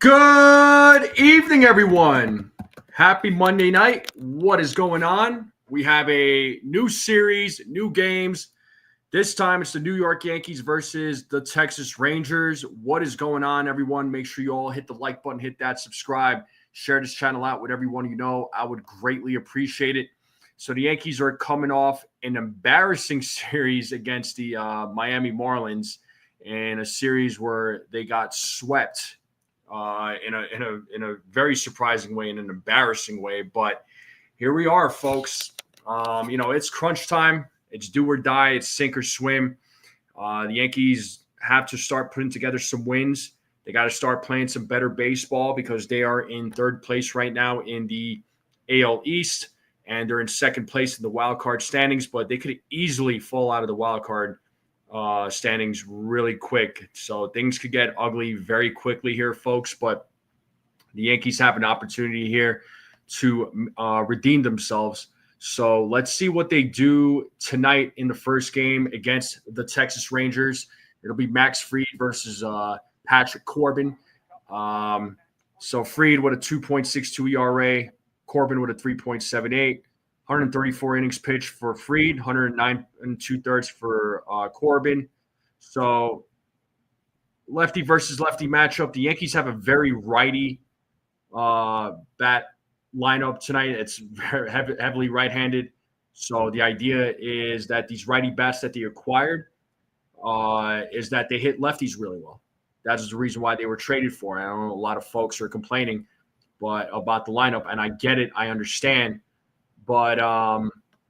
Good evening, everyone. Happy Monday night. What is going on? We have a new series, new games. This time it's the New York Yankees versus the Texas Rangers. What is going on, everyone? Make sure you all hit the like button, hit that subscribe, share this channel out with everyone you know. I would greatly appreciate it. So the Yankees are coming off an embarrassing series against the Miami Marlins in a series where they got swept in a very surprising way, in an embarrassing way. But here we are, folks. It's crunch time. It's do or die. It's sink or swim. The Yankees have to start putting together some wins. They got to start playing some better baseball because they are in third place right now in the AL East, and they're in second place in the wild card standings. But they could easily fall out of the wild card standings really quick. So things could get ugly very quickly here, folks. But the Yankees have an opportunity here to redeem themselves. So let's see what they do tonight in the first game against the Texas Rangers. It'll be Max Fried versus Patrick Corbin. So Fried with a 2.62 ERA, Corbin with a 3.78. 134 innings pitched for Fried, 109 and 2/3 for Corbin. So lefty versus lefty matchup. The Yankees have a very righty bat lineup tonight. It's very heavily right-handed. So the idea is that these righty bats that they acquired is that they hit lefties really well. That is the reason why they were traded for. I don't know, a lot of folks are complaining about the lineup, and I get it. I understand. But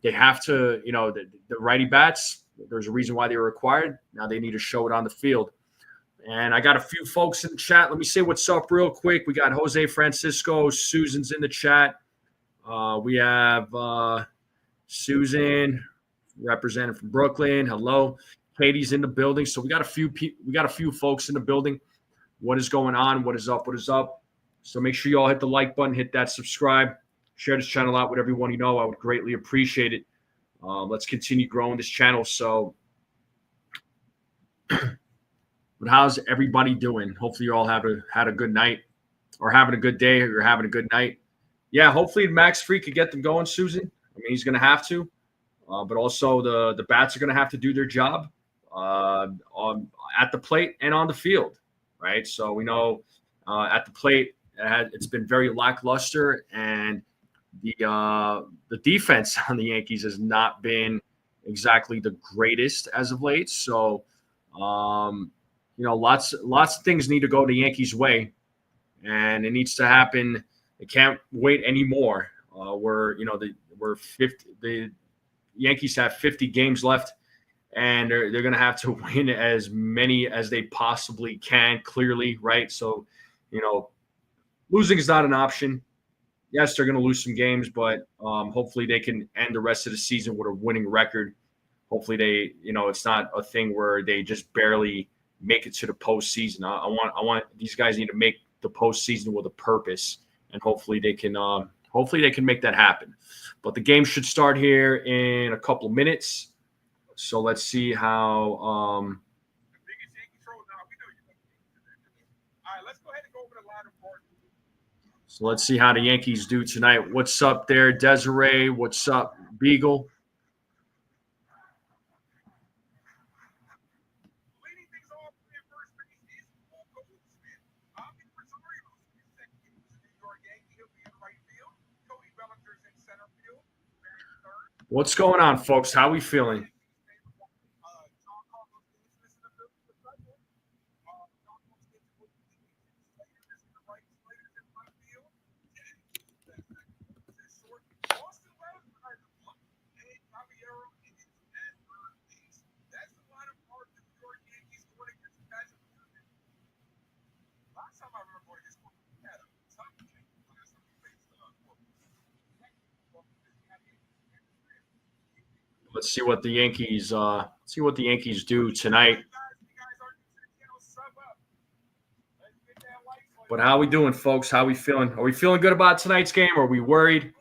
they have to, the righty bats, there's a reason why they were acquired. Now they need to show it on the field. And I got a few folks in the chat. Let me say what's up real quick. We got Jose Francisco. Susan's in the chat. We have Susan, representing from Brooklyn. Hello. Katie's in the building. So we got a few folks in the building. What is going on? What is up? What is up? So make sure you all hit the like button, hit that subscribe. Share this channel out with everyone you know. I would greatly appreciate it. Let's continue growing this channel. So, but how's everybody doing? Hopefully you all had a good night, or having a good day, or you're having a good night. Yeah, hopefully Max Fried could get them going, Susan. I mean, he's going to have to. But also the bats are going to have to do their job at the plate and on the field, right? So we know at the plate it's been very lackluster, and the defense on the Yankees has not been exactly the greatest as of late. So, lots of things need to go the Yankees' way, and it needs to happen. It can't wait anymore. The Yankees have 50 games left, and they're going to have to win as many as they possibly can, clearly, right? So, losing is not an option. Yes, they're going to lose some games, but hopefully they can end the rest of the season with a winning record. Hopefully they, it's not a thing where they just barely make it to the postseason. I want these guys need to make the postseason with a purpose, and hopefully they can make that happen. But the game should start here in a couple of minutes. So let's see how. So let's see how the Yankees do tonight. What's up there, Desiree? What's up, Beagle? What's going on, folks? How we feeling? Let's see what the Yankees do tonight. But how we doing, folks? How we feeling? Are we feeling good about tonight's game, or are we worried?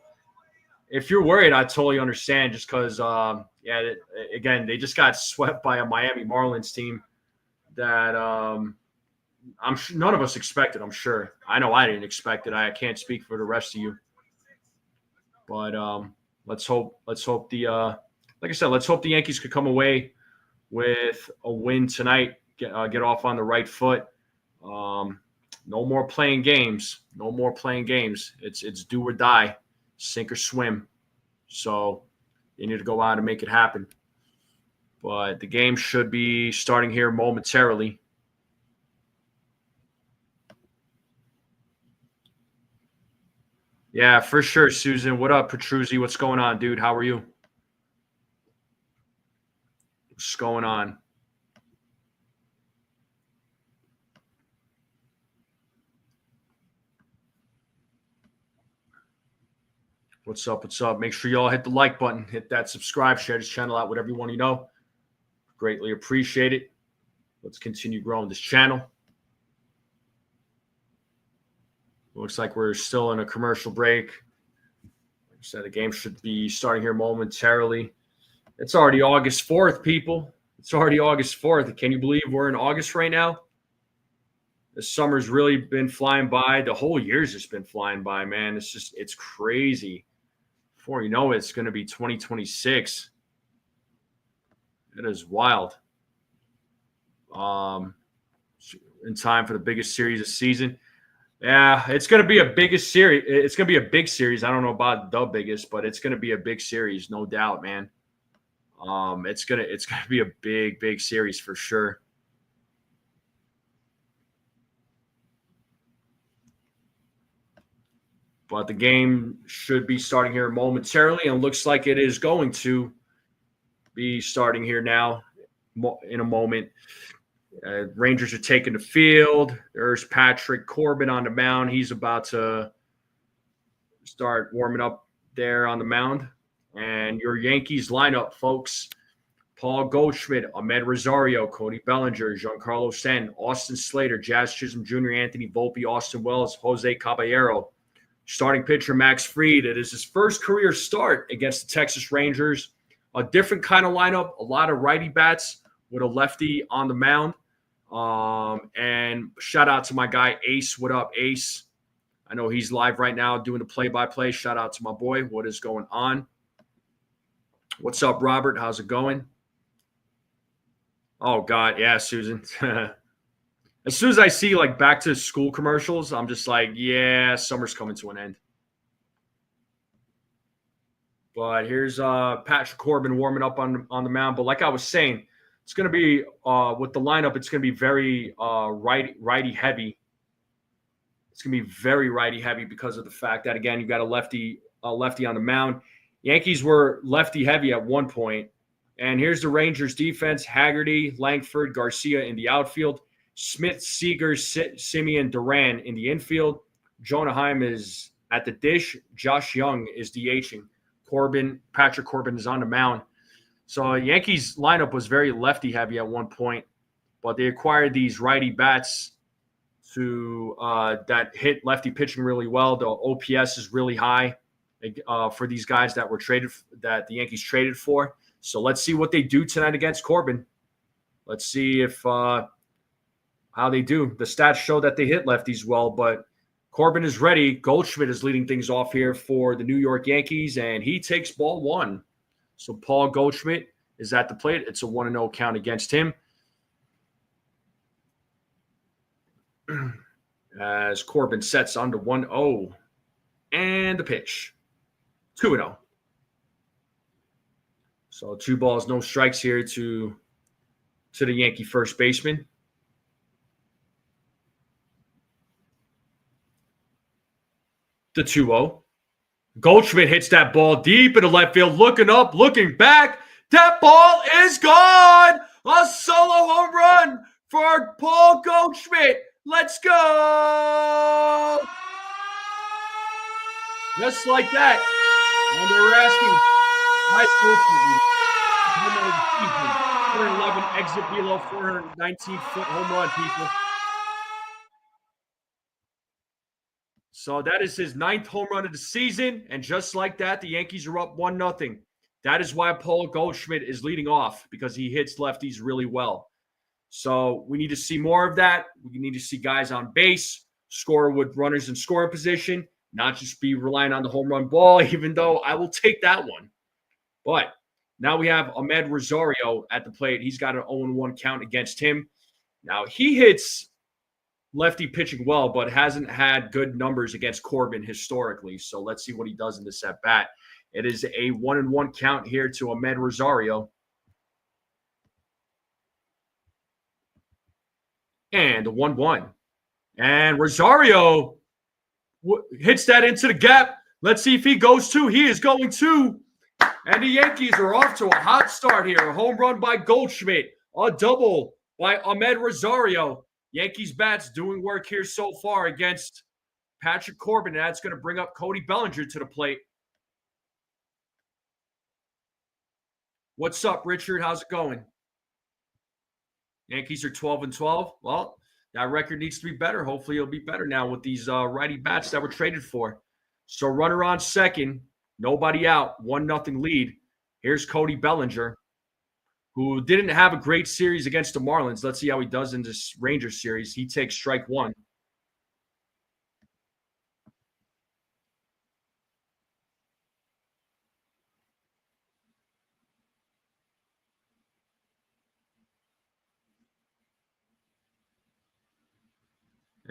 If you're worried, I totally understand, just because, again, they just got swept by a Miami Marlins team that, none of us expected. I'm sure. I know I didn't expect it. I can't speak for the rest of you, but let's hope. Let's hope the like I said. Let's hope the Yankees could come away with a win tonight. Get off on the right foot. No more playing games. No more playing games. It's do or die, sink or swim. So you need to go out and make it happen. But the game should be starting here momentarily. Yeah, for sure, Susan. What up, Petruzzi? What's going on, dude? How are you? What's going on? What's up? What's up? Make sure you all hit the like button, hit that subscribe, share this channel out with everyone you know. Greatly appreciate it. Let's continue growing this channel. Looks like we're still in a commercial break. Like I said, the game should be starting here momentarily. It's already August 4th, people. It's already August 4th. Can you believe we're in August right now? The summer's really been flying by. The whole year's just been flying by, man. It's crazy. Before you know it, it's going to be 2026. It is wild. In time for the biggest series of the season. Yeah, it's going to be a biggest series. It's going to be a big series. I don't know about the biggest, but it's going to be a big series, no doubt, man. It's gonna be a big series for sure. But the game should be starting here momentarily, and looks like it is going to be starting here now in a moment. Rangers are taking the field. There's Patrick Corbin on the mound. He's about to start warming up there on the mound. And your Yankees lineup, folks: Paul Goldschmidt, Ahmed Rosario, Cody Bellinger, Giancarlo Stanton, Austin Slater, Jazz Chisholm Jr., Anthony Volpe, Austin Wells, Jose Caballero. Starting pitcher Max Fried. It is his first career start against the Texas Rangers. A different kind of lineup, a lot of righty bats with a lefty on the mound. And shout out to my guy Ace. What up, Ace? I know he's live right now doing the play-by-play. Shout out to my boy. What is going on? What's up, Robert? How's it going? Oh, God. Yeah, Susan. As soon as I see like back to school commercials, I'm just like, yeah, summer's coming to an end. But here's Patrick Corbin warming up on the mound. But like I was saying, it's going to be with the lineup, it's going to be very righty heavy. It's going to be very righty heavy because of the fact that, again, you've got a lefty on the mound. Yankees were lefty heavy at one point. And here's the Rangers defense: Haggerty, Langford, Garcia in the outfield, Smith, Seager, Simeon, Duran in the infield. Jonah Heim is at the dish. Josh Young is DHing. Patrick Corbin is on the mound. So Yankees lineup was very lefty heavy at one point, but they acquired these righty bats to that hit lefty pitching really well. The OPS is really high for these guys that the Yankees traded for. So let's see what they do tonight against Corbin. Let's see if how they do. The stats show that they hit lefties well, but Corbin is ready. Goldschmidt is leading things off here for the New York Yankees, and he takes ball one. So Paul Goldschmidt is at the plate. It's a 1-0 count against him. As Corbin sets on to 1-0. And the pitch. 2-0. So 2 balls, no strikes here to the Yankee first baseman. The 2-0. Goldschmidt hits that ball deep into left field, looking up, looking back. That ball is gone. A solo home run for Paul Goldschmidt. Let's go. Just like that. And they were asking, nice Goldschmidt. 411 exit below 419-foot home run, people. So that is his 9th home run of the season. And just like that, the Yankees are up 1-0. That is why Paul Goldschmidt is leading off, because he hits lefties really well. So we need to see more of that. We need to see guys on base, score with runners in scoring position, not just be relying on the home run ball, even though I will take that one. But now we have Ahmed Rosario at the plate. He's got an 0-1 count against him. Now he hits lefty pitching well, but hasn't had good numbers against Corbin historically. So let's see what he does in this at bat. It is a 1-1 count here to Ahmed Rosario. And the 1-1. And Rosario hits that into the gap. Let's see if he goes to. He is going to. And the Yankees are off to a hot start here. A home run by Goldschmidt. A double by Ahmed Rosario. Yankees bats doing work here so far against Patrick Corbin. And that's going to bring up Cody Bellinger to the plate. What's up, Richard? How's it going? Yankees are 12-12. Well, that record needs to be better. Hopefully it'll be better now with these righty bats that were traded for. So runner on second. Nobody out. 1-0 lead. Here's Cody Bellinger, who didn't have a great series against the Marlins. Let's see how he does in this Rangers series. He takes strike one.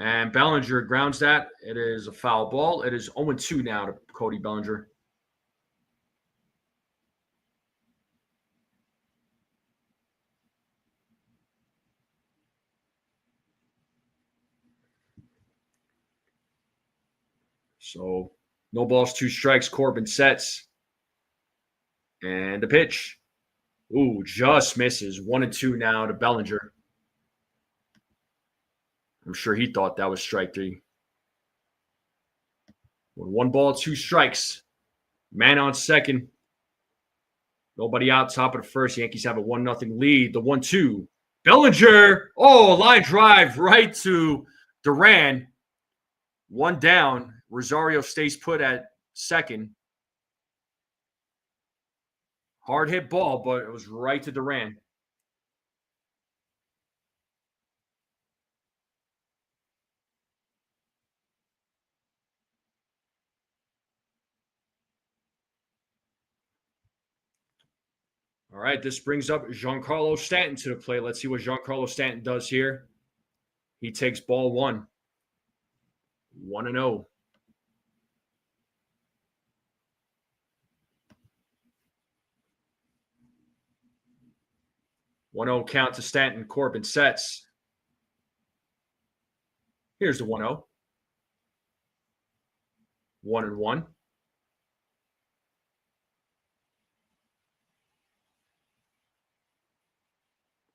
And Bellinger grounds that. It is a foul ball. It is 0-2 now to Cody Bellinger. So no balls, 2 strikes. Corbin sets. And the pitch. Ooh, just misses. 1-2 now to Bellinger. I'm sure he thought that was strike 3. With 1 ball, 2 strikes. Man on second. Nobody out, top of the first. Yankees have a 1-0 lead. The 1-2. Bellinger. Oh, line drive right to Duran. 1 down. Rosario stays put at second. Hard hit ball, but it was right to Duran. All right, this brings up Giancarlo Stanton to the plate. Let's see what Giancarlo Stanton does here. He takes ball 1. 1-0. 1-0 count to Stanton. Corbin sets. Here's the 1-0. 1-1.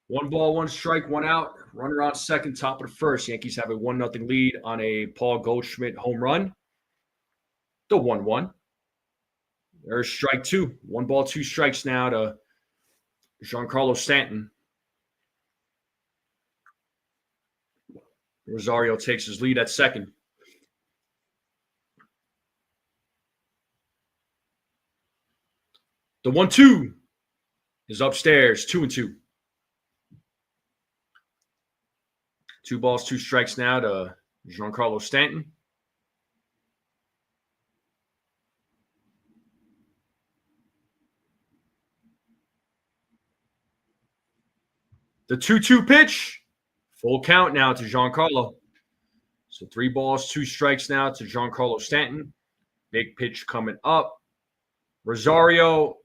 1 ball, 1 strike, 1 out. Runner on second, top of the first. Yankees have a 1-0 lead on a Paul Goldschmidt home run. The 1-1. There's strike 2. 1 ball, 2 strikes now to Giancarlo Stanton. Rosario takes his lead at second. The 1-2 is upstairs. 2-2. 2 balls, 2 strikes now to Giancarlo Stanton. The 2-2 pitch. Full count now to Giancarlo. So 3 balls, 2 strikes now to Giancarlo Stanton. Big pitch coming up. Rosario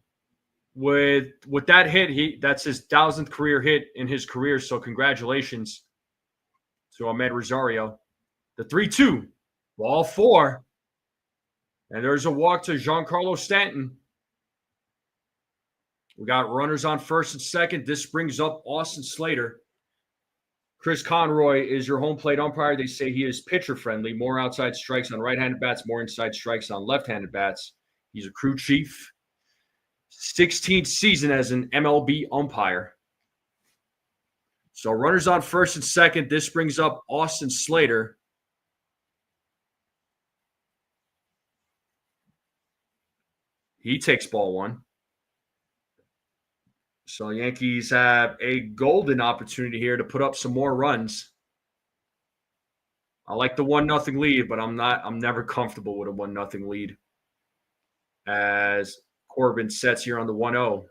with that hit, that's his 1,000th career hit in his career. So congratulations to Ahmed Rosario. The 3-2, ball 4. And there's a walk to Giancarlo Stanton. We got runners on first and second. This brings up Austin Slater. Chris Conroy is your home plate umpire. They say he is pitcher friendly. More outside strikes on right-handed bats, more inside strikes on left-handed bats. He's a crew chief. 16th season as an MLB umpire. So runners on first and second. This brings up Austin Slater. He takes ball 1. So Yankees have a golden opportunity here to put up some more runs. I like the 1-0 lead, but I'm never comfortable with a 1-0 lead. As Corbin sets here on the 1-0.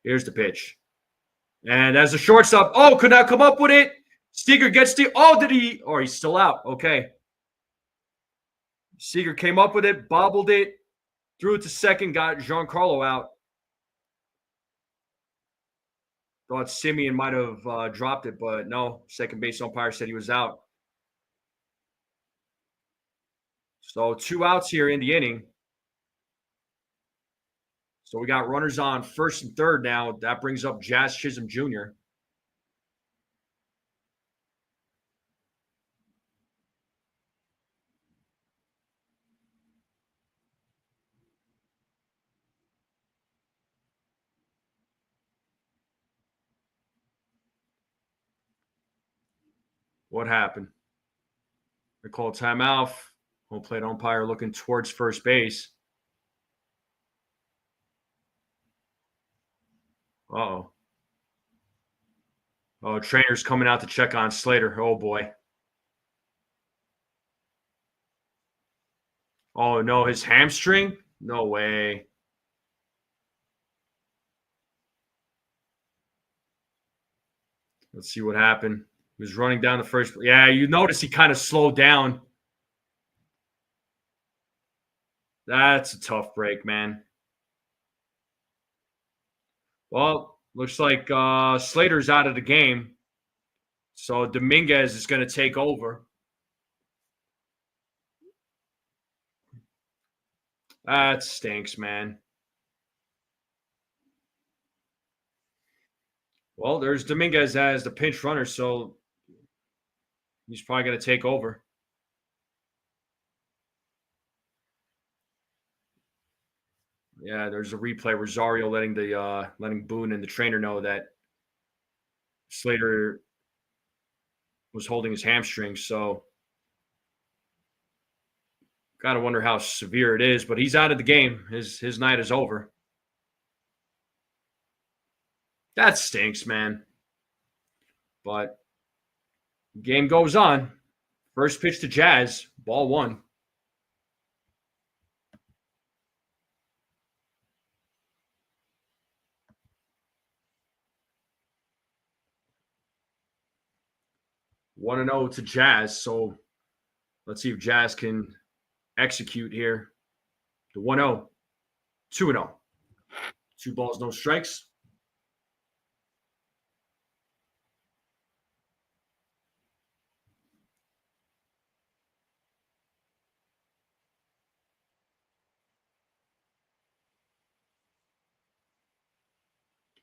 Here's the pitch. And as a shortstop, could not come up with it. Seager gets the did he? Oh, he's still out. Okay. Seager came up with it, bobbled it, threw it to second, got Giancarlo out. Thought Simeon might have dropped it, but no. Second base umpire said he was out. So 2 outs here in the inning. So we got runners on first and third now. That brings up Jazz Chisholm Jr. What happened? They call timeout. Home plate umpire looking towards first base. Uh-oh. Oh, trainer's coming out to check on Slater. Oh, boy. Oh, no, his hamstring? No way. Let's see what happened. He was running down the first. Yeah, you notice he kind of slowed down. That's a tough break, man. Well, looks like Slater's out of the game. So Dominguez is going to take over. That stinks, man. Well, there's Dominguez as the pinch runner, so he's probably going to take over. Yeah, there's a replay. Rosario letting Boone and the trainer know that Slater was holding his hamstring. So, gotta wonder how severe it is. But he's out of the game. His night is over. That stinks, man. But game goes on. First pitch to Jazz, ball 1. One and 0 to Jazz. So let's see if Jazz can execute here. The 1-0, 2-0. 2 balls, no strikes.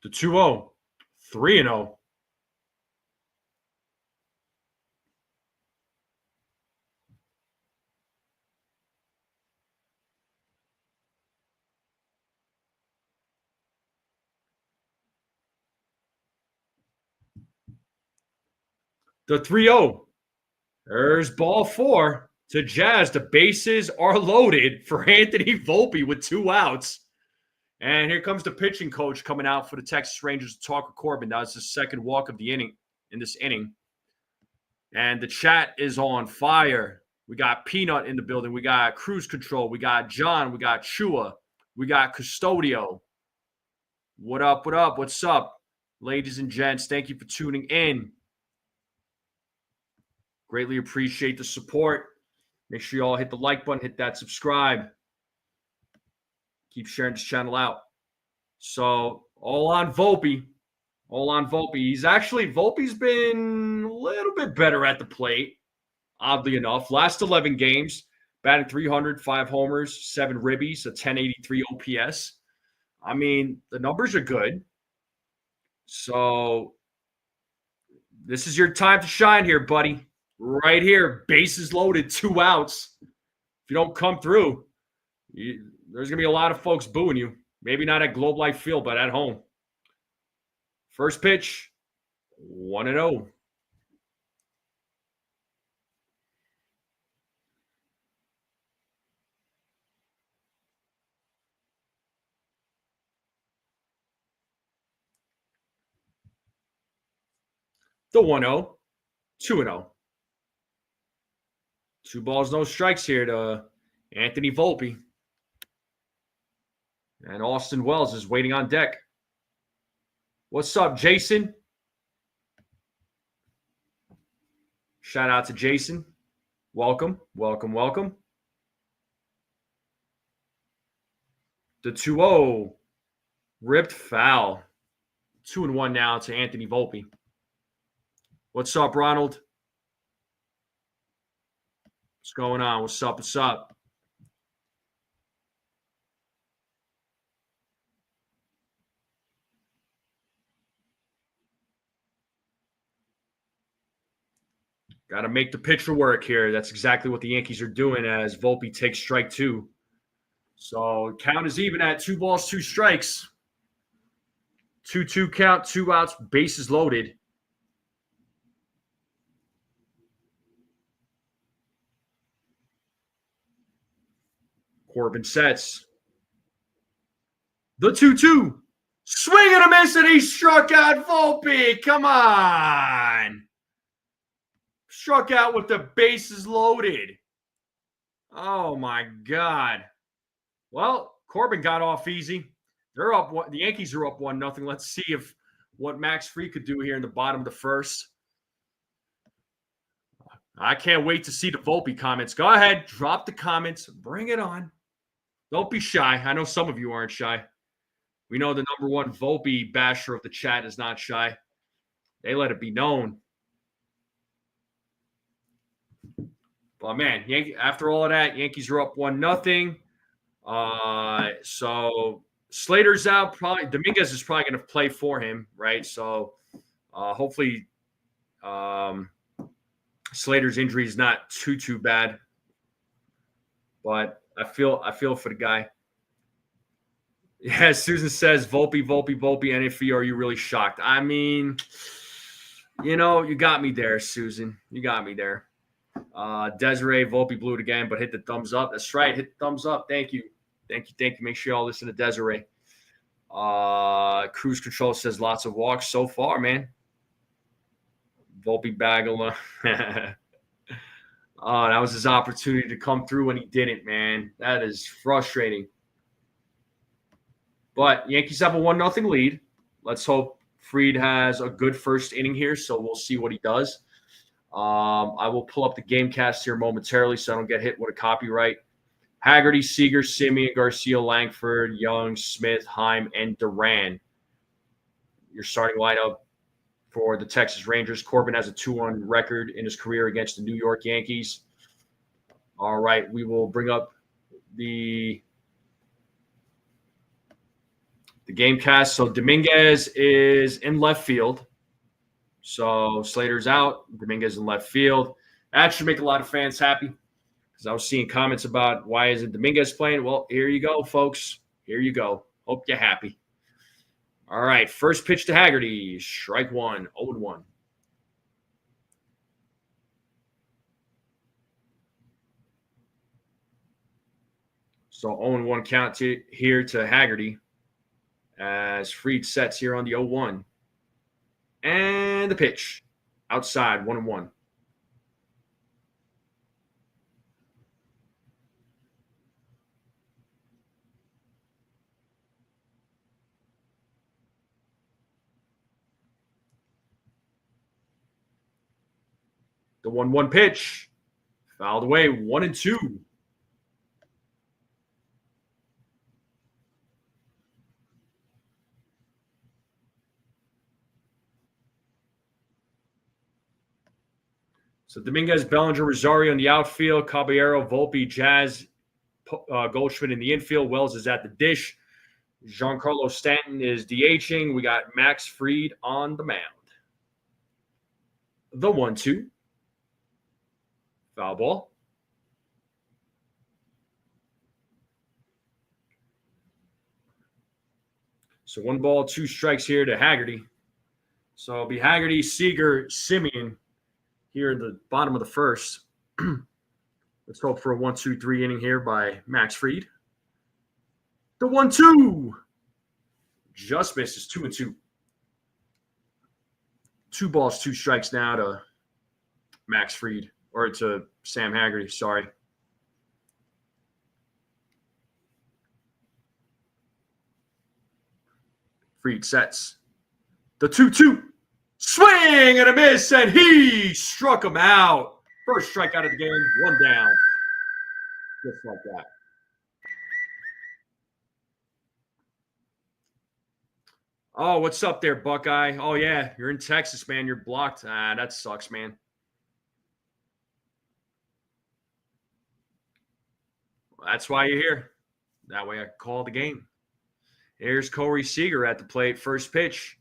The 2-0, 3-0. The 3-0. There's ball 4 to Jazz. The bases are loaded for Anthony Volpe with 2 outs. And here comes the pitching coach coming out for the Texas Rangers to talk with Corbin. That was his second walk of the inning in this inning. And the chat is on fire. We got Peanut in the building. We got Cruise Control. We got John. We got Chua. We got Custodio. What up? What up? What's up? Ladies and gents, thank you for tuning in. Greatly appreciate the support. Make sure you all hit the like button, hit that subscribe. Keep sharing this channel out. So, all on Volpe. All on Volpe. Volpe's been a little bit better at the plate, oddly enough. Last 11 games, batting 300, 5 homers, 7 ribbies, a 1083 OPS. I mean, the numbers are good. So, this is your time to shine here, buddy. Right here, bases loaded, 2 outs. If you don't come through, there's going to be a lot of folks booing you. Maybe not at Globe Life Field, but at home. First pitch, 1-0. The 1-0. 2-0. 2 balls, no strikes here to Anthony Volpe. And Austin Wells is waiting on deck. What's up, Jason? Shout out to Jason. Welcome, welcome, welcome. The 2-0. Ripped foul. 2-1 now to Anthony Volpe. What's up, Ronald? What's going on? What's up? What's up? Got to make the pitcher work here. That's exactly what the Yankees are doing as Volpe takes strike 2. So count is even at 2 balls, 2 strikes. 2-2 count, 2 outs, bases loaded. Corbin sets. The 2-2. Swing and a miss, and he struck out Volpe. Come on. Struck out with the bases loaded. Oh, my God. Well, Corbin got off easy. They're up. The Yankees are up 1-0. Let's see if what Max Fried could do here in the bottom of the first. I can't wait to see the Volpe comments. Go ahead. Drop the comments. Bring it on. Don't be shy. I know some of you aren't shy. We know the number 1 Volpe basher of the chat is not shy. They let it be known. But, man, after all of that, Yankees are up 1-0. So Slater's out. Probably Dominguez is probably going to play for him, right? So hopefully Slater's injury is not too bad. But I feel for the guy. Yeah, Susan says, Volpe, and if you are you really shocked? I mean, you got me there, Susan. You got me there. Desiree, Volpe blew it again, but hit the thumbs up. That's right. Hit the thumbs up. Thank you. Make sure y'all listen to Desiree. Cruise Control says lots of walks so far, man. Volpe Bagel. Oh, that was his opportunity to come through when he didn't, man. That is frustrating. But Yankees have a 1-0 lead. Let's hope Fried has a good first inning here, so we'll see what he does. I will pull up the game cast here momentarily so I don't get hit with a copyright. Haggerty, Seager, Simeon, Garcia, Langford, Young, Smith, Heim, and Duran. Your starting lineup for the Texas Rangers. Corbin has a 2-1 record in his career against the New York Yankees. All right, we will bring up the game cast. So Dominguez is in left field. So Slater's out. Dominguez in left field. That should make a lot of fans happy because I was seeing comments about why isn't Dominguez playing. Well, here you go, folks. Here you go. Hope you're happy. All right, first pitch to Haggerty. Strike 1, 0-1. So 0-1 count here to Haggerty as Fried sets here on the 0-1. And the pitch. Outside, 1-1. The 1-1 pitch. Fouled away, 1-2. So Dominguez, Bellinger, Rosario in the outfield, Caballero, Volpe, Jazz, Goldschmidt in the infield. Wells is at the dish. Giancarlo Stanton is DHing. We got Max Fried on the mound. The 1-2. Foul ball. So 1 ball, 2 strikes here to Haggerty. So it'll be Haggerty, Seager, Simeon here in the bottom of the first. Let's hope for a 1-2-3 inning here by Max Fried. The 1-2. Just misses, 2-2. 2 balls, 2 strikes now to Max Fried, or to Sam Haggerty, sorry. Fried sets. The 2-2. Swing and a miss, and he struck him out. First strikeout of the game, 1 down. Just like that. Oh, what's up there, Buckeye? Oh, yeah, you're in Texas, man. You're blocked. That sucks, man. Well, that's why you're here. That way I can call the game. Here's Corey Seager at the plate. First pitch.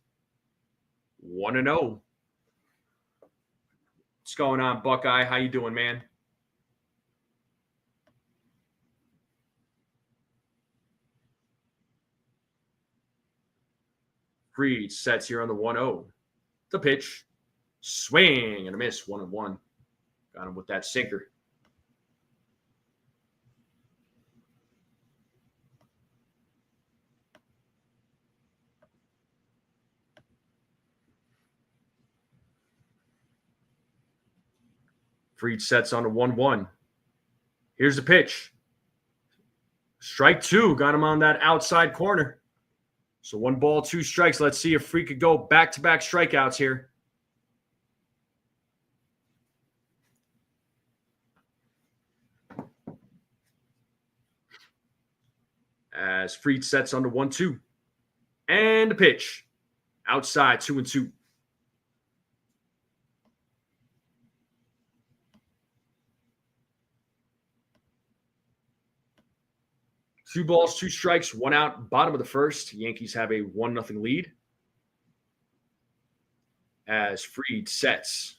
1-0. What's going on, Buckeye? How you doing, man? Fried sets here on the 1-0. The pitch. Swing and a miss. 1-1. Got him with that sinker. Fried sets on the 1-1. Here's the pitch. Strike 2. Got him on that outside corner. So 1 ball, 2 strikes. Let's see if Fried could go back-to-back strikeouts here. As Fried sets on the 1-2. And the pitch. Outside, 2-2. Two balls, 2 strikes, 1 out, bottom of the first. Yankees have a 1-0 lead. As Fried sets.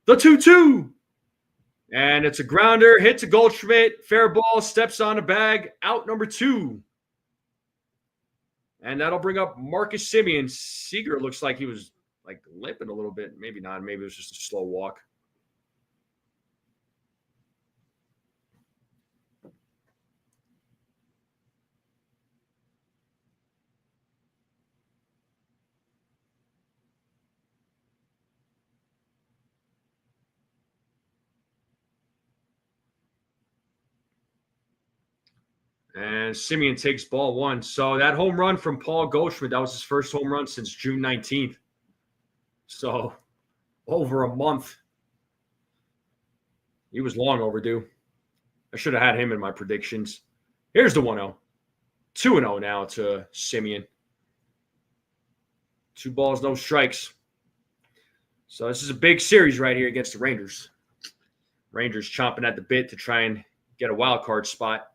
The 2-2. And it's a grounder, hit to Goldschmidt, fair ball, steps on the bag, out number 2. And that'll bring up Marcus Semien. Seager looks like he was like limping a little bit. Maybe not. Maybe it was just a slow walk. And Semien takes ball 1. So that home run from Paul Goldschmidt, that was his first home run since June 19th. So over a month. He was long overdue. I should have had him in my predictions. Here's the 1-0. 2-0 now to Semien. 2 balls, no strikes. So this is a big series right here against the Rangers. Rangers chomping at the bit to try and get a wild card spot.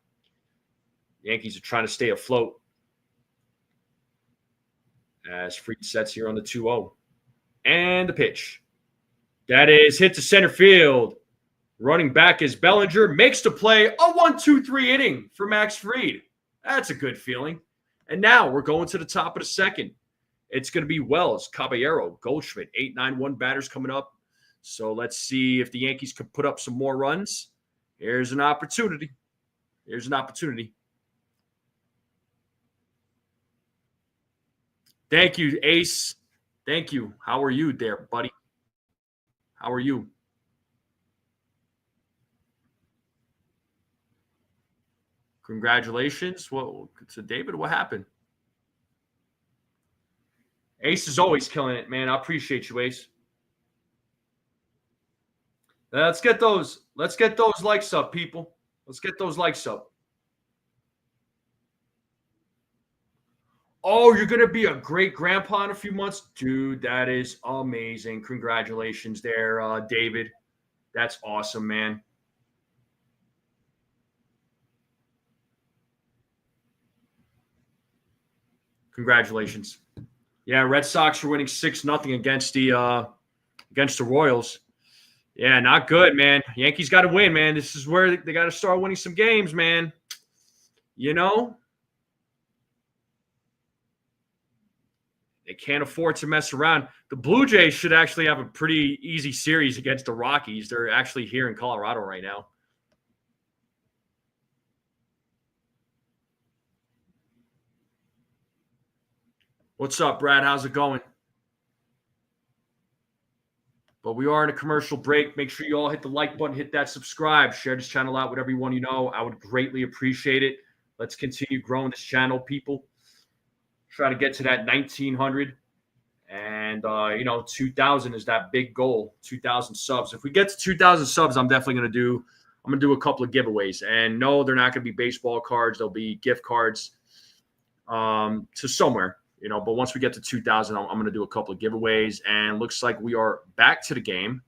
Yankees are trying to stay afloat. As Fried sets here on the 2-0. And the pitch. That is hit to center field. Running back is Bellinger. Makes the play. A 1-2-3 inning for Max Fried. That's a good feeling. And now we're going to the top of the second. It's going to be Wells, Caballero, Goldschmidt, 8-9-1 batters coming up. So let's see if the Yankees could put up some more runs. Here's an opportunity. Here's an opportunity. Thank you, Ace. Thank you. How are you there, buddy? How are you? Congratulations. Well, so David, what happened? Ace is always killing it, man. I appreciate you, Ace. Let's get those likes up, people. Let's get those likes up. Oh, you're going to be a great grandpa in a few months? Dude, that is amazing. Congratulations there, David. That's awesome, man. Congratulations. Yeah, Red Sox are winning 6-0 against the Royals. Yeah, not good, man. Yankees got to win, man. This is where they got to start winning some games, man. You know? They can't afford to mess around. The Blue Jays should actually have a pretty easy series against the Rockies. They're actually here in Colorado right now. What's up, Brad? How's it going? we are in a commercial break. Make sure you all hit the like button, hit that subscribe, share this channel out with everyone you know. I would greatly appreciate it. Let's continue growing this channel, people. Try to get to that 1,900. And, 2,000 is that big goal, 2,000 subs. If we get to 2,000 subs, I'm definitely going to do a couple of giveaways. And no, they're not going to be baseball cards. They'll be gift cards to somewhere, But once we get to 2,000, I'm going to do a couple of giveaways. And looks like we are back to the game.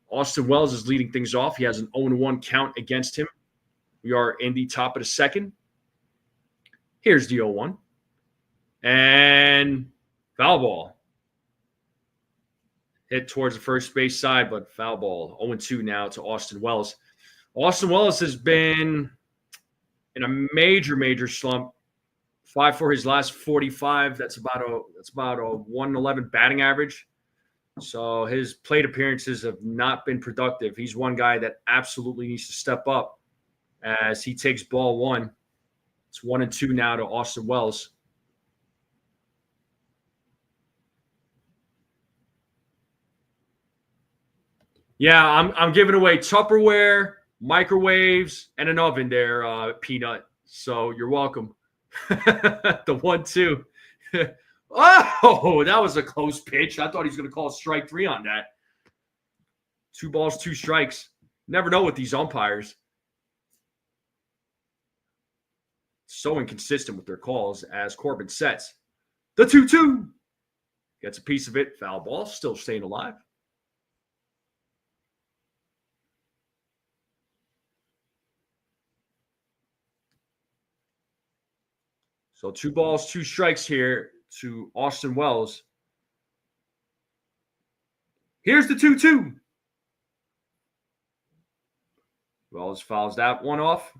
Austin Wells is leading things off. He has an 0-1 count against him. We are in the top of the second. Here's the 0-1. And foul ball. Hit towards the first base side, but foul ball. 0-2 now to Austin Wells. Austin Wells has been in a major, major slump. 5 for his last 45. That's about a 111 batting average. So his plate appearances have not been productive. He's one guy that absolutely needs to step up as he takes ball one. It's 1-2 now to Austin Wells. Yeah, I'm giving away Tupperware, microwaves, and an oven there, Peanut. So you're welcome. The 1-2. Oh, that was a close pitch. I thought he was going to call strike 3 on that. 2 balls, 2 strikes. Never know with these umpires. So inconsistent with their calls as Corbin sets. The 2-2. Gets a piece of it. Foul ball. Still staying alive. So 2 balls, 2 strikes here to Austin Wells. Here's the 2-2. Wells fouls that one off.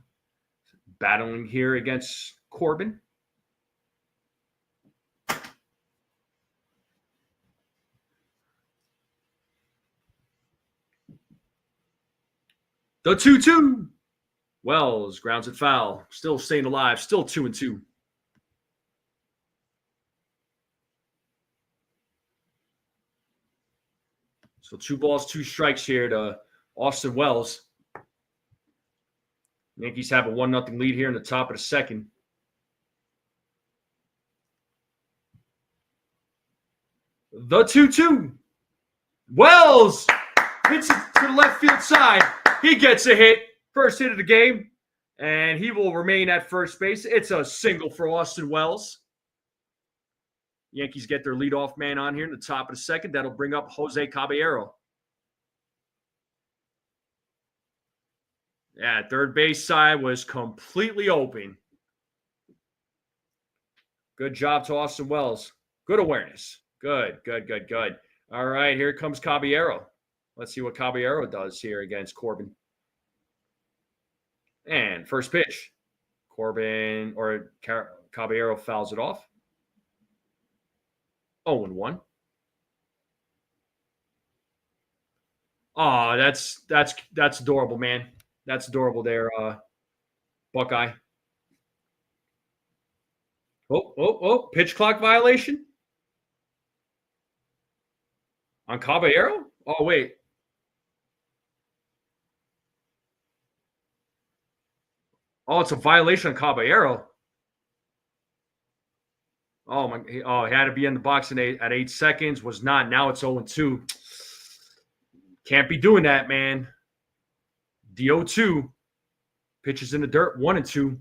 Battling here against Corbin. The 2-2. Wells grounds it foul. Still staying alive. Still 2-2. So 2 balls, 2 strikes here to Austin Wells. Yankees have a 1-0 lead here in the top of the second. The 2-2. Wells hits it to the left field side. He gets a hit. First hit of the game. And he will remain at first base. It's a single for Austin Wells. Yankees get their leadoff man on here in the top of the second. That'll bring up Jose Caballero. Yeah, third base side was completely open. Good job to Austin Wells. Good awareness. Good. All right, here comes Caballero. Let's see what Caballero does here against Corbin. And first pitch. Caballero fouls it off. 0-1. Oh, that's adorable, man. That's adorable there, Buckeye. Oh, pitch clock violation on Caballero? Oh, wait. Oh, it's a violation on Caballero. Oh, my! Oh, he had to be in the box at 8 seconds. Was not. Now it's 0-2. Can't be doing that, man. The 0-2. Pitches in the dirt. 1-2.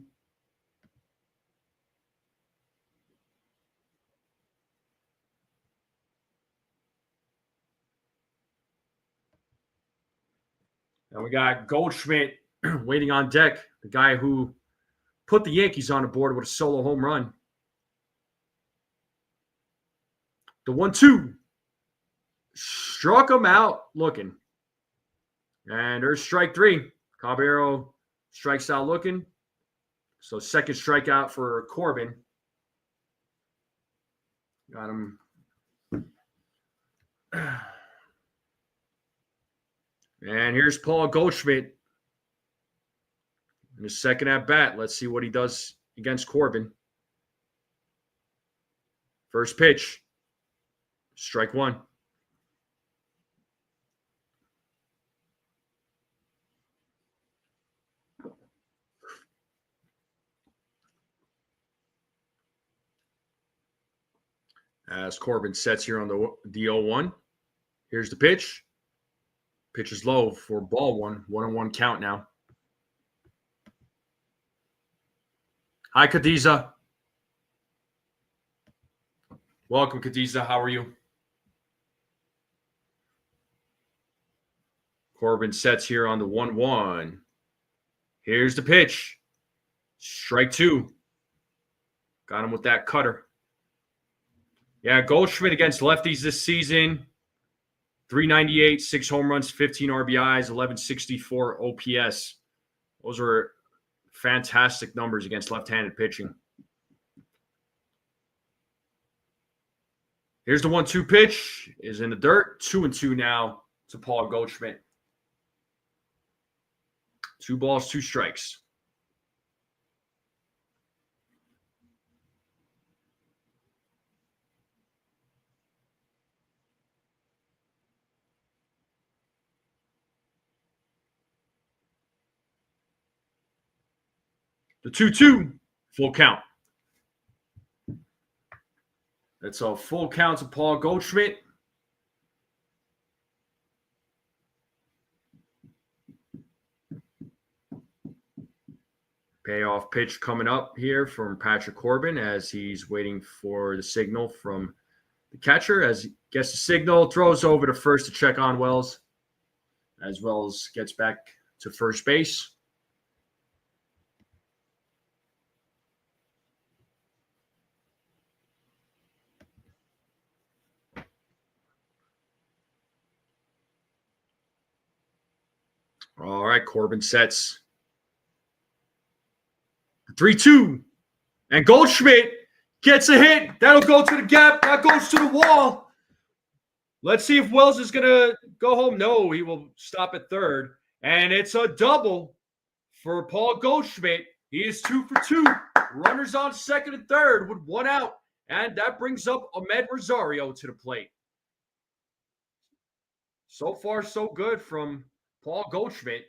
And we got Goldschmidt waiting on deck. The guy who put the Yankees on the board with a solo home run. The 1-2. Struck him out looking. And there's strike 3. Caballero strikes out looking. So second strikeout for Corbin. Got him. And here's Paul Goldschmidt in his second at bat. Let's see what he does against Corbin. First pitch. Strike 1. as Corbin sets here on the 0-1. Here's the pitch. Pitch is low for ball one. 1-1 count now. Hi, Khadija. Welcome, Khadija. How are you? Corbin sets here on the 1-1. Here's the pitch. Strike two. Got him with that cutter. Yeah, Goldschmidt against lefties this season. 398, 6 home runs, 15 RBIs, 1164 OPS. Those are fantastic numbers against left-handed pitching. Here's the 1-2 pitch. Is in the dirt. 2-2 now to Paul Goldschmidt. 2 balls, 2 strikes. The 2-2, full count. That's a full count to Paul Goldschmidt. Payoff pitch coming up here from Patrick Corbin as he's waiting for the signal from the catcher. As he gets the signal, throws over to first to check on Wells, as Wells gets back to first base. All right, Corbin sets. 3-2. And Goldschmidt gets a hit. That'll go to the gap. That goes to the wall. Let's see if Wells is going to go home. No, he will stop at third. And it's a double for Paul Goldschmidt. He is 2 for 2. Runners on second and third with 1 out. And that brings up Ahmed Rosario to the plate. So far, so good from Paul Goldschmidt.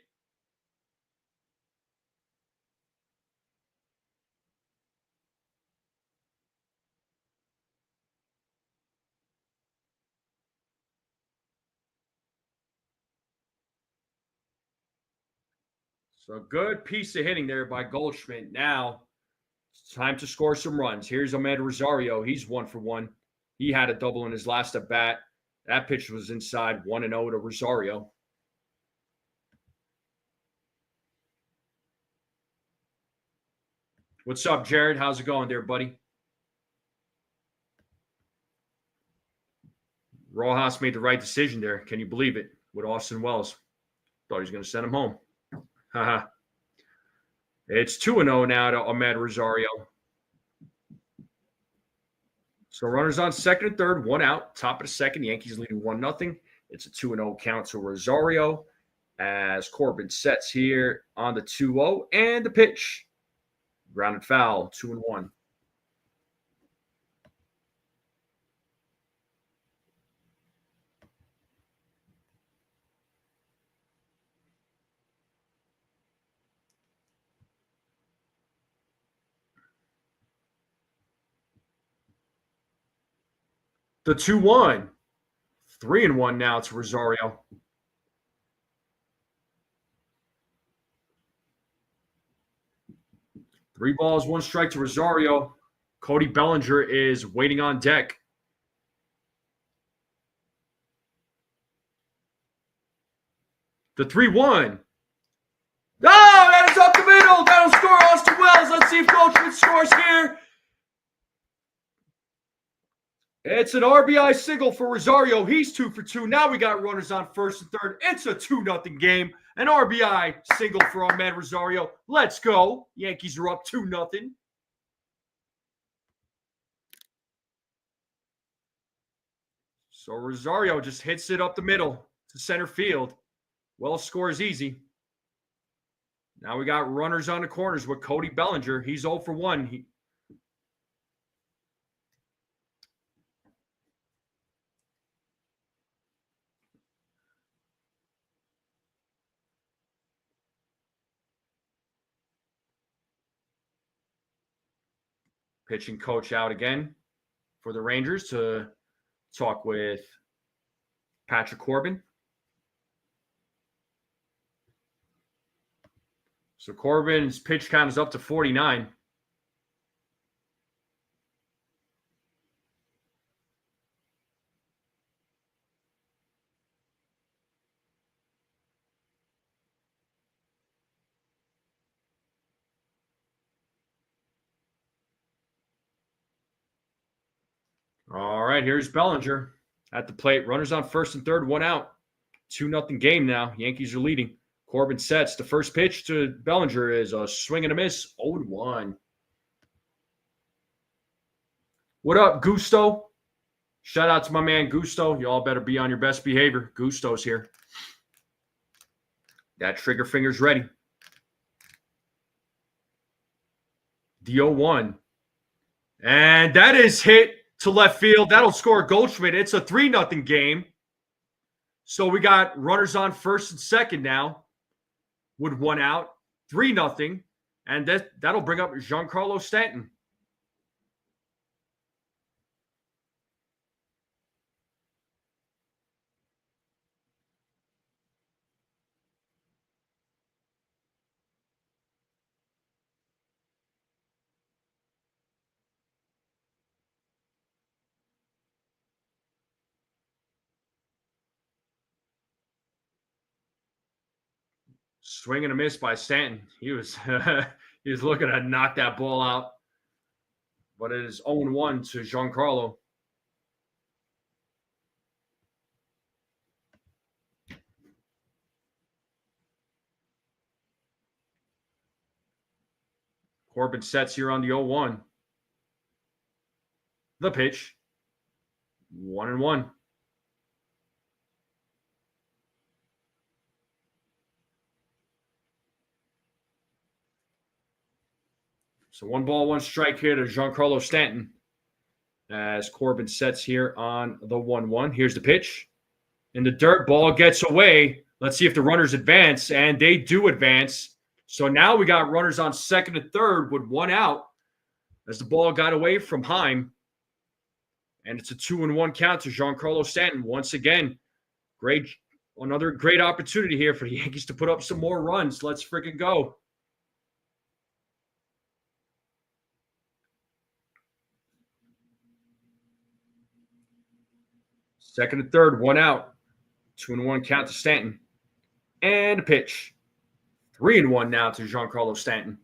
So good piece of hitting there by Goldschmidt. Now it's time to score some runs. Here's Ahmed Rosario. He's 1 for 1. He had a double in his last at bat. That pitch was inside 1-0 to Rosario. What's up, Jared? How's it going there, buddy? Rojas made the right decision there. Can you believe it? With Austin Wells. Thought he was going to send him home. Haha. It's 2-0 now to Ahmed Rosario. So runners on second and third, 1 out. Top of the second, Yankees leading 1-0. It's a 2-0 count to Rosario as Corbin sets here on the 2-0. And the pitch. Grounded foul, 2-1. The 2-1. 3-1 now to Rosario. Three balls, 1 strike to Rosario. Cody Bellinger is waiting on deck. The 3-1. Oh, that is up the middle. That'll score Austin Wells. Let's see if Goldschmidt scores here. It's an RBI single for Rosario. He's 2 for 2. Now we got runners on first and third. It's a 2-0 game. An RBI single for Ahmed Rosario. Let's go. Yankees are up 2-0. So Rosario just hits it up the middle to center field. Wells scores easy. Now we got runners on the corners with Cody Bellinger. He's 0 for 1. Pitching coach out again for the Rangers to talk with Patrick Corbin. So Corbin's pitch count is up to 49. All right, here's Bellinger at the plate. Runners on first and third, 1 out. 2-0 game now. Yankees are leading. Corbin sets. The first pitch to Bellinger is a swing and a miss, 0-1. What up, Gusto? Shout out to my man Gusto. Y'all better be on your best behavior. Gusto's here. That trigger finger's ready. The 0-1. And that is hit to left field. That'll score Goldschmidt. It's a 3-0 game. So we got runners on first and second now with 1 out. 3-0. And that'll bring up Giancarlo Stanton. Swing and a miss by Stanton. He was looking to knock that ball out. But it is 0-1 to Giancarlo. Corbin sets here on the 0-1. The pitch. 1-1. So 1 ball, 1 strike here to Giancarlo Stanton as Corbin sets here on the 1-1. Here's the pitch. And the dirt ball gets away. Let's see if the runners advance, and they do advance. So now we got runners on second and third with 1 out as the ball got away from Heim. And it's a 2-1 count to Giancarlo Stanton. Once again, another great opportunity here for the Yankees to put up some more runs. Let's freaking go. Second and third, 1 out. 2-1 count to Stanton. And a pitch. 3-1 now to Giancarlo Stanton.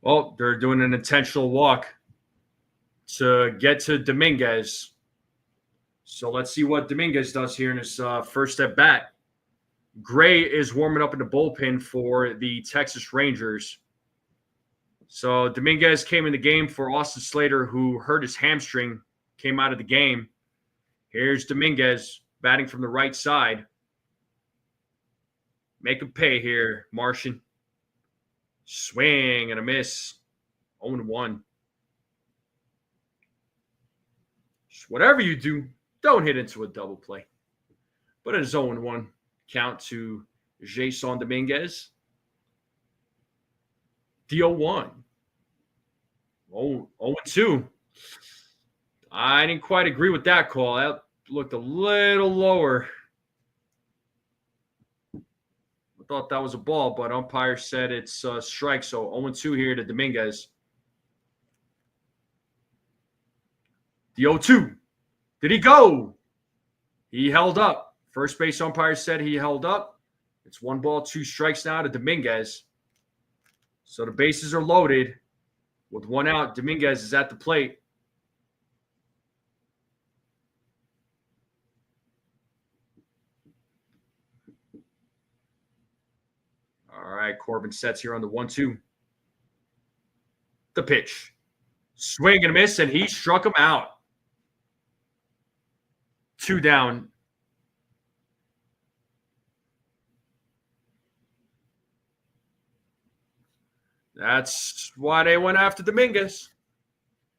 Well, they're doing an intentional walk to get to Dominguez. So let's see what Dominguez does here in his first at bat. Gray is warming up in the bullpen for the Texas Rangers. So Dominguez came in the game for Austin Slater, who hurt his hamstring, came out of the game. Here's Dominguez batting from the right side. Make him pay here, Martian. Swing and a miss. 0-1. Whatever you do, don't hit into a double play. But it is 0-1 count to Jason Dominguez. The 0-1. 0-2. I didn't quite agree with that call. That looked a little lower. I thought that was a ball, but umpire said it's a strike. So 0-2 here to Dominguez. The 0-2. Did he go? He held up. First base umpire said he held up. It's 1 ball, 2 strikes now to Dominguez. So the bases are loaded. With 1 out, Dominguez is at the plate. All right, Corbin sets here on the 1-2. The pitch. Swing and a miss, and he struck him out. 2 down. That's why they went after Dominguez.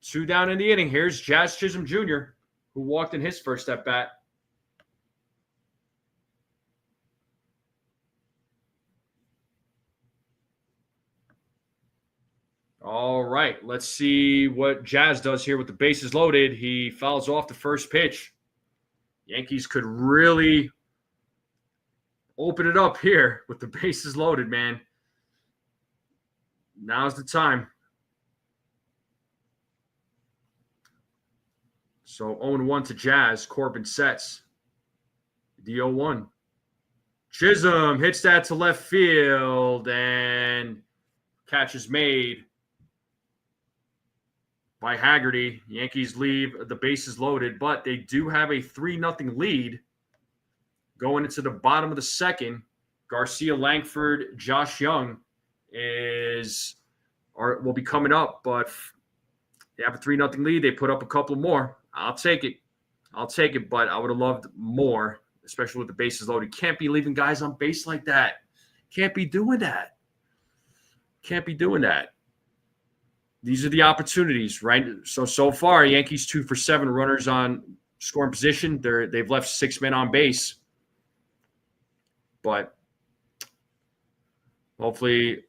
2 down in the inning. Here's Jazz Chisholm Jr., who walked in his first at bat. All right, let's see what Jazz does here with the bases loaded. He fouls off the first pitch. Yankees could really open it up here with the bases loaded, man. Now's the time. So 0-1 to Jazz. Corbin sets. The 0-1. Chisholm hits that to left field, and catch is made by Haggerty. Yankees leave the bases loaded, but they do have a 3-0 lead going into the bottom of the second. Garcia, Langford, Josh Young will be coming up, but they have a 3-0 lead. They put up a couple more. I'll take it, but I would have loved more, especially with the bases loaded. Can't be leaving guys on base like that. Can't be doing that. These are the opportunities, right? So far, Yankees 2 for 7 runners on scoring position. They've left 6 men on base. But hopefully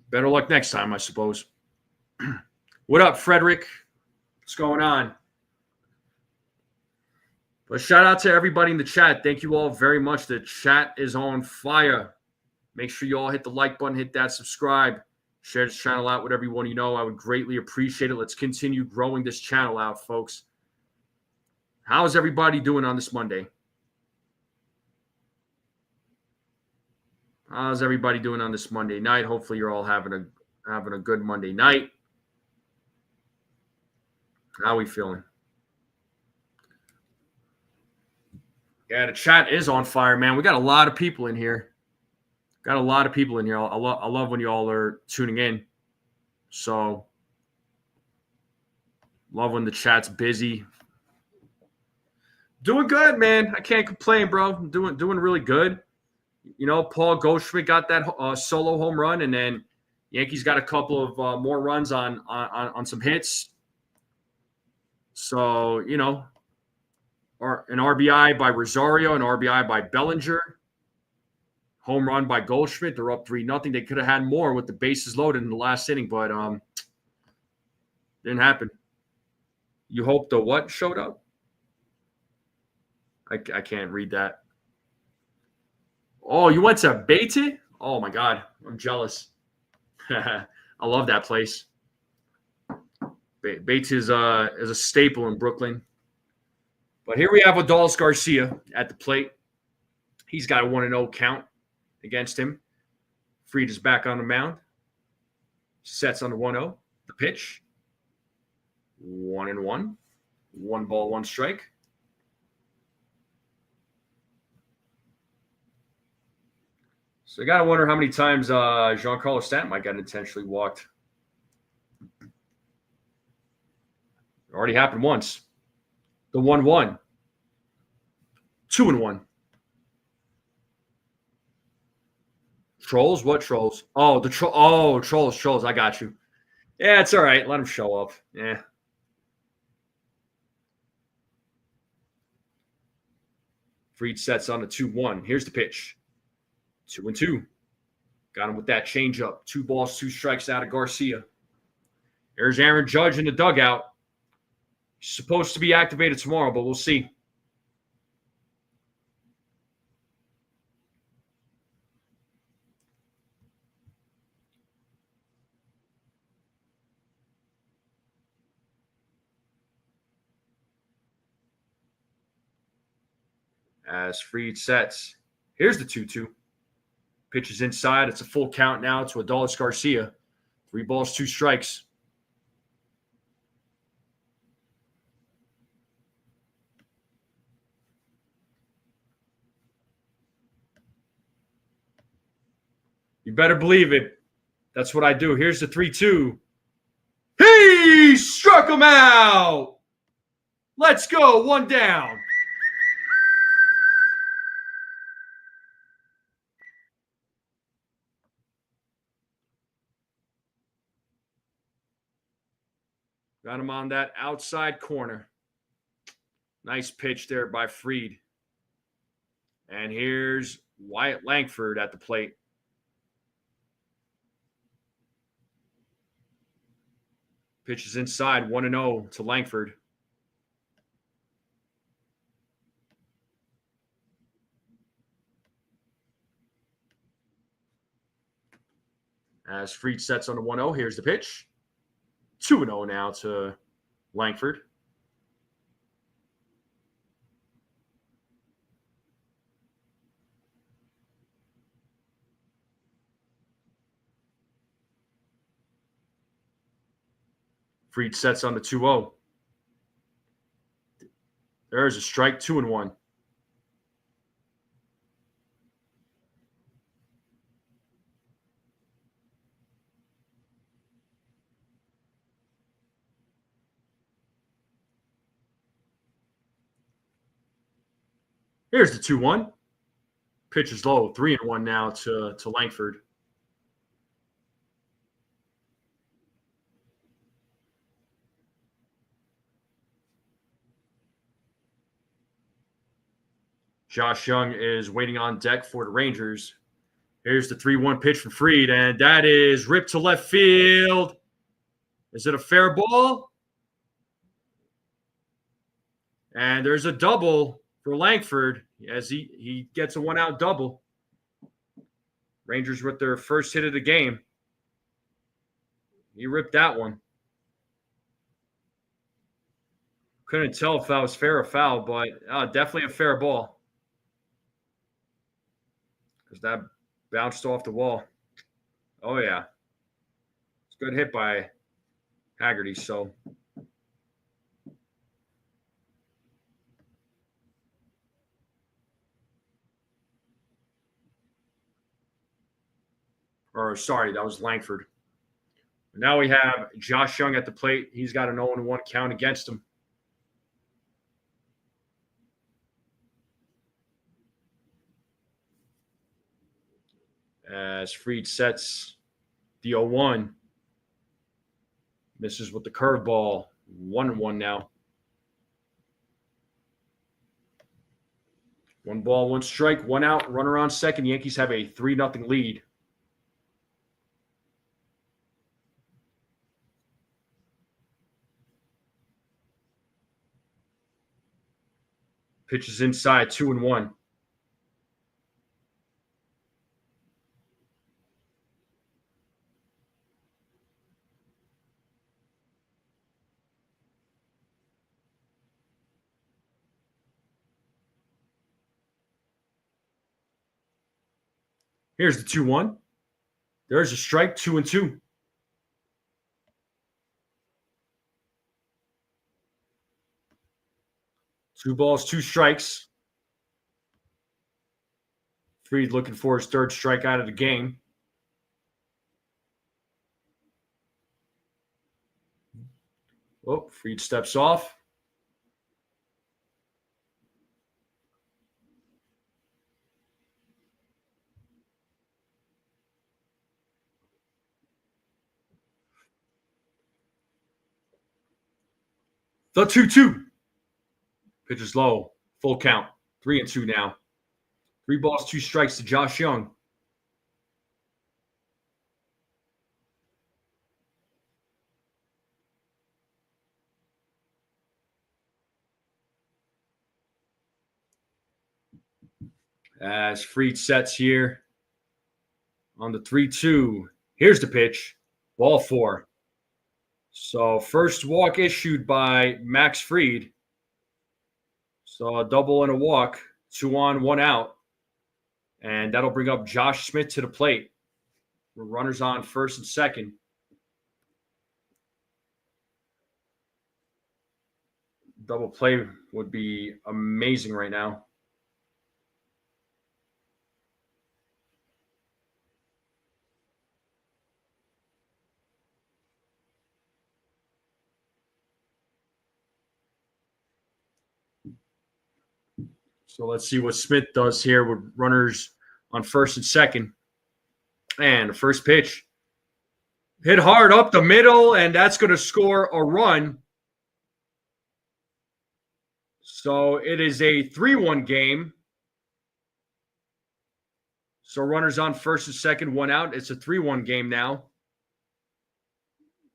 better luck next time, I suppose. What up, Frederick? What's going on? But shout out to everybody in the chat. Thank you all very much. The chat is on fire. Make sure you all hit the like button, hit that subscribe, share this channel out with everyone you know. I would greatly appreciate it. Let's continue growing this channel out, folks. How's everybody doing on this Monday? How's everybody doing on this Monday night? Hopefully you're all having a good Monday night. How are we feeling? Yeah, the chat is on fire, man. We got a lot of people in here. I love when you all are tuning in. So, love when the chat's busy. Doing good, man. I can't complain, bro. I'm doing really good. You know, Paul Goldschmidt got that solo home run, and then Yankees got a couple of more runs on some hits. So, you know, an RBI by Rosario, an RBI by Bellinger, home run by Goldschmidt. They're up 3-0. They could have had more with the bases loaded in the last inning, but didn't happen. You hope the what showed up? I can't read that. Oh, you went to Beatty? Oh, my God. I'm jealous. I love that place. Beatty is a staple in Brooklyn. But here we have Adolis Garcia at the plate. He's got a 1-0 count against him. Fried is back on the mound. Sets on the 1-0. The pitch. 1-1. 1 ball, 1 strike. So you got to wonder how many times Giancarlo Stanton might get intentionally walked. It already happened once. The 1-1. 2-1. Trolls? What trolls? Oh, trolls. I got you. Yeah, it's all right. Let them show up. Yeah. Fried sets on the 2-1. Here's the pitch. 2-2. Got him with that changeup. 2 balls, 2 strikes out of Garcia. There's Aaron Judge in the dugout. He's supposed to be activated tomorrow, but we'll see. As Fried sets. Here's the 2-2. Pitch is inside. It's a full count now to Adolis Garcia. 3 balls, 2 strikes. You better believe it. That's what I do. Here's the 3-2. He struck him out. Let's go. 1 down. Got him on that outside corner. Nice pitch there by Fried. And here's Wyatt Langford at the plate. Pitch is inside, 1-0 to Langford. As Fried sets on the 1-0, here's the pitch. 2-0 now to Langford. Fried sets on the 2-0. There's a strike, 2-1. Here's the 2-1. Pitch is low, 3-1 now to Langford. Josh Young is waiting on deck for the Rangers. Here's the 3-1 pitch from Fried, and that is ripped to left field. Is it a fair ball? And there's a double for Langford as he gets a one-out double. Rangers with their first hit of the game. He ripped that one. Couldn't tell if that was fair or foul, but definitely a fair ball. Because that bounced off the wall. Oh, yeah. It's a good hit by Haggerty, so. Or, sorry, that was Langford. Now we have Josh Young at the plate. He's got an 0-1 count against him. As Fried sets the 0-1. Misses with the curveball. 1-1 now. 1 ball, 1 strike, 1 out, runner on second. Yankees have a 3-0 lead. Pitches inside, 2-1. Here's the 2-1. There's a strike, 2-2. Two balls, 2 strikes. Fried looking for his third strikeout of the game. Oh, Fried steps off. The 2-2. Pitch is low. Full count. 3-2 now. 3 balls, 2 strikes to Josh Young. As Fried sets here on the 3-2. Here's the pitch. Ball 4. So first walk issued by Max Fried. So a double and a walk. 2 on, 1 out. And that'll bring up Josh Smith to the plate. We're runners on first and second. Double play would be amazing right now. So let's see what Smith does here with runners on first and second. And the first pitch hit hard up the middle, and that's going to score a run. So it is a 3-1 game. So runners on first and second, 1 out. It's a 3-1 game now.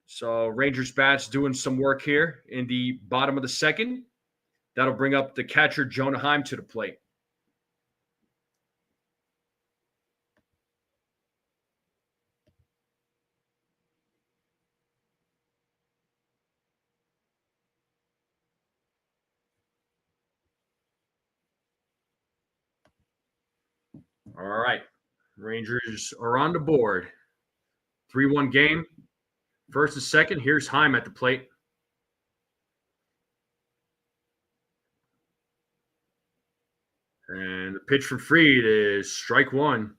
So Rangers bats doing some work here in the bottom of the second. That'll bring up the catcher Jonah Heim to the plate. All right. Rangers are on the board. 3-1 game. First and second. Here's Heim at the plate. And the pitch from Fried is strike one.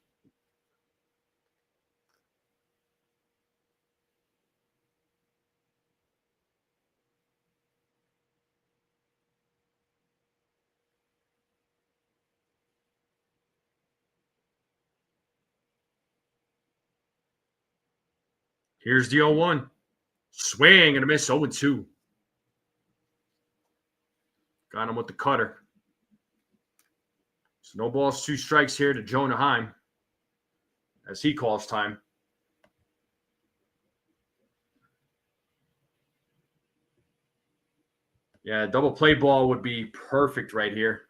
Here's the 0-1. Swing and a miss, 0-2. Got him with the cutter. So no balls, 2 strikes here to Jonah Heim, as he calls time. Yeah, double play ball would be perfect right here.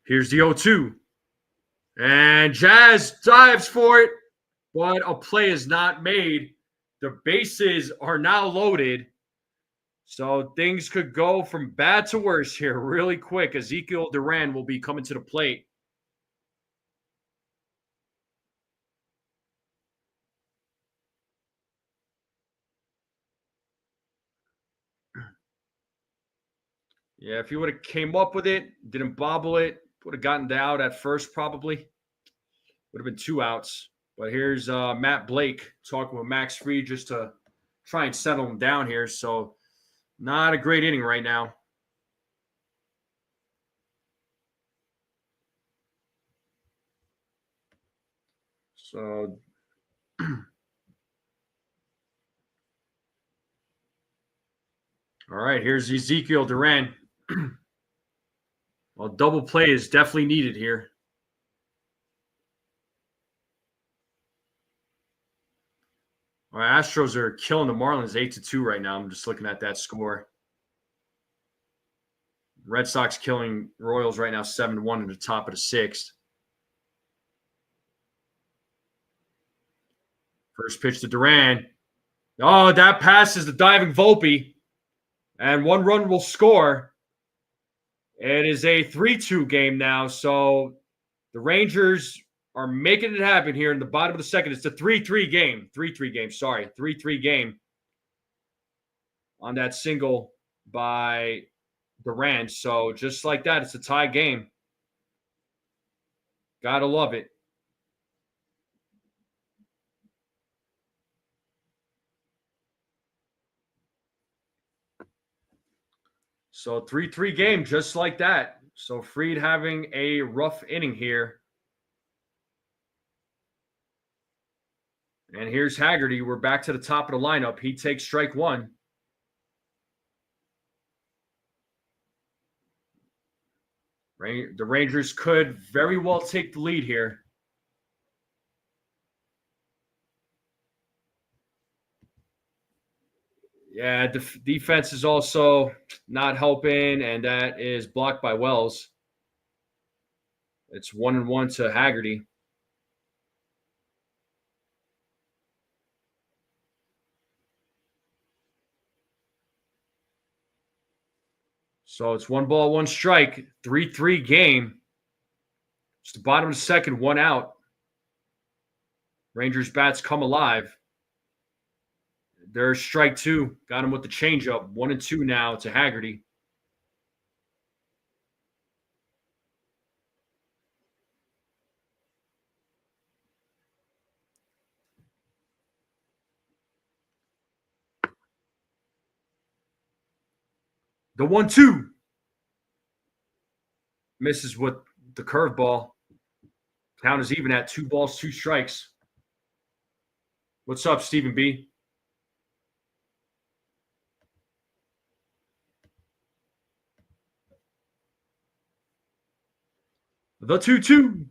Here's the 0-2. And Jazz dives for it, but a play is not made. The bases are now loaded. So things could go from bad to worse here really quick. Ezekiel Duran will be coming to the plate. Yeah, if he would have came up with it, didn't bobble it, would have gotten out at first probably. Would have been 2 outs. But here's Matt Blake talking with Max Fried just to try and settle him down here. So not a great inning right now. So all right, here's Ezekiel Duran. Well, double play is definitely needed here. All right, Astros are killing the Marlins 8-2 right now. I'm just looking at that score. Red Sox killing Royals right now 7-1 in the top of the 6th. First pitch to Duran. Oh, that passes the diving Volpe. And 1 run will score. It is a 3-2 game now. So the Rangers are making it happen here in the bottom of the second. It's a 3-3 game. 3-3 game. Sorry. 3-3 game on that single by Duran. So just like that, it's a tie game. Gotta love it. So 3-3 game, just like that. So Fried having a rough inning here. And here's Haggerty. We're back to the top of the lineup. He takes strike one. The Rangers could very well take the lead here. Yeah, defense is also not helping, and that is blocked by Wells. It's 1-1 to Haggerty. So it's 1 ball, 1 strike, 3-3 game. It's the bottom of the second, 1 out. Rangers bats come alive. There's strike 2. Got him with the changeup. 1-2 now to Haggerty. The 1-2 misses with the curveball. Count is even at 2 balls, 2 strikes. What's up, Stephen B? The 2-2.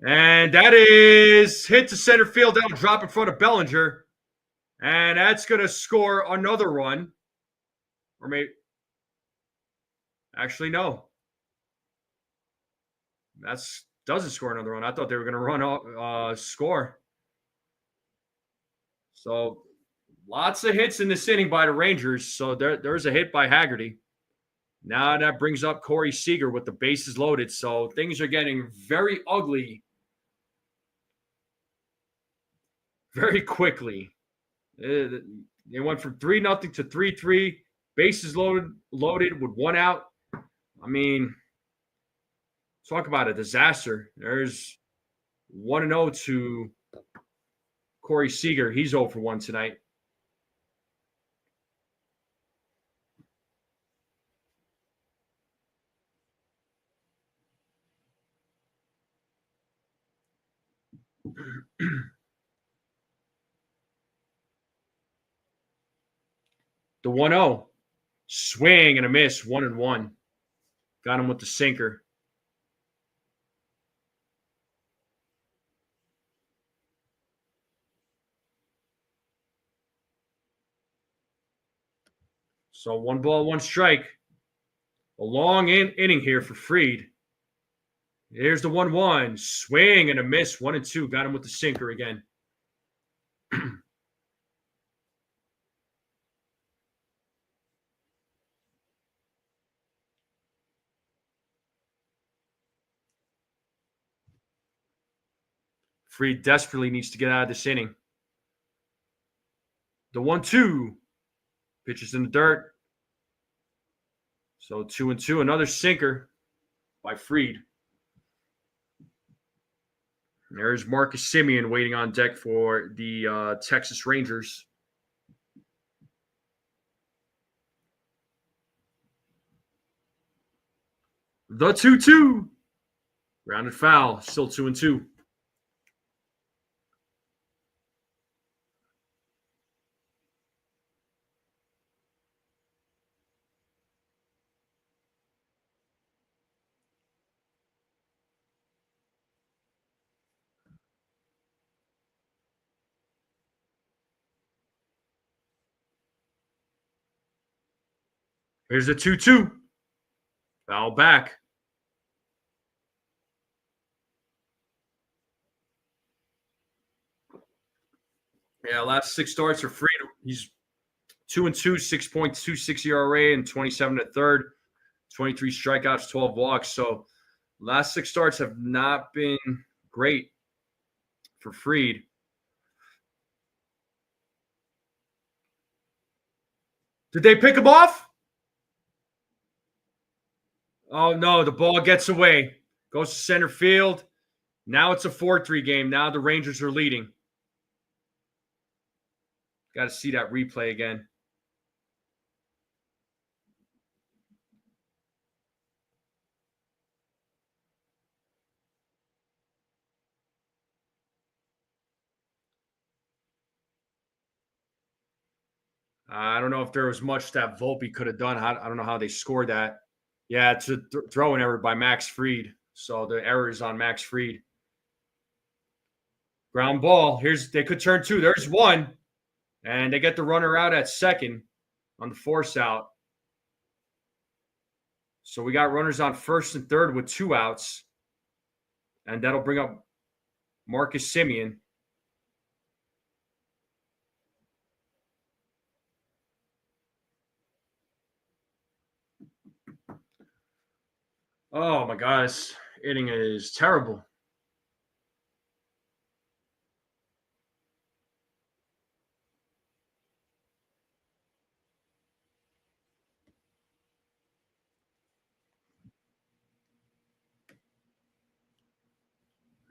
And that is hit to center field. That'll drop in front of Bellinger. And that's going to score another run. Or maybe. Actually, no. That's doesn't score another run. I thought they were going to run score. So lots of hits in this inning by the Rangers. So there's a hit by Haggerty. Now that brings up Corey Seager with the bases loaded. So things are getting very ugly very quickly. They went from 3-0 to 3-3. Bases loaded with one out. I mean, talk about a disaster. There's 1-0 to Corey Seager. He's 0 for 1 tonight. The 1-0. Swing and a miss. 1-1. Got him with the sinker. So 1 ball, 1 strike. A long inning here for Fried. Here's the 1-1. Swing and a miss. 1-2. Got him with the sinker again. Fried desperately needs to get out of this inning. The 1-2. Pitches in the dirt. So 2-2. Another sinker by Fried. There's Marcus Semien waiting on deck for the Texas Rangers. The 2-2. Grounded foul. Still 2-2. Here's the 2-2. Foul back. Yeah, last 6 starts are Fried. He's 2-2, 6.26 ERA, and 27 at third, 23 strikeouts, 12 walks. So last 6 starts have not been great for Fried. Did they pick him off? Oh, no, the ball gets away. Goes to center field. Now it's a 4-3 game. Now the Rangers are leading. Got to see that replay again. I don't know if there was much that Volpe could have done. I don't know how they scored that. Yeah, it's a throwing error by Max Fried. So the error is on Max Fried. Ground ball. They could turn 2. There's 1. And they get the runner out at second on the force out. So we got runners on first and third with 2 outs. And that'll bring up Marcus Semien. Oh, my God. This inning is terrible.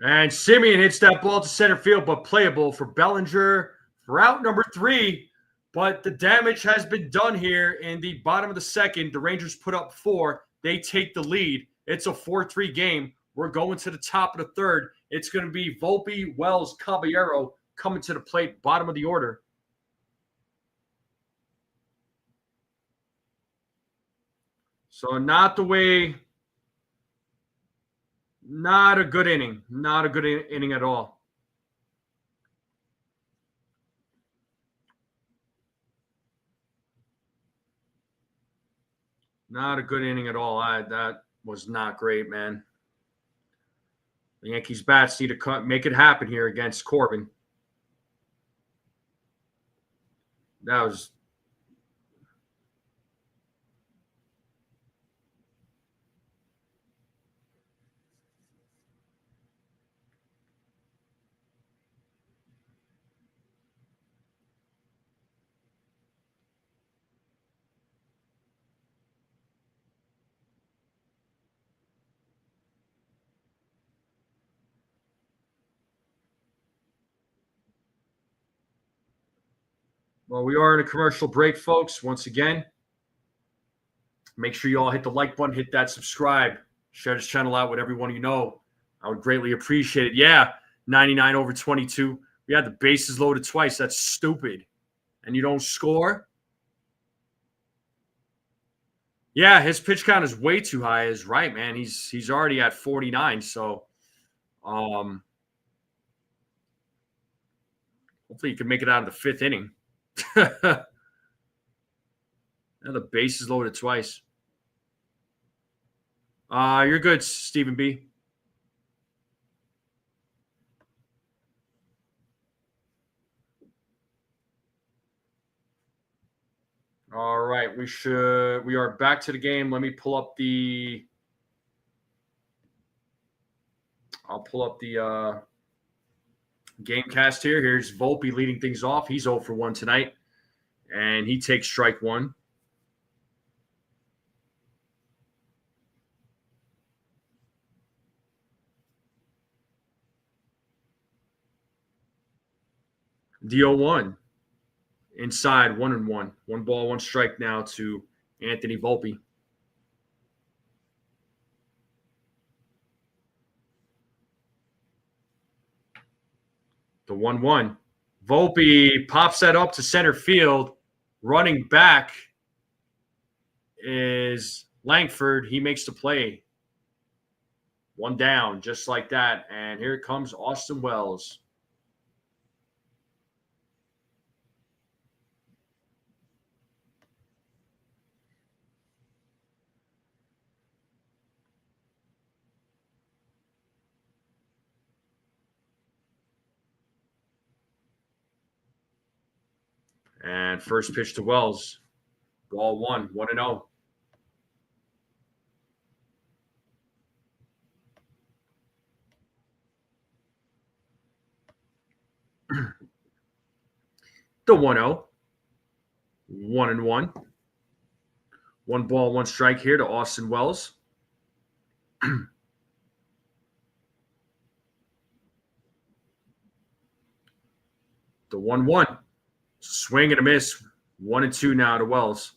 And Semien hits that ball to center field, but playable for Bellinger for out number 3. But the damage has been done here in the bottom of the second. The Rangers put up 4. They take the lead. It's a 4-3 game. We're going to the top of the third. It's going to be Volpe, Wells, Caballero coming to the plate, bottom of the order. So not the way Not a good inning. Not a good inning at all. Not a good inning at all. That was not great, man. The Yankees bats need to make it happen here against Corbin. That was well. We are in a commercial break, folks. Once again, make sure you all hit the like button, hit that subscribe, share this channel out with everyone you know. I would greatly appreciate it. Yeah, 99 over 22. We had the bases loaded twice. That's stupid. And you don't score? Yeah, his pitch count is way too high. Is right, man. He's already at 49. So, hopefully, he can make it out of the fifth inning. And the bases loaded twice. You're good, Stephen B. All right, we are back to the game. Let me pull up the game cast here. Here's Volpe leading things off. He's 0 for 1 tonight, and he takes strike one. DO1 inside 1-1. 1 ball, 1 strike now to Anthony Volpe. The 1-1. Volpe pops that up to center field. Running back is Langford. He makes the play. 1 down, just like that. And here comes Austin Wells. And first pitch to Wells. Ball 1, 1-0. The 1-0. 1-1. 1 ball, 1 strike here to Austin Wells. The 1-1. Swing and a miss. 1-2 now to Wells.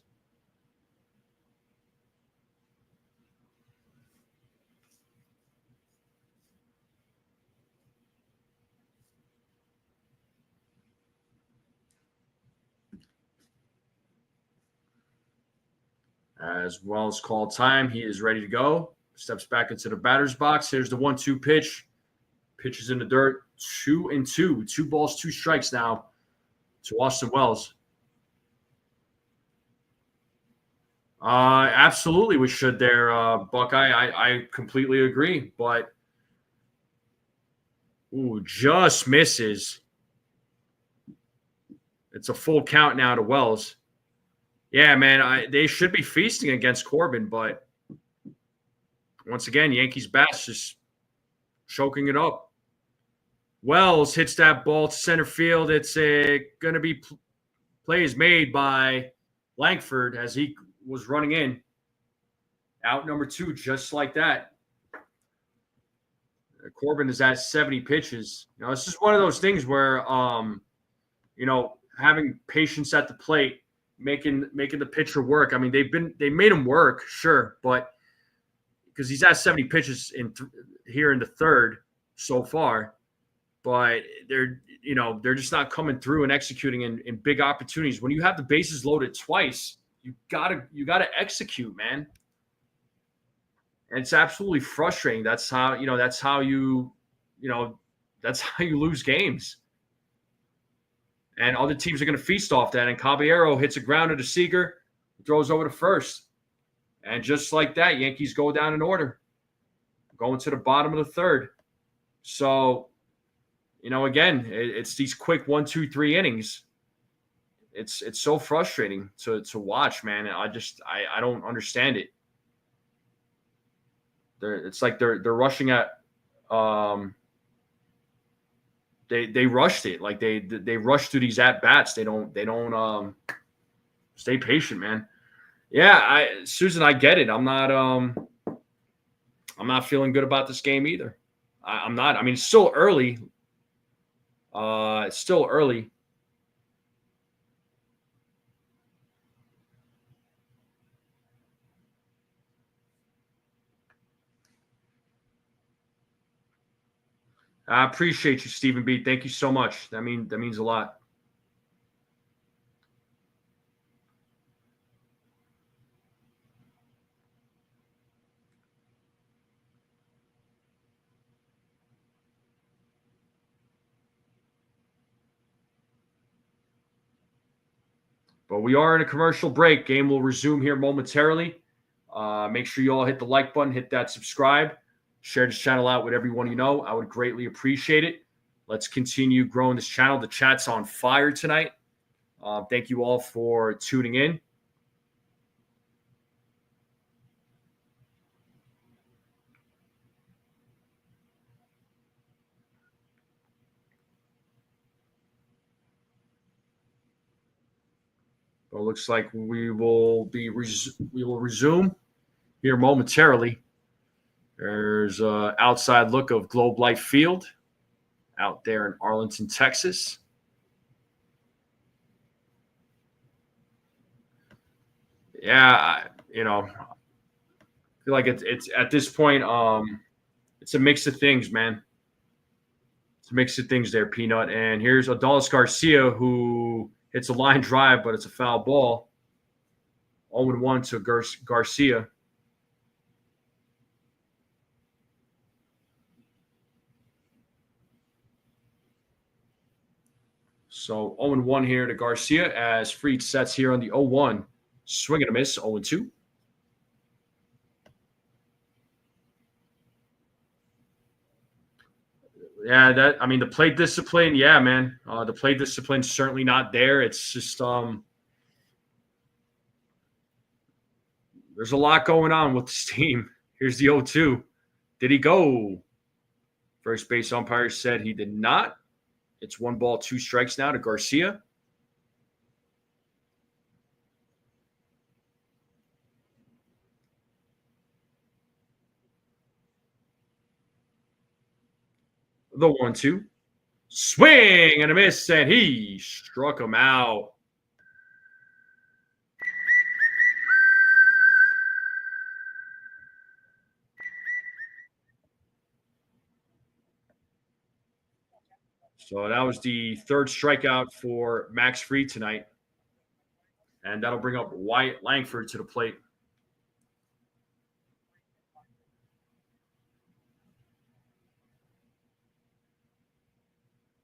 As Wells called time, he is ready to go. Steps back into the batter's box. Here's the 1-2 pitch. Pitches in the dirt. 2-2. 2 balls, 2 strikes now to Austin Wells. Absolutely, we should there, Buckeye. I completely agree, but just misses. It's a full count now to Wells. Yeah, man, they should be feasting against Corbin, but once again, Yankees bats just choking it up. Wells hits that ball to center field. It's going to be plays made by Langford as he was running in. Out number 2, just like that. Corbin is at 70 pitches. You know, it's just one of those things where, having patience at the plate, making the pitcher work. I mean, they made him work, sure, but because he's at 70 pitches here in the third so far, but they're just not coming through and executing in big opportunities. When you have the bases loaded twice, you gotta execute, man. And it's absolutely frustrating. That's how you know that's how you lose games. And other teams are going to feast off that. And Caballero hits a grounder to Seager, throws over to first. And just like that, Yankees go down in order, going to the bottom of the third. So, again, it's these quick 1, 2, 3 innings. It's so frustrating to watch, man. I don't understand it. It's like they're rushing at they rushed it. Like they rush through these at bats. They don't stay patient, man. Yeah, Susan, I get it. I'm not feeling good about this game either. I'm not. I mean, it's still early. It's still early. I appreciate you, Stephen B. Thank you so much. That means a lot. But we are in a commercial break. Game will resume here momentarily. Make sure you all hit the like button, hit that subscribe, share this channel out with everyone you know. I would greatly appreciate it. Let's continue growing this channel. The chat's on fire tonight. Thank you all for tuning in. Well, it looks like we will resume here momentarily. There's an outside look of Globe Life Field out there in Arlington, Texas. Yeah, I feel like it's at this point, it's a mix of things, man. It's a mix of things there, Peanut. And here's Adolis Garcia, who hits a line drive, but it's a foul ball. 0-1 to Garcia. So 0-1 here to Garcia as Fried sets here on the 0-1. Swing and a miss, 0-2. Yeah, the plate discipline, yeah, man. The plate discipline's certainly not there. It's just there's a lot going on with this team. Here's the 0-2. Did he go? First base umpire said he did not. It's 1 ball, 2 strikes now to Garcia. The 1-2. Swing and a miss, and he struck him out. So that was the third strikeout for Max Fried tonight. And that'll bring up Wyatt Langford to the plate.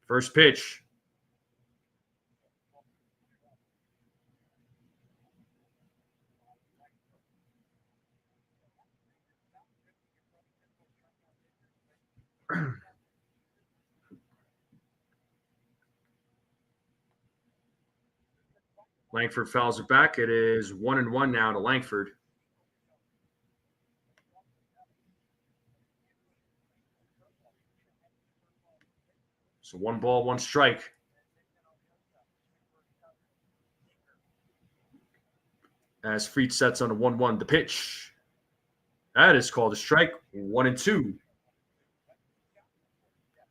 First pitch. Langford fouls it back. It is 1-1 now to Langford. So 1 ball, 1 strike. As Fried sets on a 1-1, the pitch. That is called a strike. 1-2.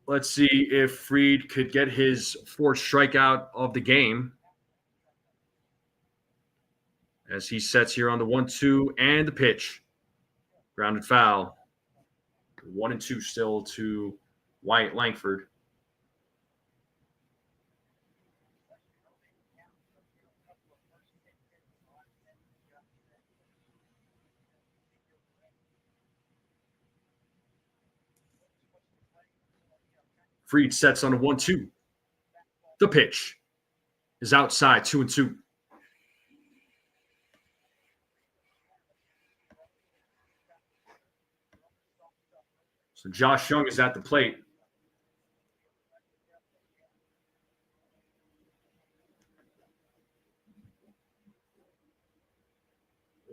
Let's see if Fried could get his 4th strikeout of the game. As he sets here on the 1-2 and the pitch. Grounded foul. 1-2 still to Wyatt Langford. Fried sets on a 1-2. The pitch is outside, 2-2. So Josh Young is at the plate.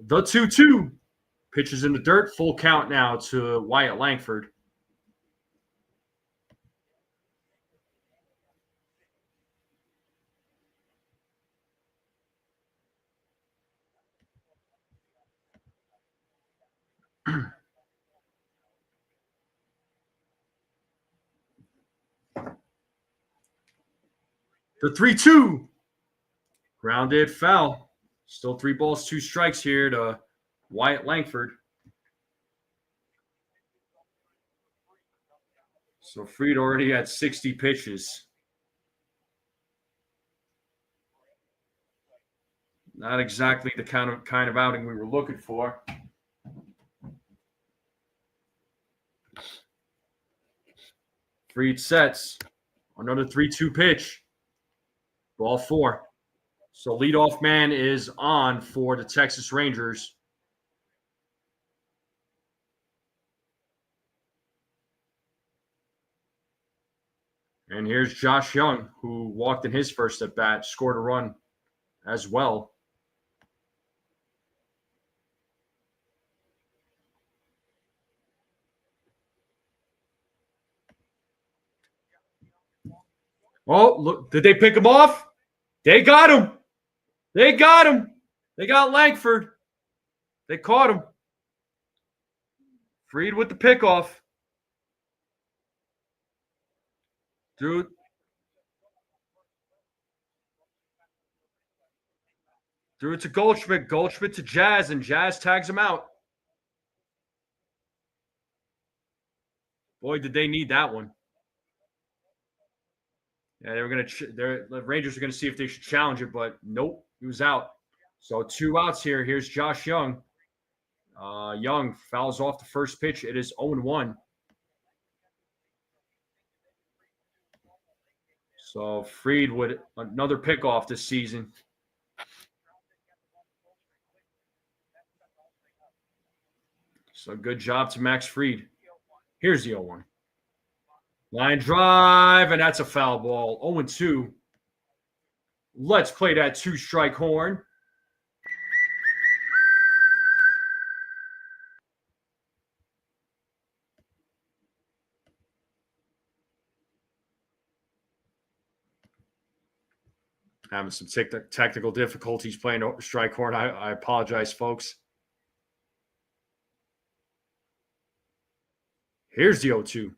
The 2-2. Pitches in the dirt. Full count now to Wyatt Langford. The 3-2. Grounded foul. Still 3 balls, 2 strikes here to Wyatt Langford. So Fried already had 60 pitches. Not exactly the kind of outing we were looking for. Fried sets. Another 3-2 pitch. Ball 4. So leadoff man is on for the Texas Rangers. And here's Josh Young, who walked in his first at bat, scored a run as well. Oh, look, did they pick him off? They got him. They got him. They got Langford. They caught him. Fried with the pickoff. Threw it to Goldschmidt. Goldschmidt to Jazz, and Jazz tags him out. Boy, did they need that one. Yeah, they were going to. The Rangers are going to see if they should challenge it, but nope, he was out. So 2 outs here. Here's Josh Young. Young fouls off the first pitch. It is 0-1. So Fried with another pickoff this season. So good job to Max Fried. Here's the 0-1. Line drive, and that's a foul ball. 0-2. Let's play that 2-strike horn. Having some technical difficulties playing strike horn. I apologize, folks. Here's the 0-2.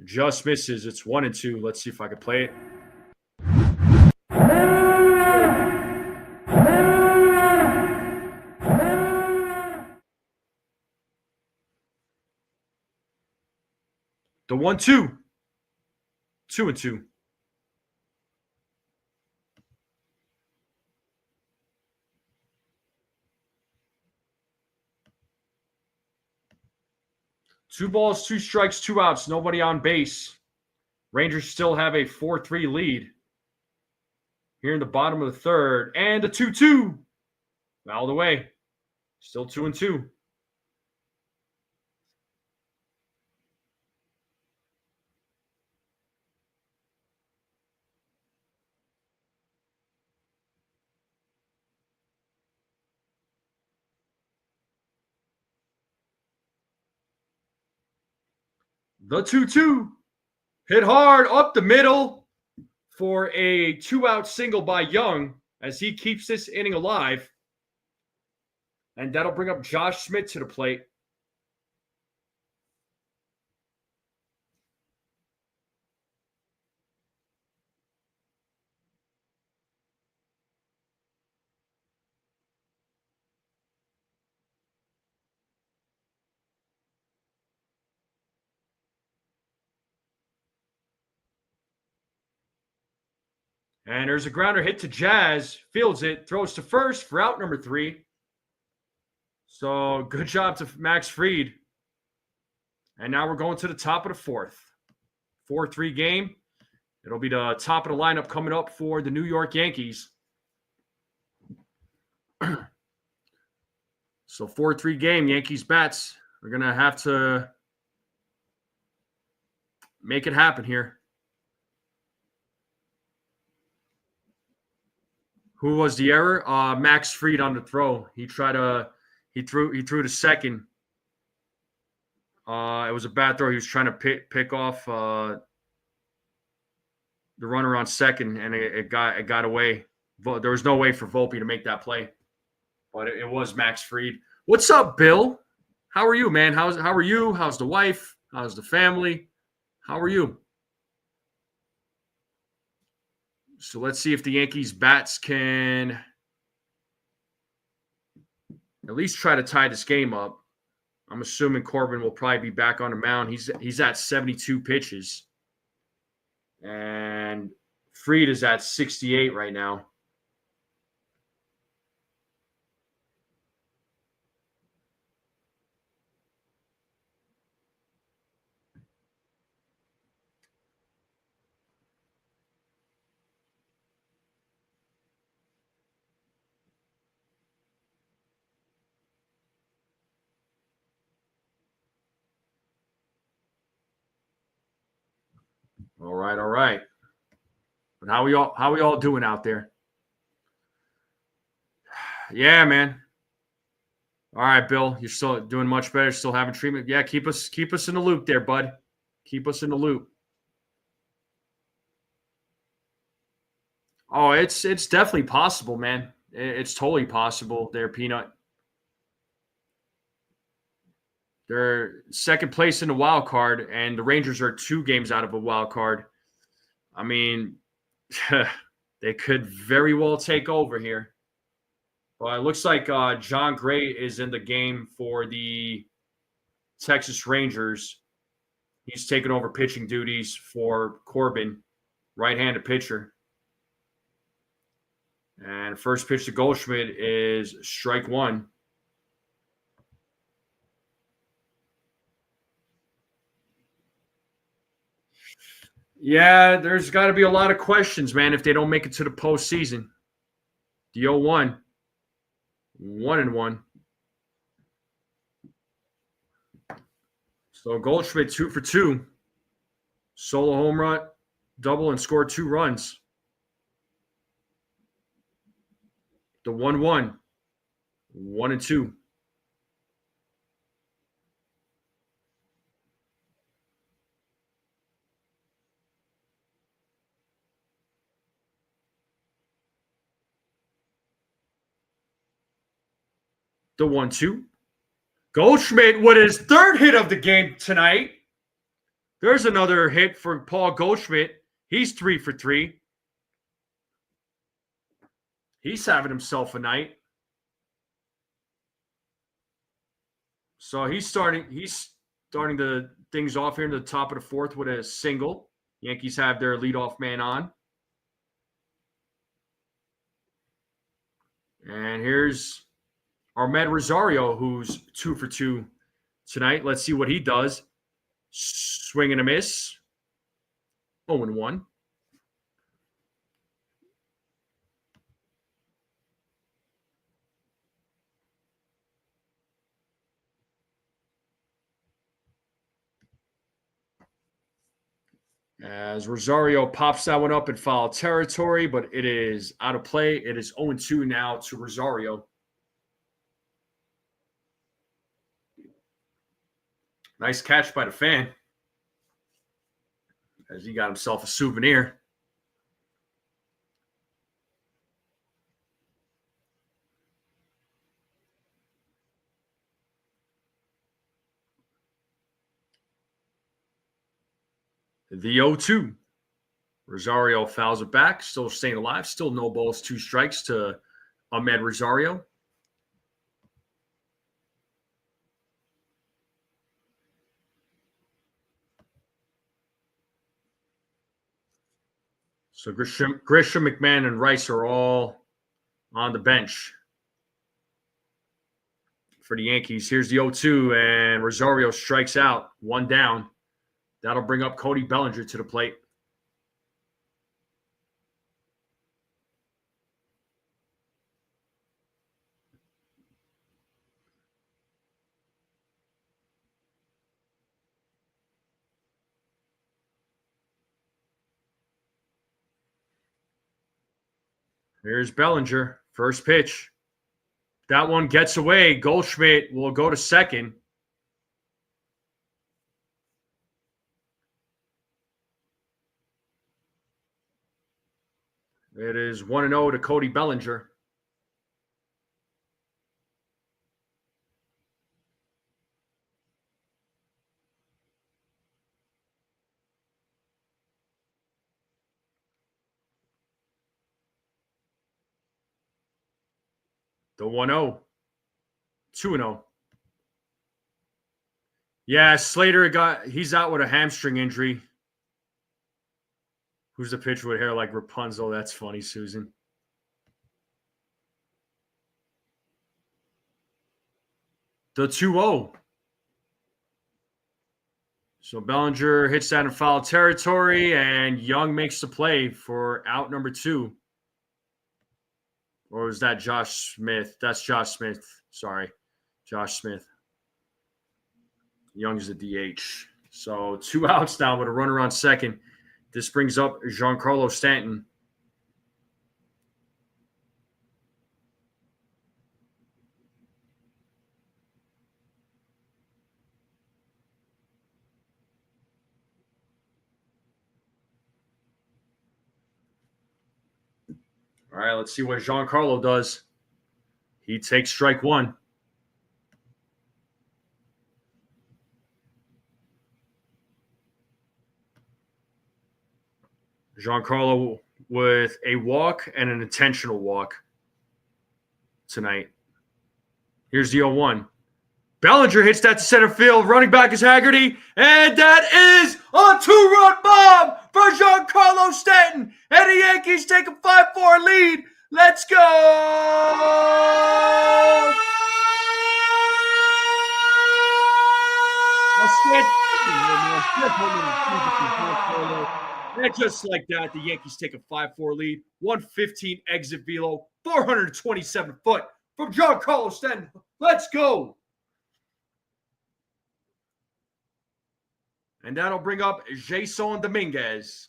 Just misses. It's 1-2. Let's see if I can play it. The 1-2. 2-2. Two balls, 2 strikes, 2 outs, nobody on base. Rangers still have a 4-3 lead. Here in the bottom of the third. And a 2-2. Fouled away. Still 2-2. The 2-2. Hit hard up the middle for a 2-out single by Young as he keeps this inning alive. And that'll bring up Josh Smith to the plate. And there's a grounder hit to Jazz. Fields it. Throws to first for out number 3. So good job to Max Fried. And now we're going to the top of the 4th. 4-3 game. It'll be the top of the lineup coming up for the New York Yankees. So 4-3 game, Yankees bats. We're going to have to make it happen here. Who was the error? Max Fried on the throw. He threw to second. It was a bad throw. He was trying to pick off the runner on second, and it got away. There was no way for Volpe to make that play, but it was Max Fried. What's up, Bill? How are you, man? How are you? How's the wife? How's the family? How are you? So let's see if the Yankees bats can at least try to tie this game up. I'm assuming Corbin will probably be back on the mound. He's at 72 pitches. And Fried is at 68 right now. All right. But how we all doing out there? Yeah, man. All right, Bill. You're still doing much better, still having treatment. Yeah, keep us in the loop there, bud. Keep us in the loop. Oh, it's definitely possible, man. It's totally possible there, Peanut. They're second place in the wild card, and the Rangers are 2 games out of a wild card. I mean, they could very well take over here. But it looks like John Gray is in the game for the Texas Rangers. He's taking over pitching duties for Corbin, right-handed pitcher. And first pitch to Goldschmidt is strike 1. Yeah, there's got to be a lot of questions, man, if they don't make it to the postseason. The 0-1. 1-1. So Goldschmidt 2 for 2. Solo home run, double, and scored 2 runs. The 1-1. 1-2. The 1-2. Goldschmidt with his 3rd hit of the game tonight. There's another hit for Paul Goldschmidt. He's 3 for 3. He's having himself a night. So he's starting the things off here in the top of the 4th with a single. Yankees have their leadoff man on. And here's Ahmed Rosario, who's 2 for 2 tonight. Let's see what he does. Swing and a miss. 0-1. As Rosario pops that one up in foul territory, but it is out of play. It is 0-2 now to Rosario. Nice catch by the fan, as he got himself a souvenir. The 0-2. Rosario fouls it back, still staying alive. Still no balls, 2 strikes to Ahmed Rosario. So Grisham, McMahon, and Rice are all on the bench for the Yankees. Here's the 0-2, and Rosario strikes out. 1 down. That'll bring up Cody Bellinger to the plate. Here's Bellinger. First pitch. That one gets away. Goldschmidt will go to second. It is 1-0 to Cody Bellinger. The 1-0. 2-0. Yeah, Slater he's out with a hamstring injury. Who's the pitcher with hair like Rapunzel? That's funny, Susan. The 2-0. So Bellinger hits that in foul territory, and Young makes the play for out number 2. Or was that Josh Smith? That's Josh Smith. Sorry. Josh Smith. Young's the DH. So 2 outs now with a runner on second. This brings up Giancarlo Stanton. All right, let's see what Giancarlo does. He takes strike 1. Giancarlo with a walk and an intentional walk tonight. Here's the 0-1. Bellinger hits that to center field. Running back is Haggerty. And that is a 2-run bomb for Giancarlo Stanton. And the Yankees take a 5-4 lead. Let's go! And just like that, the Yankees take a 5-4 lead. 115 exit velo. 427 foot from Giancarlo Stanton. Let's go! And that'll bring up Jason Dominguez.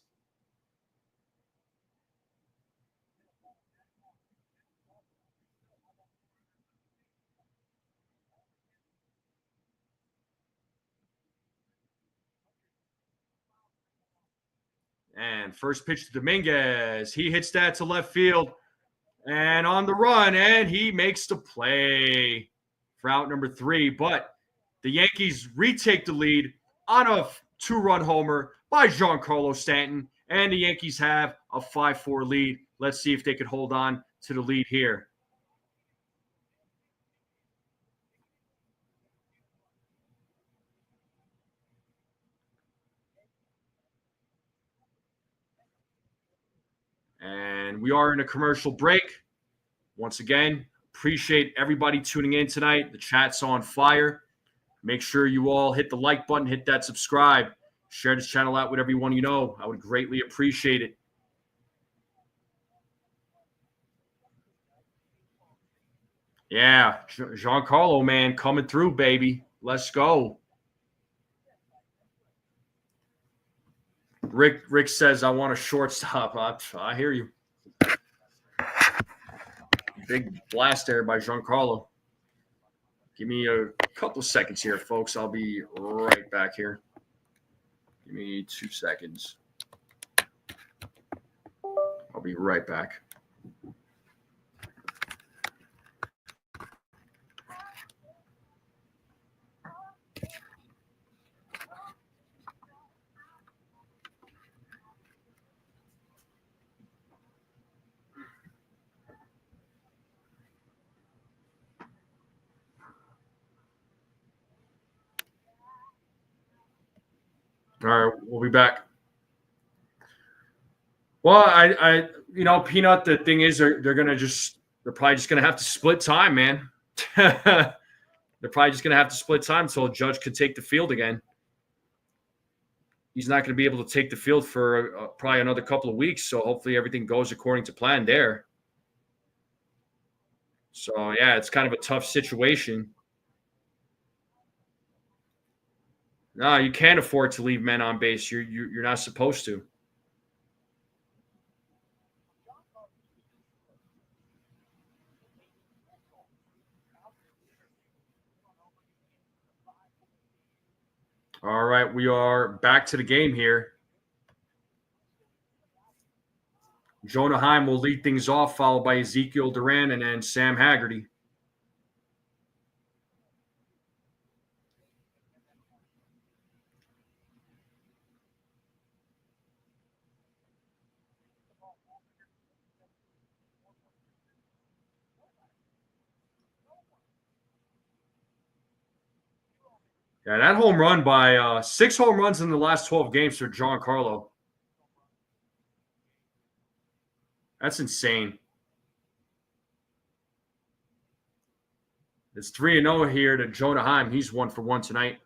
And first pitch to Dominguez. He hits that to left field. And on the run, and he makes the play for out number 3. But the Yankees retake the lead on a 2-run homer by Giancarlo Stanton, and the Yankees have a 5-4 lead. Let's see if they could hold on to the lead here. And we are in a commercial break. Once again, appreciate everybody tuning in tonight. The chat's on fire. Make sure you all hit the like button, hit that subscribe, share this channel out with everyone you know. I would greatly appreciate it. Yeah, Giancarlo, man, coming through, baby. Let's go. Rick says, I want a shortstop. I hear you. Big blast there by Giancarlo. Give me a couple of seconds here, folks. I'll be right back here. Give me 2 seconds. I'll be right back. All right, we'll be back. Well, I Peanut, the thing is they're probably just gonna have to split time, man. They're probably just gonna have to split time until Judge could take the field again. he's not going to be able to take the field for probably another couple of weeks. So hopefully everything goes according to plan there. So, yeah, it's kind of a tough situation. No, you can't afford to leave men on base. You're not supposed to. All right, we are back to the game here. Jonah Heim will lead things off, followed by Ezekiel Duran and then Sam Haggerty. Yeah, that home run by 6 home runs in the last 12 games for Giancarlo. That's insane. It's 3-0 here to Jonah Heim. He's 1 for 1 tonight.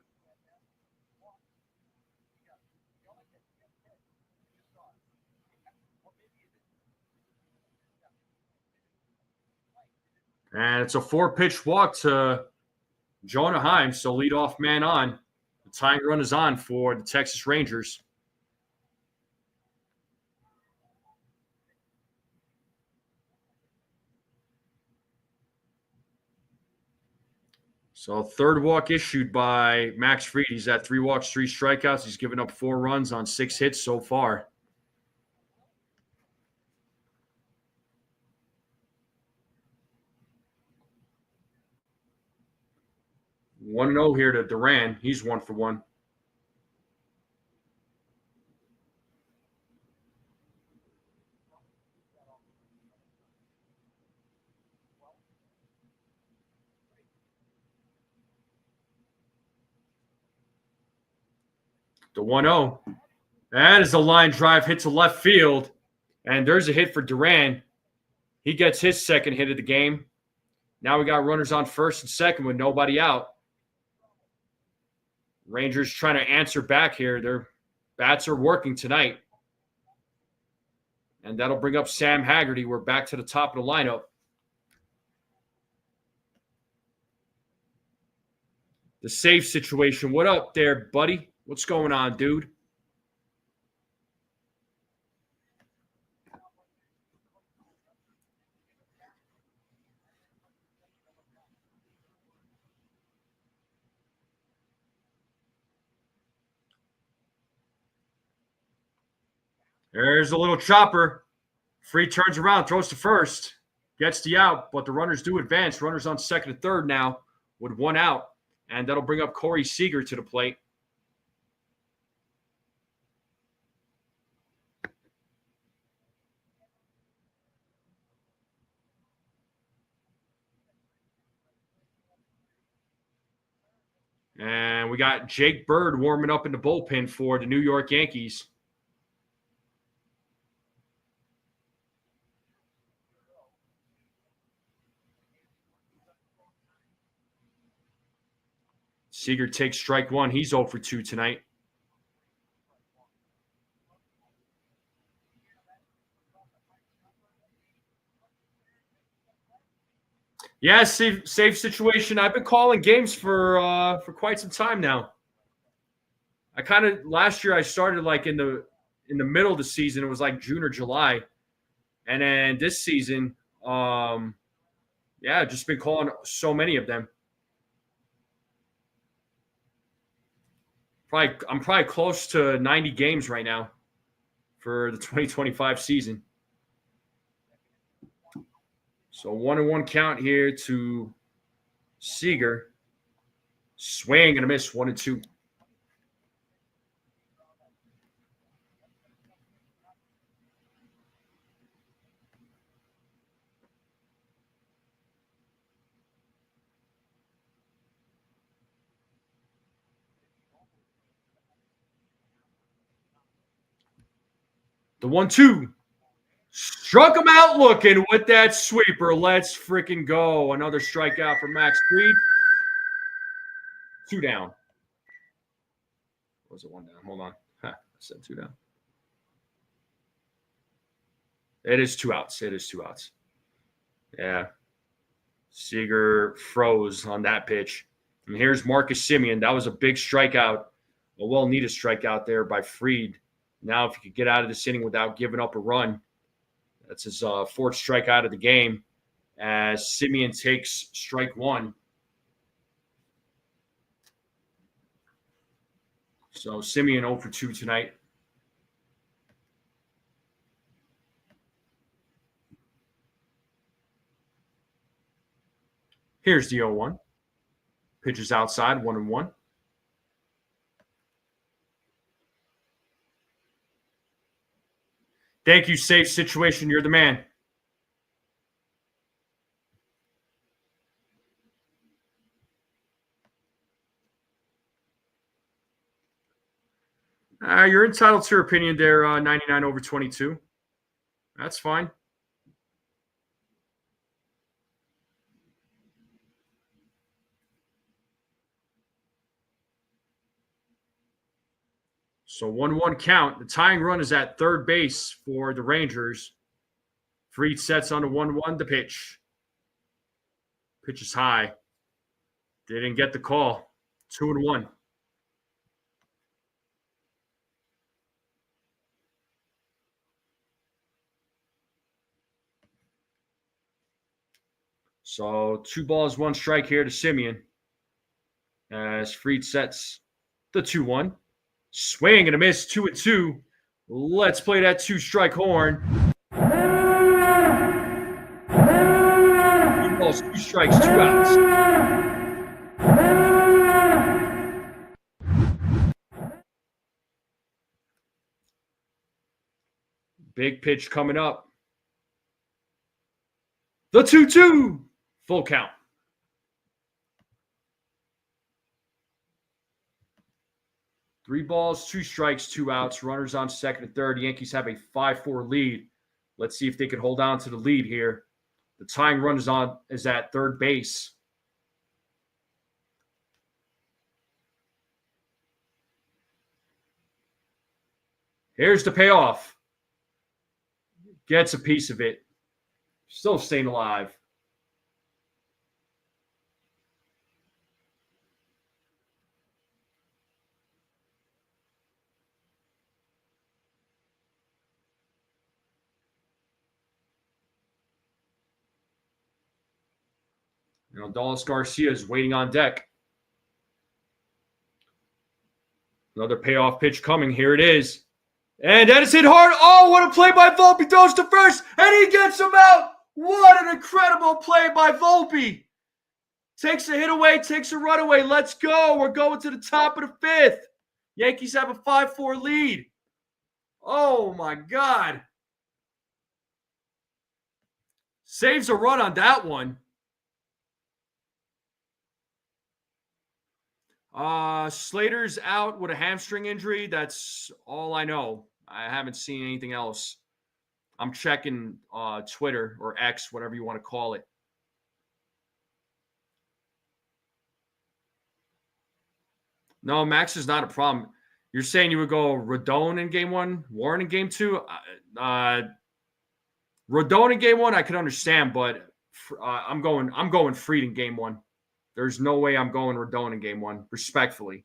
And it's a 4-pitch walk to Jonah Heim, so leadoff man on. The tying run is on for the Texas Rangers. So third walk issued by Max Fried. He's at 3 walks, 3 strikeouts. He's given up 4 runs on 6 hits so far. One 1-0 here to Duran. He's 1 for 1. The 1-0. That is a line drive, hit to left field. And there's a hit for Duran. He gets his second hit of the game. Now we got runners on first and second with nobody out. Rangers trying to answer back here. Their bats are working tonight. And that'll bring up Sam Haggerty. We're back to the top of the lineup. The save situation. What up there, buddy? What's going on, dude? There's a little chopper. Free turns around, throws to first, gets the out, but the runners do advance. Runners on second and third now with 1 out, and that'll bring up Corey Seager to the plate. And we got Jake Bird warming up in the bullpen for the New York Yankees. Seager takes strike 1. He's 0 for 2 tonight. Yeah, safe situation. I've been calling games for quite some time now. I kind of last year I started like in the middle of the season. It was like June or July, and then this season, yeah, just been calling so many of them. I'm probably close to 90 games right now for the 2025 season. So 1-1 count here to Seager. Swing and a miss, 1-2. The 1-2. Struck him out looking with that sweeper. Let's freaking go. Another strikeout for Max Fried. 2 down. What was it 1 down? Hold on. Huh. Set 2 down. It is 2 outs. It is 2 outs. Yeah. Seager froze on that pitch. And here's Marcus Semien. That was a big strikeout, a well-needed strikeout there by Fried. Now, if he could get out of this inning without giving up a run, that's his fourth strikeout of the game as Semien takes strike 1. So Semien 0 for 2 tonight. Here's the 0-1. Pitches outside, 1-1. Thank you, Safe Situation. You're the man. You're entitled to your opinion there, 99 over 22. That's fine. So 1-1 count. The tying run is at third base for the Rangers. Fried sets on the 1-1 to pitch. Pitch is high. Didn't get the call. 2-1. So 2 balls, 1 strike here to Semien as Fried sets the 2-1. Swing and a miss, 2-2. Let's play that 2-strike horn. 2 balls, 2 strikes, 2 outs. Big pitch coming up. The 2-2. Full count. Three balls, 2 strikes, 2 outs. Runners on second and third. Yankees have a 5-4 lead. Let's see if they can hold on to the lead here. The tying run is at third base. Here's the payoff. Gets a piece of it. Still staying alive. Dallas Garcia is waiting on deck. Another payoff pitch coming. Here it is. And that is hit hard. Oh, what a play by Volpe. Throws to first, and he gets him out. What an incredible play by Volpe. Takes a hit away, takes a run away. Let's go. We're going to the top of the 5th. Yankees have a 5-4 lead. Oh, my God. Saves a run on that one. Slater's out with a hamstring injury. That's all I know. I haven't seen anything else. I'm checking Twitter or X, whatever you want to call it. No, Max is not a problem. You're saying you would go Rodon in game 1, Warren in game 2? Rodon in game 1, I could understand, but I'm going Fried in game 1. There's no way I'm going Rodon in game 1, respectfully.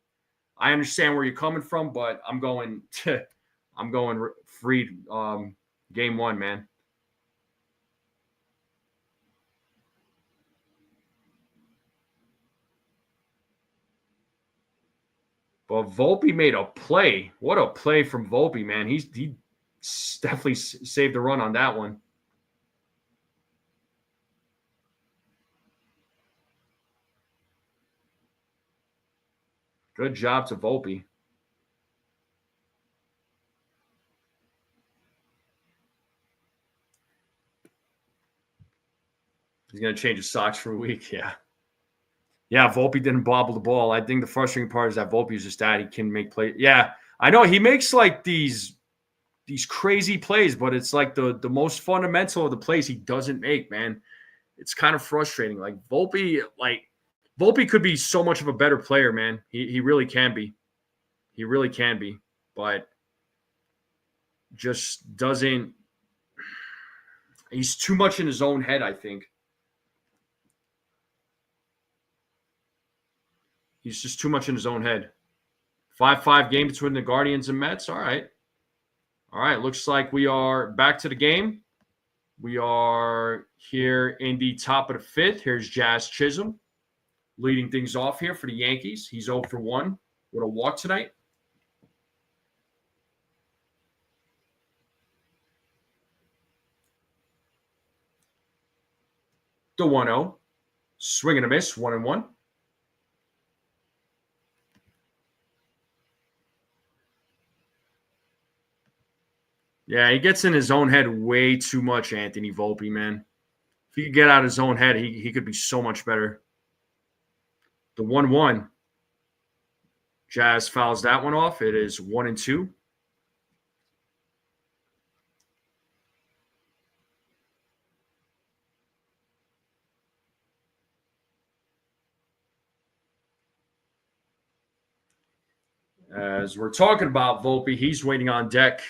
I understand where you're coming from, but I'm going Fried game 1, man. But Volpe made a play. What a play from Volpe, man. He definitely saved the run on that one. Good job to Volpe. He's going to change his socks for a week. Yeah. Yeah, Volpe didn't bobble the ball. I think the frustrating part is that Volpe is just that he can make plays. Yeah, I know he makes like these crazy plays, but it's like the most fundamental of the plays he doesn't make, man. It's kind of frustrating. Like Volpe could be so much of a better player, man. He really can be. He really can be. But just doesn't. He's too much in his own head, I think. He's just too much in his own head. 5-5 game between the Guardians and Mets. All right. All right. Looks like we are back to the game. We are here in the top of the fifth. Here's Jazz Chisholm leading things off here for the Yankees. He's 0 for 1 with a walk tonight. The 1-0. Swing and a miss. 1-1. Yeah, he gets in his own head way too much, Anthony Volpe, man. If he could get out of his own head, he could be so much better. The 1-1. Jazz fouls that one off. It is 1-2. As we're talking about Volpe, he's waiting on deck.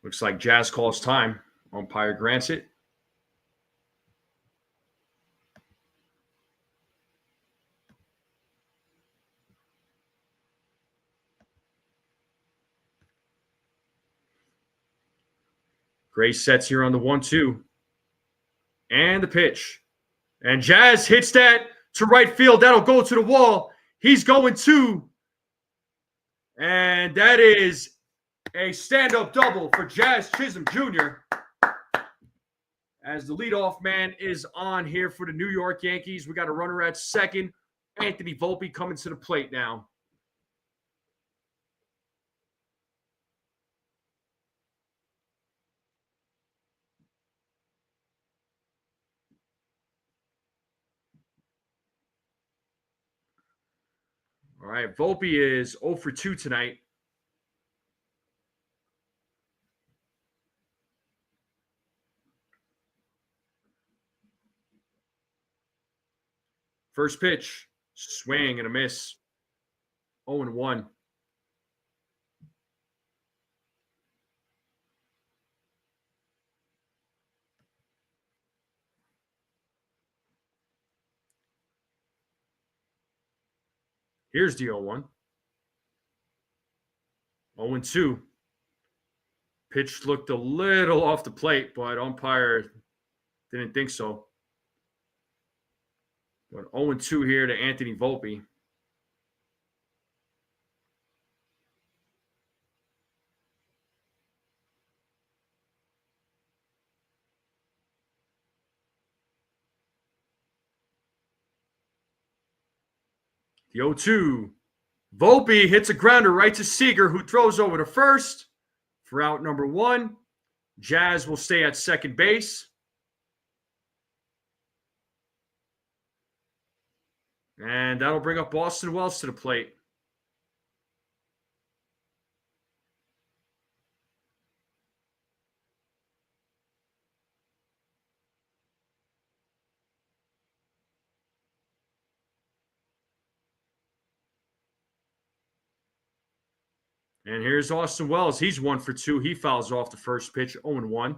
Looks like Jazz calls time. Umpire grants it. Gray sets here on the 1-2. And the pitch. And Jazz hits that to right field. That'll go to the wall. He's going to. And that is a stand-up double for Jazz Chisholm Jr. As the leadoff man is on here for the New York Yankees. We got a runner at second. Anthony Volpe coming to the plate now. All right, Volpe is 0 for 2 tonight. First pitch, swing and a miss. 0-1. Here's the 0-1. 0-2. Pitch looked a little off the plate, but umpire didn't think so. But 0-2 here to Anthony Volpe. The 0-2. Volpe hits a grounder right to Seager, who throws over to first for out number 1. Jazz will stay at second base. And that'll bring up Boston Wells to the plate. And here's Austin Wells. He's 1 for 2. He fouls off the first pitch, 0-1.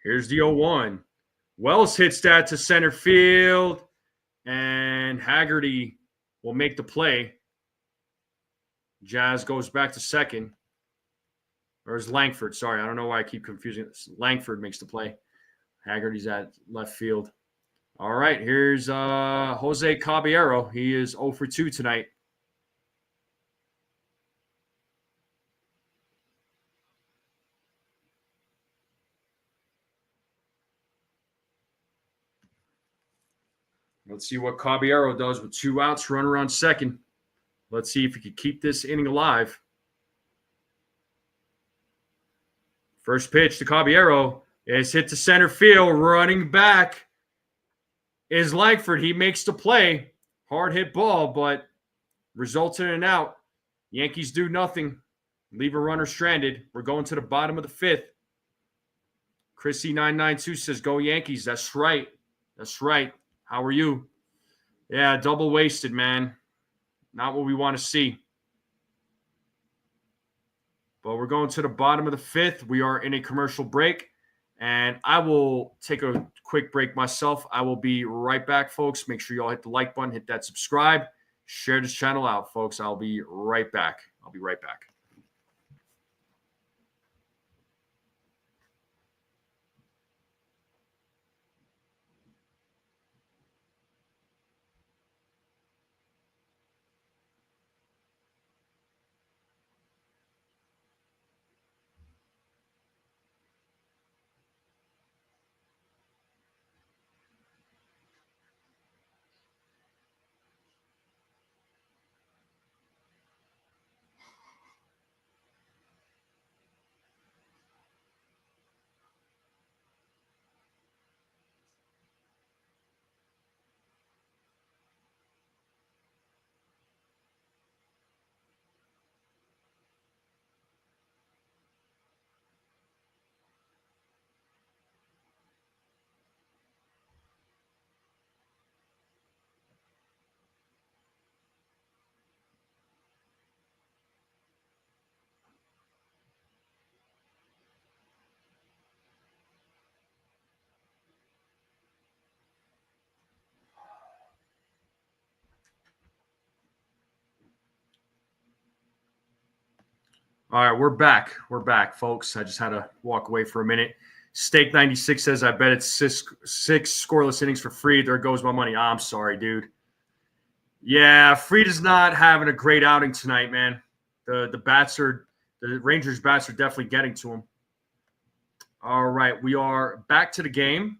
Here's the 0-1. Wells hits that to center field, and Haggerty will make the play. Jazz goes back to second. Or is Langford? Sorry, I don't know why I keep confusing this. Langford makes the play. Haggerty's at left field. All right, here's Jose Caballero. He is 0 for 2 tonight. Let's see what Caballero does with 2 outs, runner on second. Let's see if he can keep this inning alive. First pitch to Caballero is hit to center field. Running back is Langford. He makes the play. Hard hit ball, but results in an out. Yankees do nothing. Leave a runner stranded. We're going to the bottom of the fifth. Chrissy992 says, go Yankees. That's right. That's right. How are you? Yeah, double wasted, man. Not what we want to see. But we're going to the bottom of the fifth. We are in a commercial break. And I will take a quick break myself. I will be right back, folks. Make sure you all hit the like button, hit that subscribe, share this channel out, folks. I'll be right back. All right, we're back. We're back, folks. I just had to walk away for a minute. Steak96 says, I bet it's six scoreless innings for Fried. There goes my money. I'm sorry, dude. Yeah, Fried is not having a great outing tonight, man. The Rangers bats are definitely getting to him. All right, we are back to the game.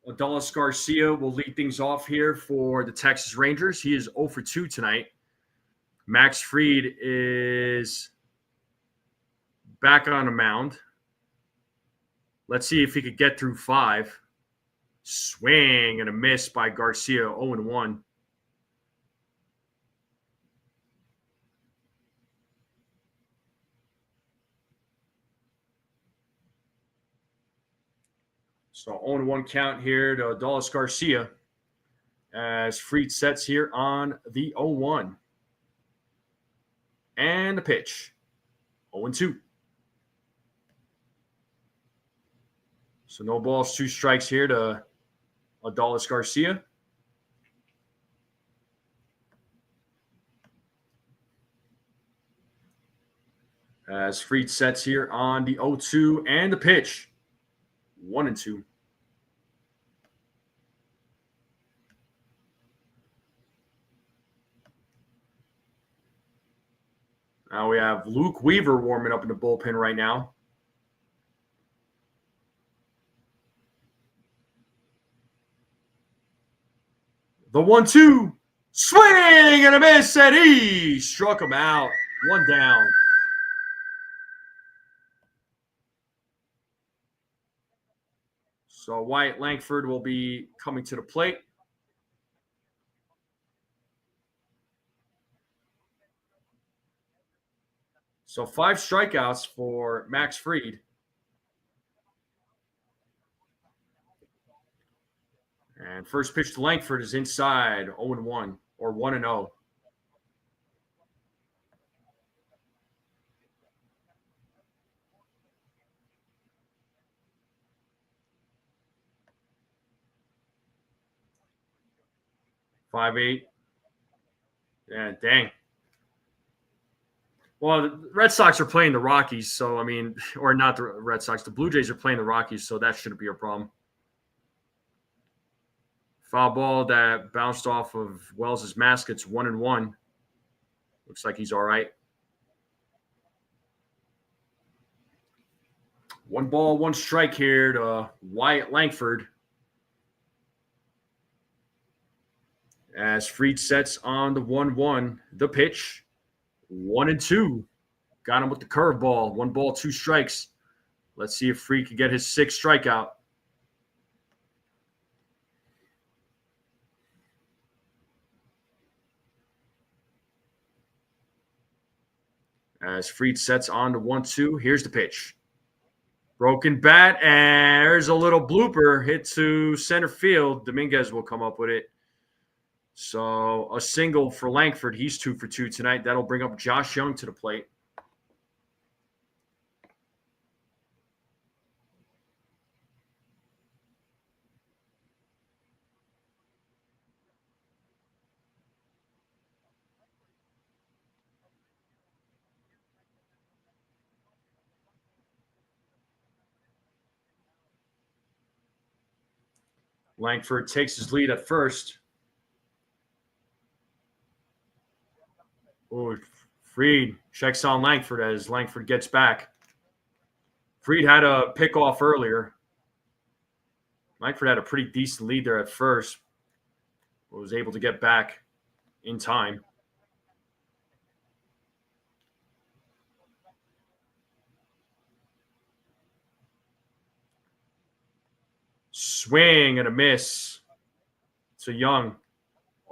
Adolis Garcia will lead things off here for the Texas Rangers. He is 0 for 2 tonight. Max Fried is back on the mound. Let's see if he could get through 5. Swing and a miss by Garcia, 0-1. So 0-1 count here to Adolis Garcia as Fried sets here on the 0-1. And the pitch, 0-2. So no balls, 2 strikes here to Adolis Garcia. As Fried sets here on the 0-2 and the pitch, 1-2. Now we have Luke Weaver warming up in the bullpen right now. The 1-2, swing and a miss, and he struck him out. 1 down. So Wyatt Langford will be coming to the plate. So 5 strikeouts for Max Fried. And first pitch to Langford is inside, 0-1 or 1-0. $5.8. Yeah, dang. Well, the Red Sox are playing the Rockies, so I mean, or not the Red Sox. The Blue Jays are playing the Rockies, so that shouldn't be a problem. Foul ball that bounced off of Wells' mask. It's 1-1. Looks like he's all right. 1 ball, 1 strike here to Wyatt Langford. As Fried sets on the 1-1, the pitch, 1-2. Got him with the curveball. 1 ball, 2 strikes. Let's see if Fried can get his 6th strikeout. As Fried sets on to 1-2. Here's the pitch. Broken bat, and there's a little blooper hit to center field. Dominguez will come up with it. So a single for Langford. He's 2 for 2 tonight. That'll bring up Josh Young to the plate. Langford takes his lead at first. Oh, Fried checks on Langford as Langford gets back. Fried had a pick off earlier. Langford had a pretty decent lead there at first, but was able to get back in time. Swing and a miss to Young.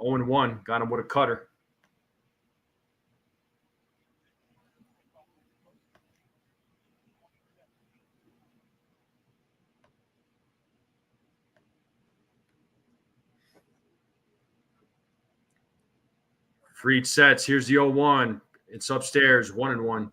0-1. Got him with a cutter. Fried sets. Here's the 0-1. It's upstairs. 1-1.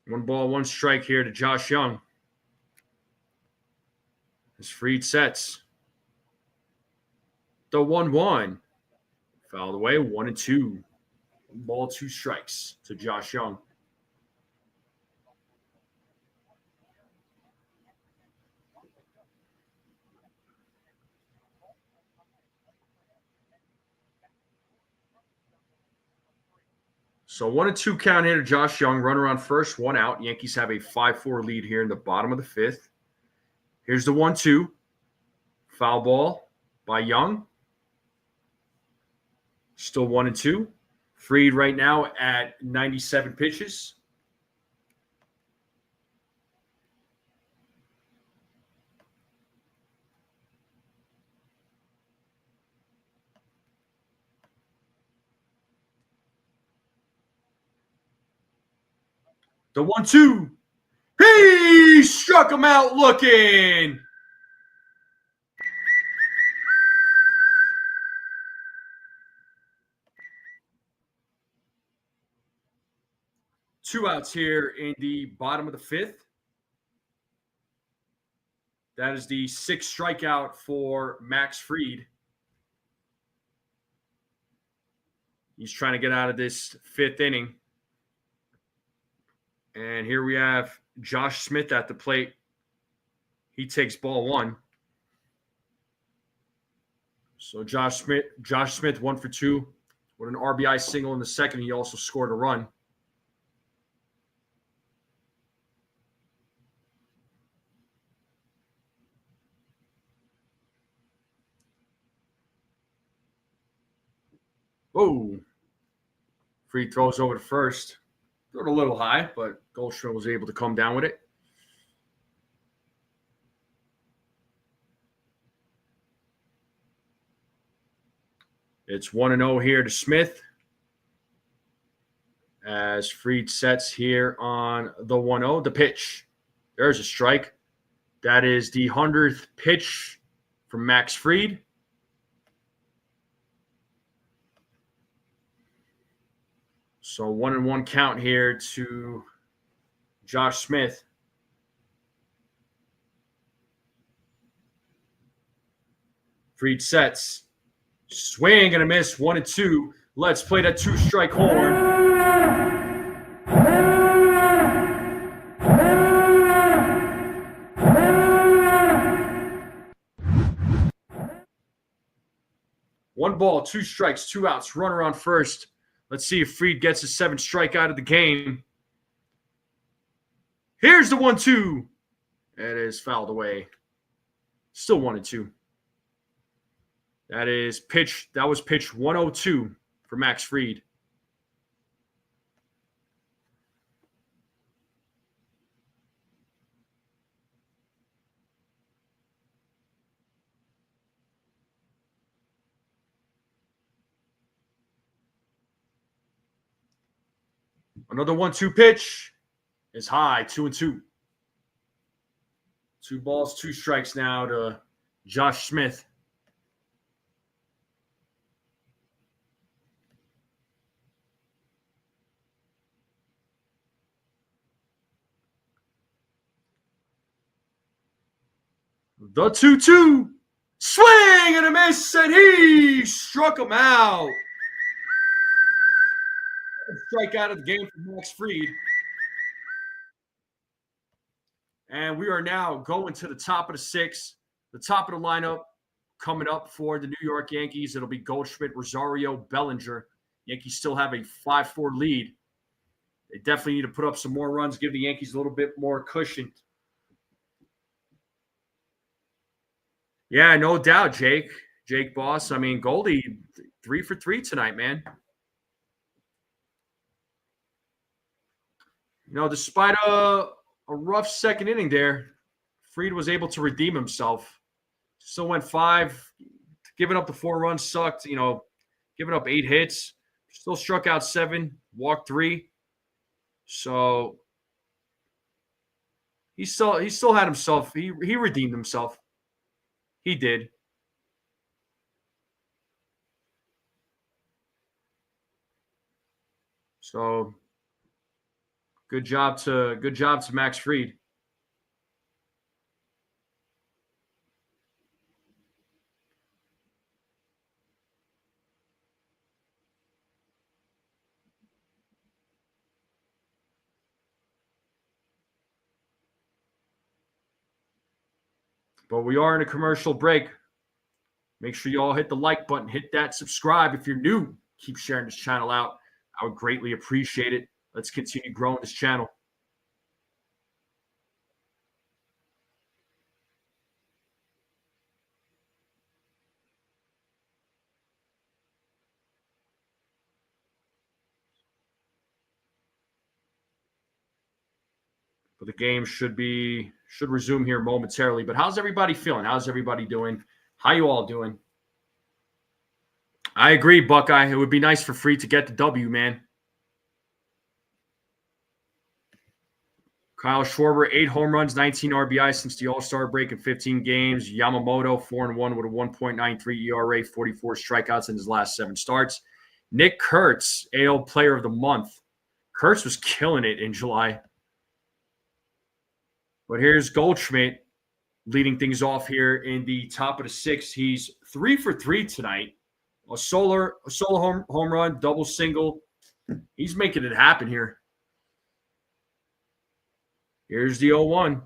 One ball, one strike here to Josh Young. As Fried sets. The 1-1. Fouled away. 1-2. 1 ball, 2 strikes to Josh Young. So 1-2 count here to Josh Young. Runner on first, 1 out. Yankees have a 5-4 lead here in the bottom of the 5th. Here's the 1-2. Foul ball by Young. Still 1-2. Fried right now at 97 pitches. The 1-2. He struck him out looking. Two outs here in the bottom of the 5th. That is the 6th strikeout for Max Fried. He's trying to get out of this 5th inning. And here we have Josh Smith at the plate. He takes ball 1. So Josh Smith 1 for 2 with an RBI single in the 2nd. He also scored a run. Oh, Fried throws over to first. Threw it a little high, but Goldstrom was able to come down with it. It's 1-0 here to Smith. As Fried sets here on the 1-0. The pitch. There's a strike. That is the 100th pitch from Max Fried. So 1-1 count here to Josh Smith. Fried sets. Swing and a miss. 1-2. Let's play that 2-strike horn. One ball, 2 strikes, 2 outs. Runner on first. Let's see if Fried gets his 7th strikeout of the game. Here's the 1-2. It is fouled away. Still 1-2. That was pitch 102 for Max Fried. Another 1-2 pitch is high, 2-2. 2 balls, 2 strikes now to Josh Smith. The 2-2. Swing and a miss, and he struck him out. Strike out of the game for Max Fried. And we are now going to the top of the 6th. The top of the lineup coming up for the New York Yankees. It'll be Goldschmidt, Rosario, Bellinger. Yankees still have a 5-4 lead. They definitely need to put up some more runs, give the Yankees a little bit more cushion. Yeah, no doubt, Jake. Jake Boss. I mean, Goldie, 3 for 3 tonight, man. You know, despite a rough second inning there, Fried was able to redeem himself. Still went 5. Giving up the 4 runs sucked. You know, giving up 8 hits. Still struck out 7, walked 3. So he still had himself. He redeemed himself. He did. So good job to Max Fried. But we are in a commercial break. Make sure you all hit the like button, hit that subscribe. If you're new, keep sharing this channel out. I would greatly appreciate it. Let's continue growing this channel. But the game should resume here momentarily. But how's everybody feeling? How's everybody doing? How you all doing? I agree, Buckeye. It would be nice for Fried to get the W, man. Kyle Schwarber, 8 home runs, 19 RBI since the All-Star break in 15 games. Yamamoto, 4-1 with a 1.93 ERA, 44 strikeouts in his last 7 starts. Nick Kurtz, AL Player of the Month. Kurtz was killing it in July. But here's Goldschmidt leading things off here in the top of the 6th. He's 3 for 3 tonight. A solo home run, double single. He's making it happen here. Here's the 0-1.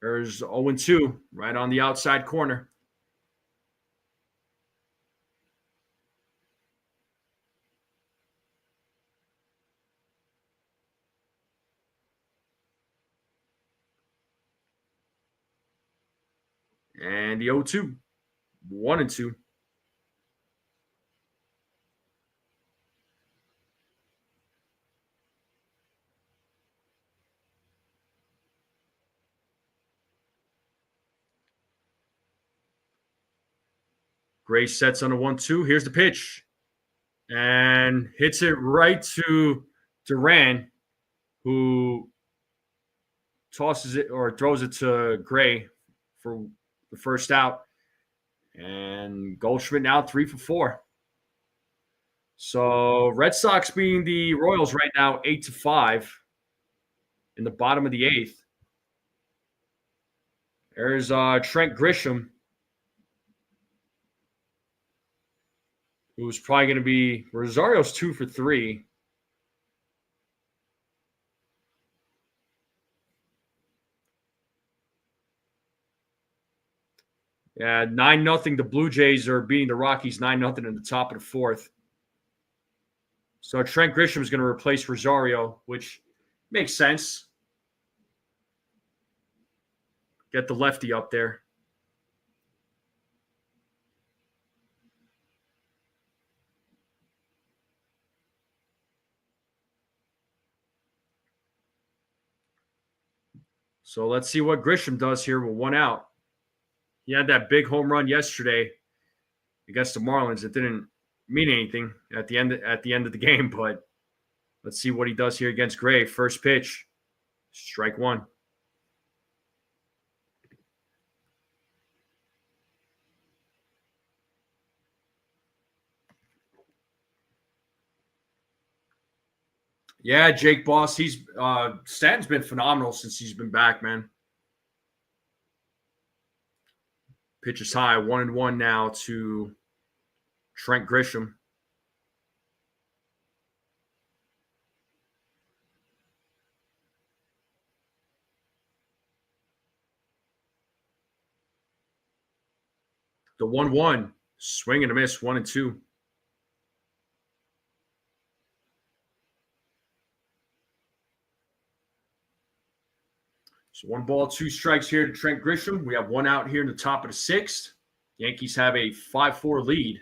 There's 0-2 right on the outside corner. And the 0-2. 1-2. Gray sets on a 1-2. Here's the pitch. And hits it right to Duran, who tosses it or throws it to Gray for the first out. And Goldschmidt now 3 for 4. So Red Sox beating the Royals right now 8-5 in the bottom of the 8th. There's Trent Grisham, who's probably going to be Rosario's 2 for 3. Yeah, 9-0. The Blue Jays are beating the Rockies 9-0 in the top of the 4th. So Trent Grisham is going to replace Rosario, which makes sense. Get the lefty up there. So let's see what Grisham does here with 1 out. He had that big home run yesterday against the Marlins. It didn't mean anything at the end of the game, but Let's see what he does here against Gray. First pitch, strike one. Yeah, Jake Boss. Stanton's been phenomenal since he's been back, man. Pitch is high, 1-1 now to Trent Grisham. The 1-1, swing and a miss, 1-2. So 1 ball, 2 strikes here to Trent Grisham. We have 1 out here in the top of the 6th. Yankees have a 5-4 lead.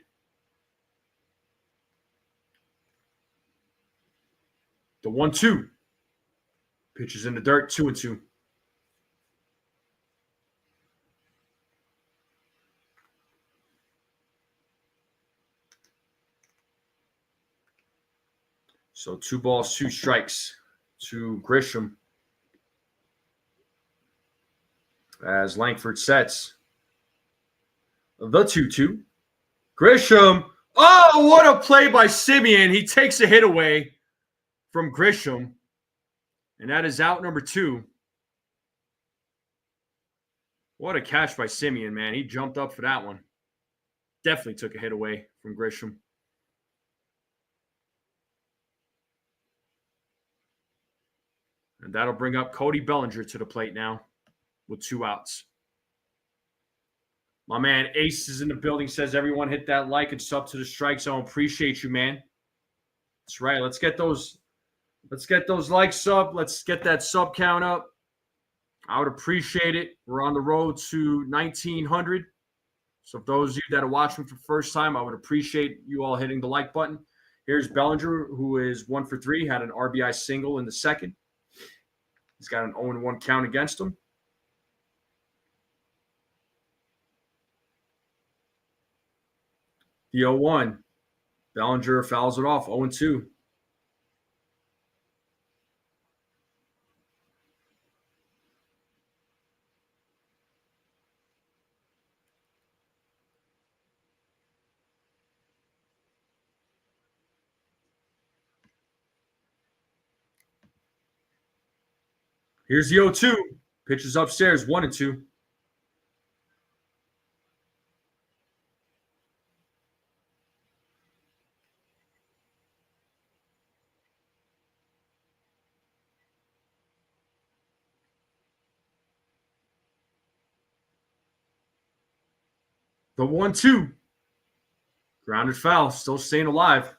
The 1-2. Pitches in the dirt, 2-2. So 2 balls, 2 strikes to Grisham as Langford sets. The 2-2. Grisham. Oh, what a play by Simeon. He takes a hit away from Grisham. And that is out number 2. What a catch by Simeon, man. He jumped up for that one. Definitely took a hit away from Grisham. And that'll bring up Cody Bellinger to the plate now with 2 outs. My man Ace is in the building, says everyone hit that like and sub to the strike zone. Appreciate you, man. That's right. Let's get those likes up. Let's get that sub count up. I would appreciate it. We're on the road to 1,900. So for those of you that are watching for the first time, I would appreciate you all hitting the like button. Here's Bellinger, who is 1 for 3, had an RBI single in the second. He's got an 0-1 count against him. The 0-1. Bellinger fouls it off, 0-2. Here's the 0-2. Pitches upstairs, 1-2. The 1-2. Grounded foul, still staying alive.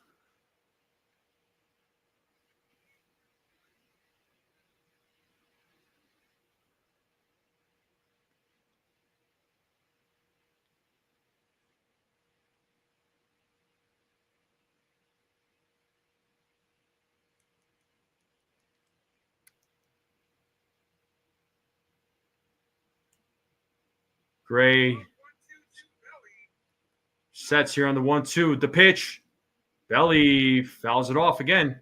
Gray sets here on the 1-2. The pitch. Belly fouls it off again.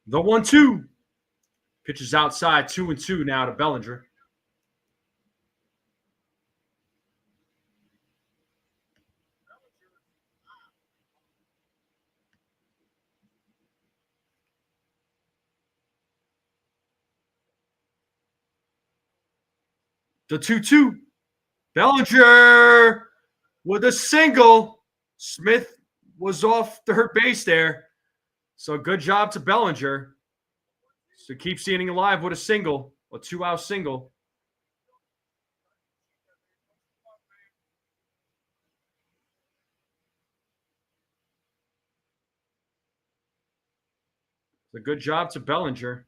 The 1-2. Pitches outside, 2-2 now to Bellinger. The 2-2. Bellinger with a single. Smith was off third base there. So good job to Bellinger. So keeps the inning alive with a single, a 2-out single. So good job to Bellinger.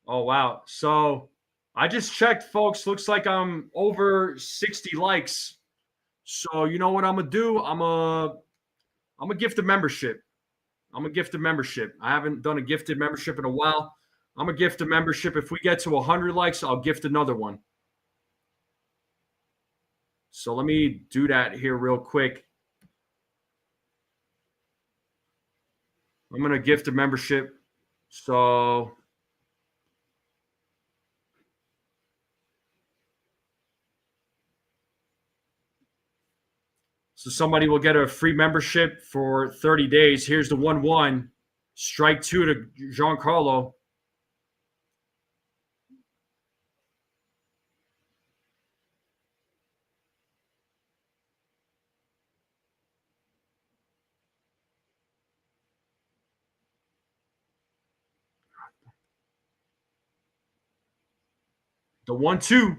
Oh, wow. So I just checked, folks. Looks like I'm over 60 likes. So you know what I'm gonna do? I'm a gift a membership. I'm a gift a membership. I haven't done a gifted membership in a while. I'm a gift a membership. If we get to 100 likes, I'll gift another one. So let me do that here real quick. I'm gonna gift a membership. So somebody will get a free membership for 30 days. Here's the 1-1. Strike two to Giancarlo. The 1-2.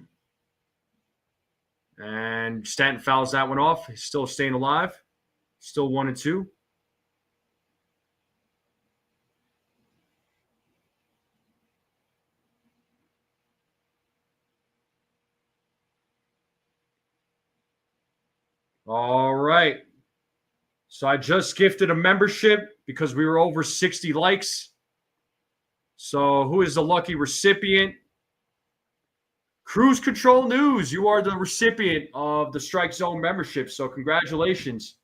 And Stanton fouls that one off. He's still staying alive. Still 1-2. All right. So I just gifted a membership because we were over 60 likes. So who is the lucky recipient? Cruise Control News. You are the recipient of the Strike Zone membership. So congratulations.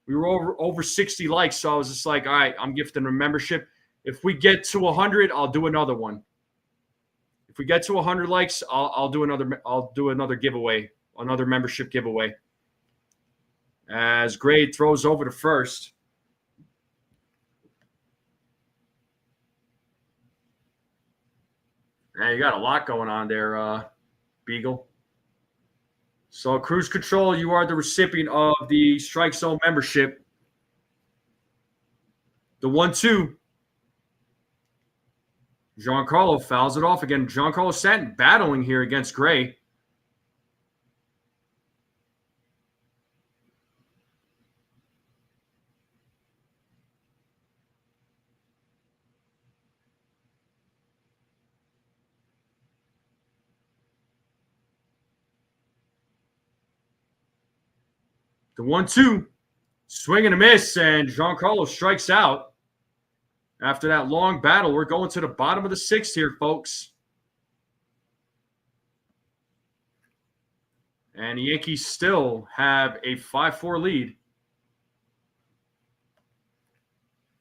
We were over 60 likes. So I was just like, all right, I'm gifting a membership. If we get to 100, I'll do another one. If we get to 100 likes, I'll do another giveaway, another membership giveaway. As Gray throws over to first. Man, you got a lot going on there, Beagle. So, Cruise Control, you are the recipient of the Strike Zone membership. The 1-2. Giancarlo fouls it off again. Giancarlo Stanton battling here against Gray. The 1-2. Swing and a miss, and Giancarlo strikes out. After that long battle, we're going to the bottom of the sixth here, folks. And the Yankees still have a 5-4 lead.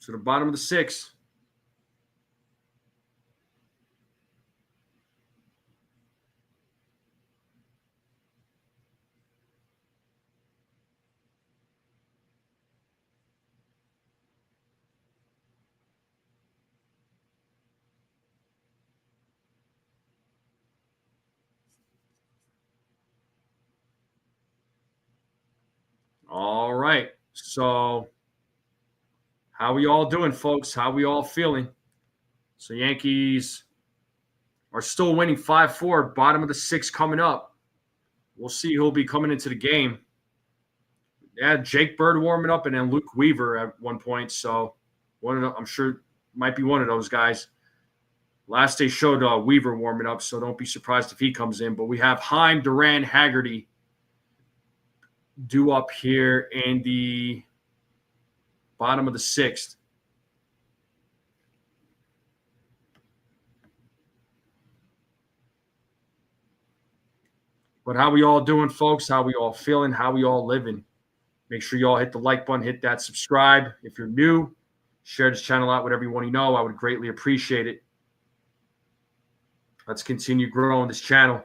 To the bottom of the sixth. All right. So how we all doing, folks? How we all feeling? So Yankees are still winning 5-4. Bottom of the sixth coming up. We'll see who'll be coming into the game. Yeah, Jake Bird warming up and then Luke Weaver at one point. So I'm sure might be one of those guys. Last day showed Weaver warming up, so don't be surprised if he comes in. But we have Heim, Duran, Haggerty due up here in the bottom of the sixth. But how we all doing, folks? How we all feeling? How we all living? Make sure you all hit the like button, hit that subscribe. If you're new, share this channel out with everyone you know. I would greatly appreciate it. Let's continue growing this channel.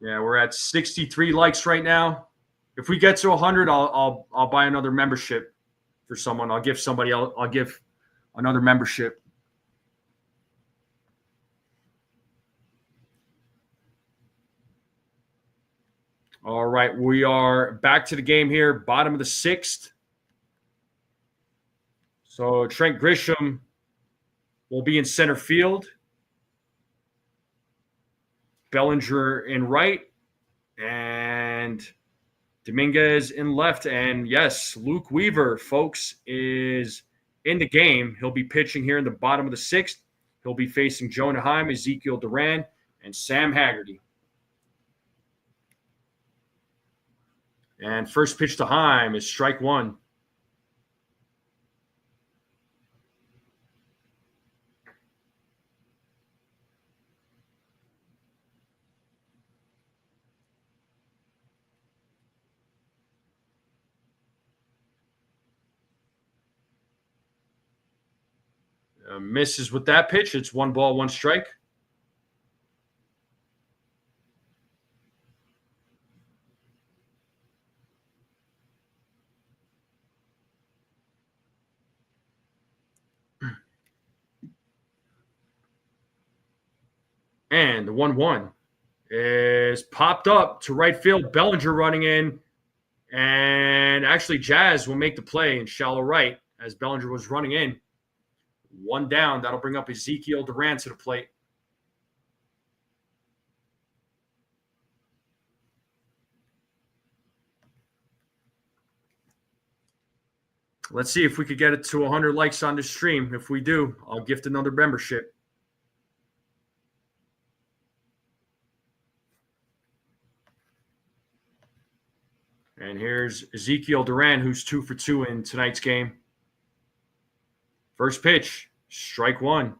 Yeah, we're at 63 likes right now. If we get to 100, I'll buy another membership for someone. I'll give somebody else. I'll give another membership. All right, we are back to the game here, bottom of the sixth. So Trent Grisham will be in center field. Bellinger in right, and Dominguez in left. And yes, Luke Weaver, folks, is in the game. He'll be pitching here in the bottom of the sixth. He'll be facing Jonah Heim, Ezekiel Duran, and Sam Haggerty. And first pitch to Heim is strike one. Misses with that pitch. It's 1-1 strike. And the 1-1 is popped up to right field. Bellinger running in. And actually, Jazz will make the play in shallow right as Bellinger was running in. One down. That'll bring up Ezekiel Duran to the plate. Let's see if we could get it to 100 likes on the stream. If we do, I'll gift another membership. And here's Ezekiel Duran, who's 2 for 2 in tonight's game. First pitch, strike one.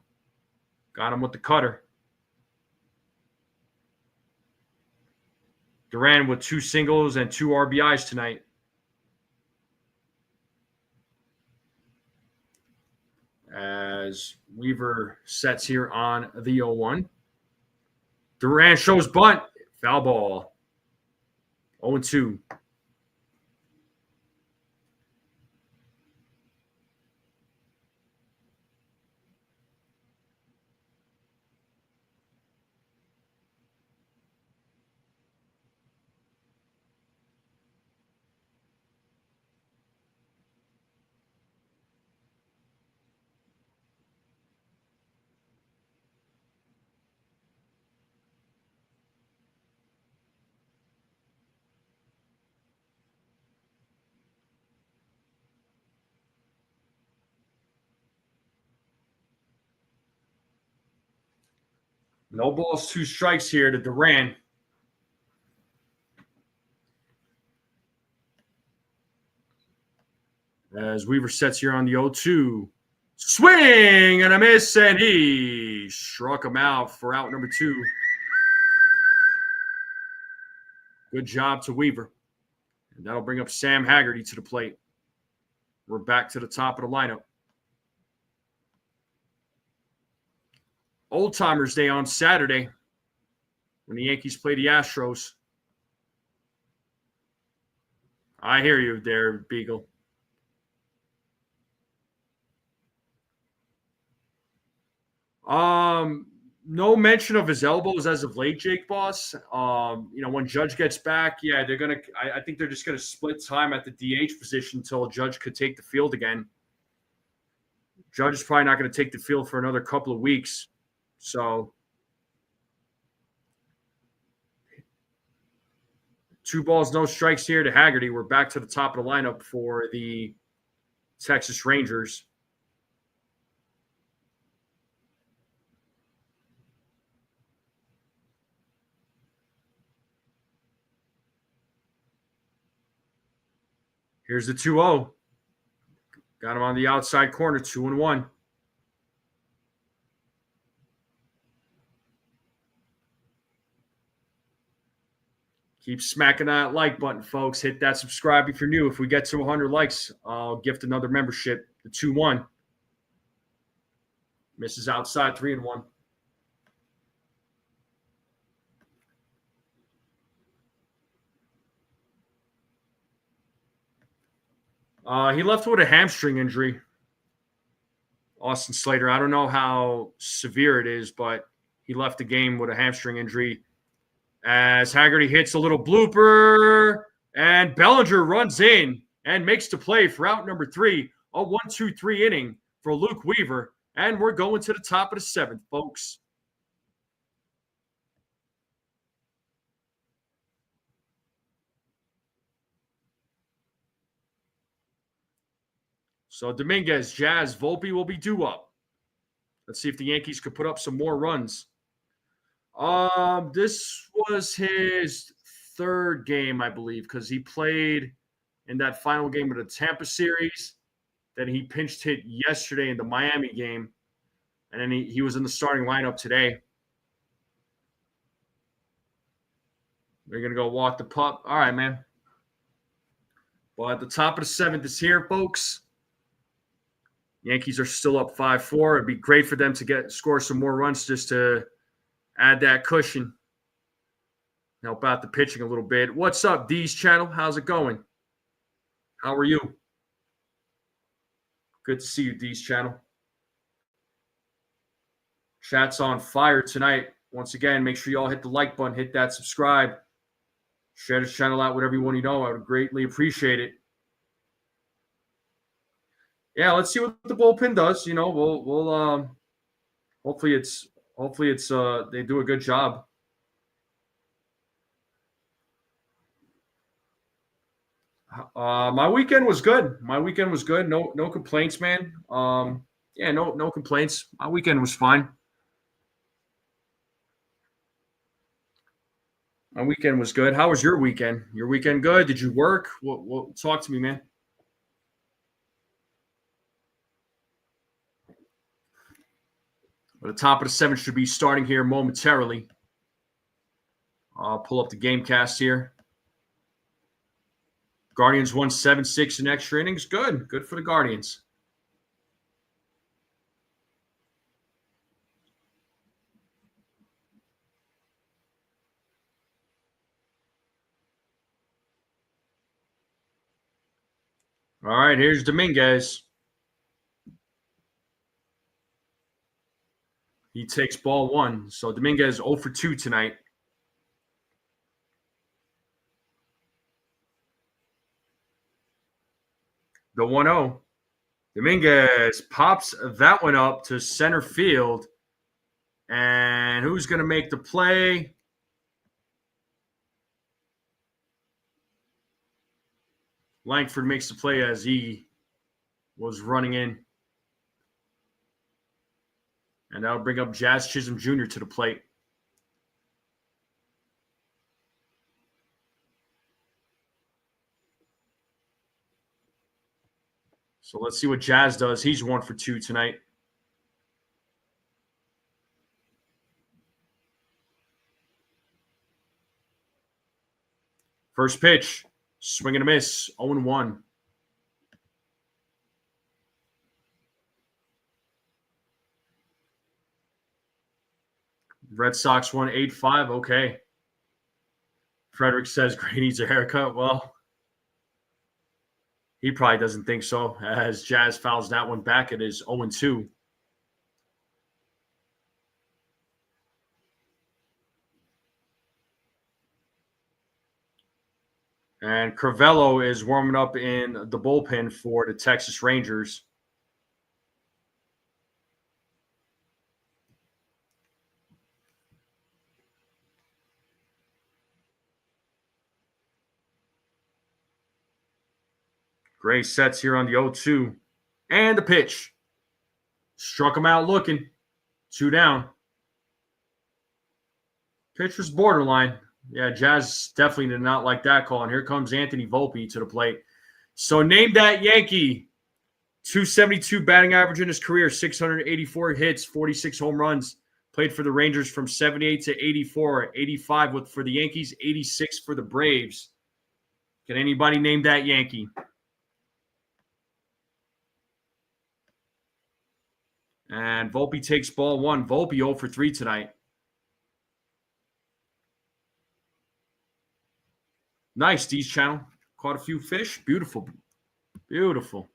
Got him with the cutter. Duran with 2 singles and 2 RBIs tonight. As Weaver sets here on the 0-1. Duran shows bunt. Foul ball. 0-2. No balls, 2 strikes here to Duran. As Weaver sets here on the 0-2. Swing and a miss, and he struck him out for out number 2. Good job to Weaver. And that'll bring up Sam Haggerty to the plate. We're back to the top of the lineup. Old Timers Day on Saturday when the Yankees play the Astros. I hear you there, Beagle. No mention of his elbows as of late, Jake Boss. When Judge gets back, yeah, they're gonna. I think they're just gonna split time at the DH position until Judge could take the field again. Judge is probably not going to take the field for another couple of weeks. So 2 balls, no strikes here to Haggerty. We're back to the top of the lineup for the Texas Rangers. Here's the 2-0. Got him on the outside corner, 2-1. Keep smacking that like button, folks. Hit that subscribe if you're new. If we get to 100 likes, I'll gift another membership. The 2-1. Misses outside, 3-1. He left with a hamstring injury. Austin Slater. I don't know how severe it is, but he left the game with a hamstring injury. As Haggerty hits a little blooper, and Bellinger runs in and makes the play for out number 3, a 1-2-3 inning for Luke Weaver, and we're going to the top of the 7th, folks. So Dominguez, Jazz, Volpe will be due up. Let's see if the Yankees could put up some more runs. This was his third game, I believe, because he played in that final game of the Tampa series. Then he pinch hit yesterday in the Miami game, and then he was in the starting lineup today. They're going to go walk the pup. All right, man. Well, at the top of the seventh is here, folks. Yankees are still up 5-4. It'd be great for them to score some more runs just to add that cushion. Help out the pitching a little bit. What's up, D's channel? How's it going? How are you? Good to see you, D's channel. Chat's on fire tonight. Once again, make sure you all hit the like button, hit that subscribe. Share this channel out with everyone you know. I would greatly appreciate it. Yeah, let's see what the bullpen does. You know, we'll hopefully it's they do a good job. My weekend was good. No complaints, man. Yeah, no complaints. My weekend was fine. My weekend was good. How was your weekend? Your weekend good? Did you work? What talk to me, man. Well, the top of the seventh should be starting here momentarily. I'll pull up the game cast here. Guardians won 7-6 in extra innings. Good for the Guardians. All right, here's Dominguez. He takes ball one. So Dominguez 0 for 2 tonight. The 1-0. Dominguez pops that one up to center field. And who's going to make the play? Langford makes the play as he was running in. And that'll bring up Jazz Chisholm Jr. to the plate. So let's see what Jazz does. He's 1 for 2 tonight. First pitch, swing and a miss, 0-1. Red Sox won 8-5. Okay. Frederick says Gray needs a haircut. Well, he probably doesn't think so, as Jazz fouls that one back. It is 0-2. And Crivello is warming up in the bullpen for the Texas Rangers. Gray sets here on the 0-2. And the pitch. Struck him out looking. 2 down. Pitch was borderline. Yeah, Jazz definitely did not like that call. And here comes Anthony Volpe to the plate. So name that Yankee. 272 batting average in his career, 684 hits, 46 home runs. Played for the Rangers from 78 to 84, 85 for the Yankees, 86 for the Braves. Can anybody name that Yankee? And Volpe takes ball one. Volpe 0 for 3 tonight. Nice, D's channel. Caught a few fish. Beautiful. Beautiful.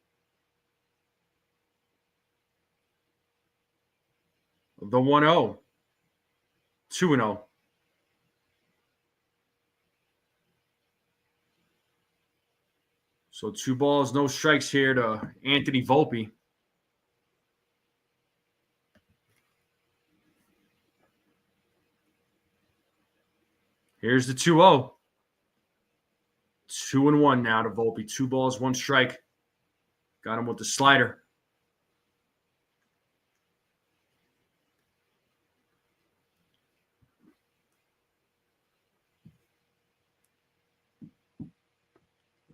The 1-0. 2-0. So 2 balls, no strikes here to Anthony Volpe. Here's the 2-0. 2-1 now to Volpe. 2 balls, 1 strike. Got him with the slider.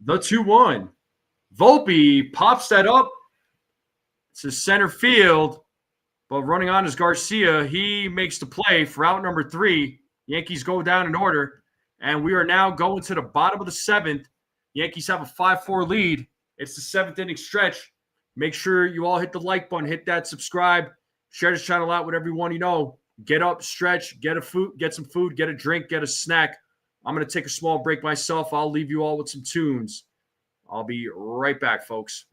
The 2-1. Volpe pops that up. It's a center field, but running on is Garcia. He makes the play for out number 3. Yankees go down in order, and we are now going to the bottom of the 7th. Yankees have a 5-4 lead. It's the 7th inning stretch. Make sure you all hit the like button, hit that subscribe, share this channel out with everyone you know. Get up, stretch, get some food, get a drink, get a snack. I'm going to take a small break myself. I'll leave you all with some tunes. I'll be right back, folks.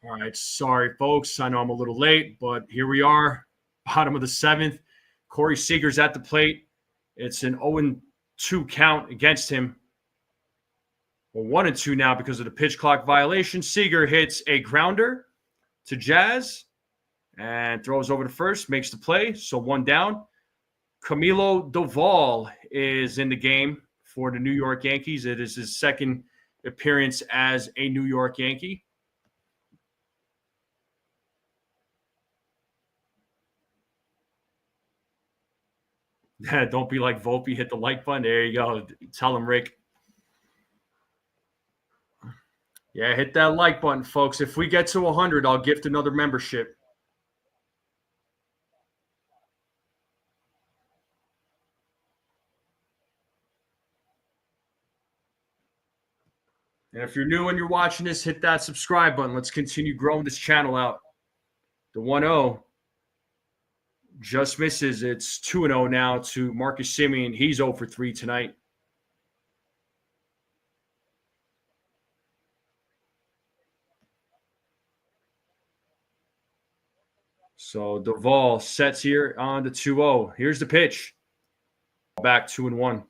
All right, sorry, folks. I know I'm a little late, but here we are, bottom of the 7th. Corey Seager's at the plate. It's an 0-2 count against him. Well, 1-2 now because of the pitch clock violation. Seager hits a grounder to Jazz and throws over to first, makes the play. So 1 down. Camilo Doval is in the game for the New York Yankees. It is his second appearance as a New York Yankee. Don't be like Volpe, hit the like button. There you go. Tell him, Rick. Yeah, hit that like button, folks. If we get to 100, I'll gift another membership. And if you're new and you're watching this, hit that subscribe button. Let's continue growing this channel out. The 1-0. Just misses. It's 2-0 now to Marcus Semien. He's 0 for 3 tonight. So Duvall sets here on the 2-0. Here's the pitch. Back 2-1.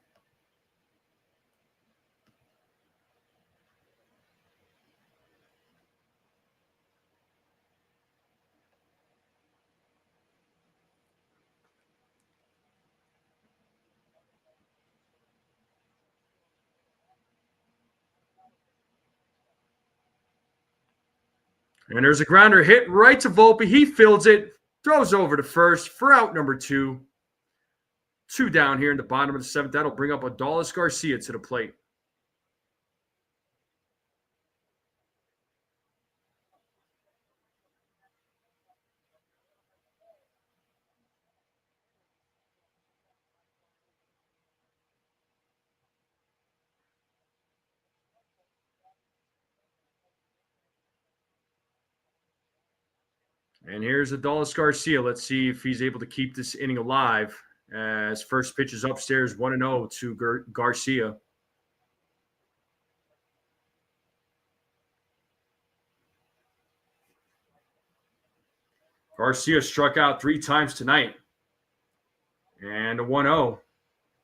And there's a grounder hit right to Volpe. He fields it, throws over to first for out number 2. 2 down here in the bottom of the 7th. That'll bring up Adolis Garcia to the plate. And here's Adolis Garcia. Let's see if he's able to keep this inning alive. As first pitch is upstairs, 1-0 to Garcia. Garcia struck out 3 times tonight. And a 1-0.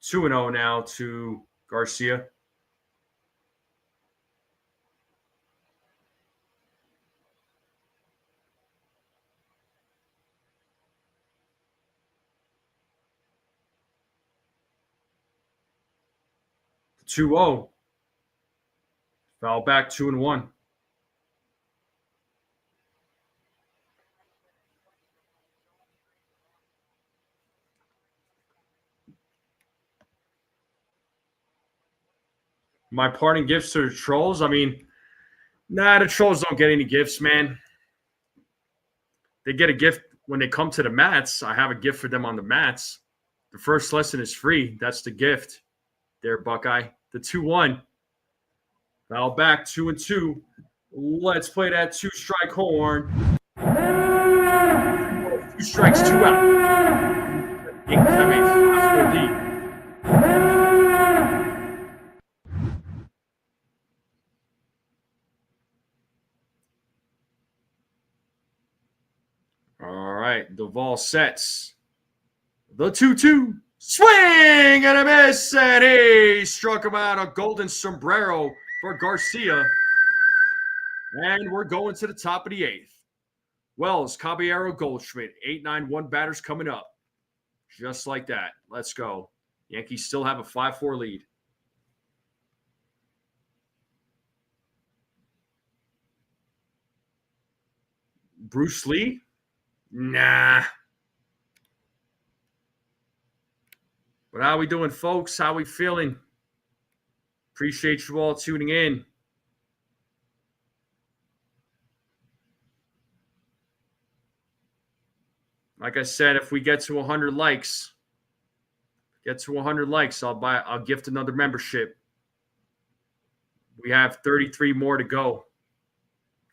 2-0 now to Garcia. The 2-0. Foul back 2-1. My parting gifts to the trolls. I mean, the trolls don't get any gifts, man. They get a gift when they come to the mats. I have a gift for them on the mats. The first lesson is free. That's the gift. There, Buckeye. The 2-1. Foul back 2-2. Let's play that 2-strike horn. 2 strikes, 2 out. Yankees have a 5-4 lead. All right, Duvall sets. The 2-2. Swing and a miss, and he struck him out. A golden sombrero for Garcia. And we're going to the top of the 8th. Wells, Caballero, Goldschmidt. 8-9-1 batters coming up. Just like that. Let's go. Yankees still have a 5-4 lead. Bruce Lee? Nah. But how we doing, folks? How we feeling? Appreciate you all tuning in. Like I said, if we get to 100 likes, I'll gift another membership. We have 33 more to go,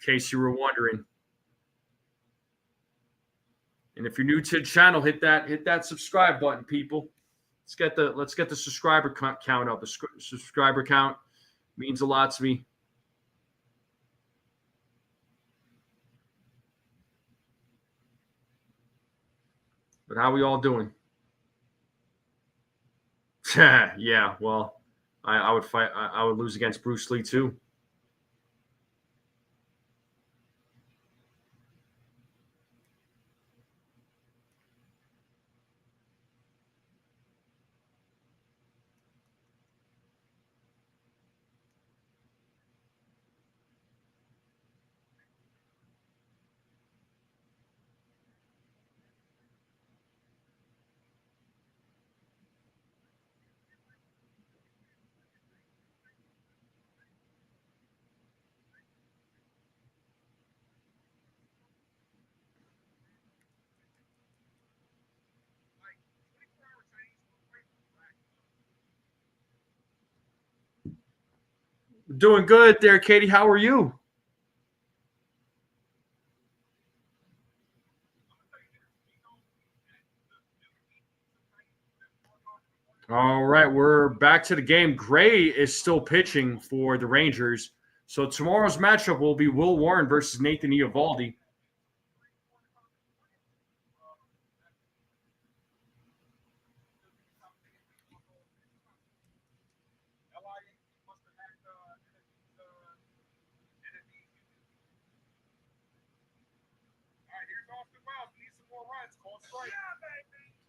in case you were wondering. And if you're new to the channel, hit that subscribe button, people. Let's get the subscriber count up. The subscriber count means a lot to me. But how we all doing? Yeah, well, I would fight. I would lose against Bruce Lee too. Doing good there, Katie. How are you? All right, we're back to the game. Gray is still pitching for the Rangers. So tomorrow's matchup will be Will Warren versus Nathan Eovaldi.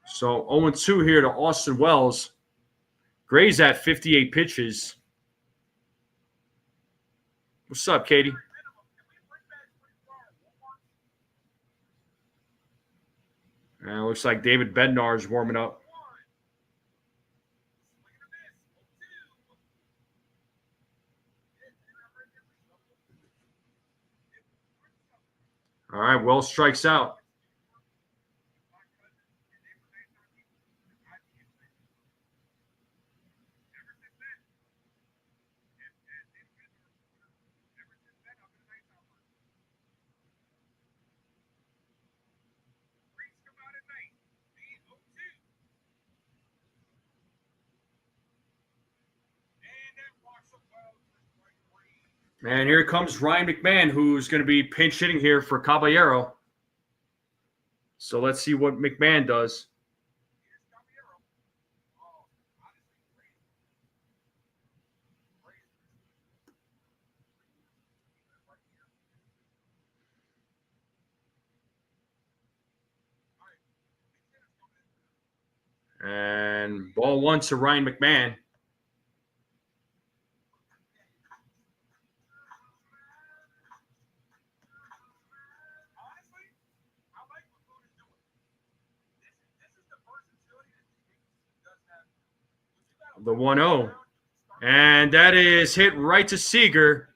So 0-2 here to Austin Wells. Gray's at 58 pitches. What's up, Katie? And it looks like David Bednar is warming up. All right, Wells strikes out. And here comes Ryan McMahon, who's going to be pinch hitting here for Caballero. So let's see what McMahon does. And ball one to Ryan McMahon. The 1-0. And that is hit right to Seager,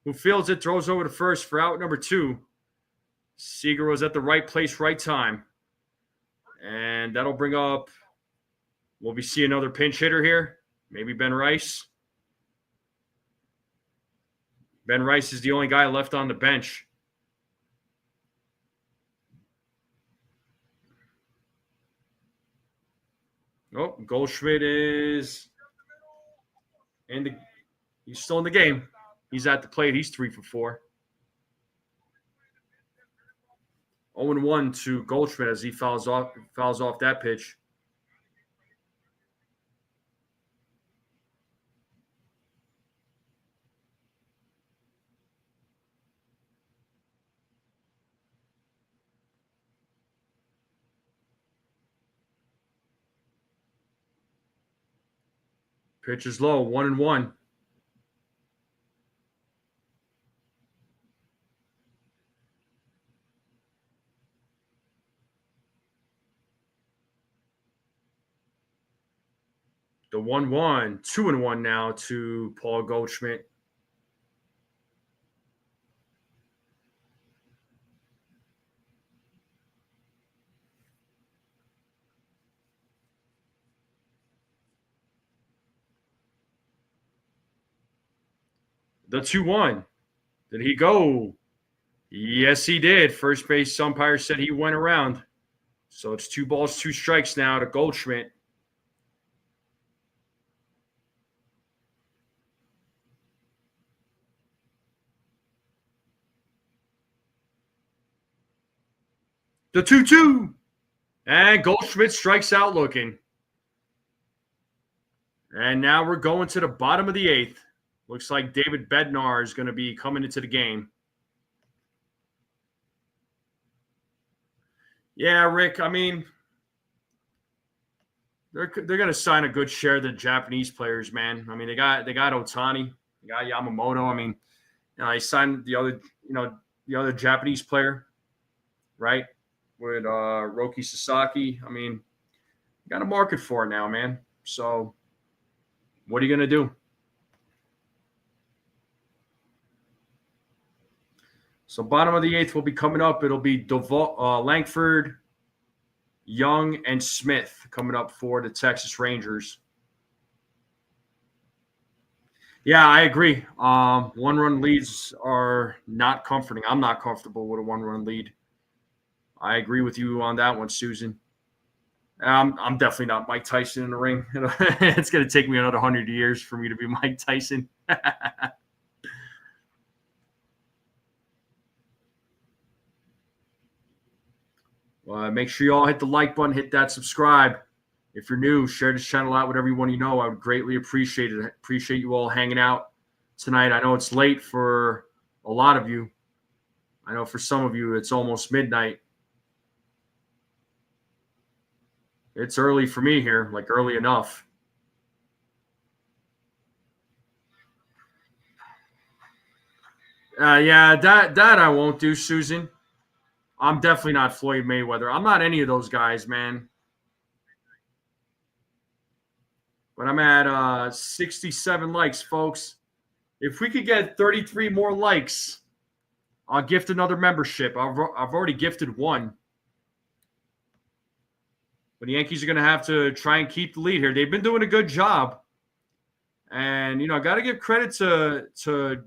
who fields it, throws over to first for out number 2. Seager was at the right place, right time. And that'll bring up, will we see another pinch hitter here? Maybe Ben Rice. Ben Rice is the only guy left on the bench. Oh, Goldschmidt is he's still in the game. He's at the plate. He's 3 for 4. 0-1 to Goldschmidt as he fouls off that pitch. Pitch is low, 1-1. The 1-1, 2-1 now to Paul Goldschmidt. The 2-1. Did he go? Yes, he did. First base umpire said he went around. So it's 2 balls, 2 strikes now to Goldschmidt. The 2-2. And Goldschmidt strikes out looking. And now we're going to the bottom of the 8th. Looks like David Bednar is going to be coming into the game. Yeah, Rick, I mean, they're going to sign a good share of the Japanese players, man. I mean, they got Otani, they got Yamamoto. I mean, they signed the other Japanese player, right? With Roki Sasaki. I mean, you got a market for it now, man. So what are you going to do? So bottom of the 8th will be coming up. It'll be Langford, Young, and Smith coming up for the Texas Rangers. Yeah, I agree. 1-run leads are not comforting. I'm not comfortable with a 1-run lead. I agree with you on that one, Susan. I'm definitely not Mike Tyson in the ring. It's going to take me another 100 years for me to be Mike Tyson. Make sure you all hit the like button, hit that subscribe. If you're new, share this channel out with everyone you know. I would greatly appreciate it. Appreciate you all hanging out tonight. I know it's late for a lot of you. I know for some of you it's almost midnight. It's early for me here, like early enough. Yeah, that I won't do, Susan. I'm definitely not Floyd Mayweather. I'm not any of those guys, man. But I'm at 67 likes, folks. If we could get 33 more likes, I'll gift another membership. I've already gifted one. But the Yankees are going to have to try and keep the lead here. They've been doing a good job. And, I got to give credit to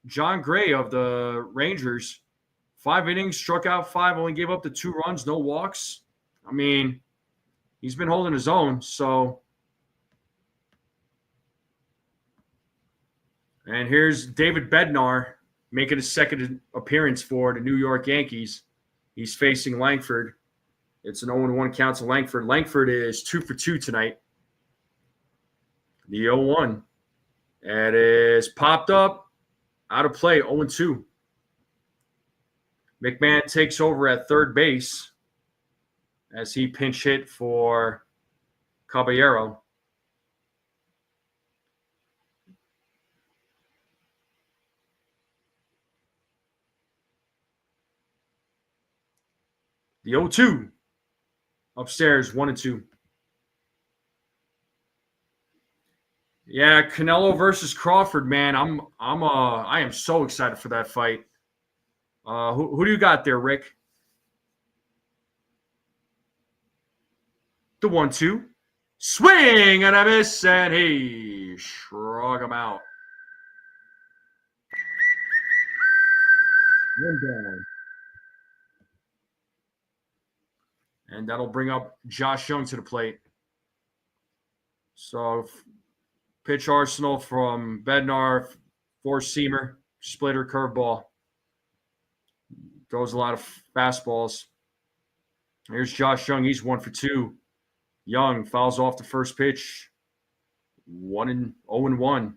John Gray of the Rangers. 5 innings, struck out 5, only gave up the 2 runs, no walks. I mean, he's been holding his own. So, and here's David Bednar making his second appearance for the New York Yankees. He's facing Langford. It's an 0-1 count to Langford. Langford is 2 for 2 tonight. The 0-1. It is popped up, out of play, 0-2. McMahon takes over at third base as he pinch hit for Caballero. The 0-2. Upstairs, 1-2. Yeah, Canelo versus Crawford, man. I am so excited for that fight. Who do you got there, Rick? The 1-2. Swing and a miss, and he shrug him out. One down. And that'll bring up Josh Young to the plate. So, pitch arsenal from Bednar, 4-seamer, splitter, curveball. Throws a lot of fastballs. Here's Josh Young. He's 1 for 2. Young fouls off the first pitch. 0-1.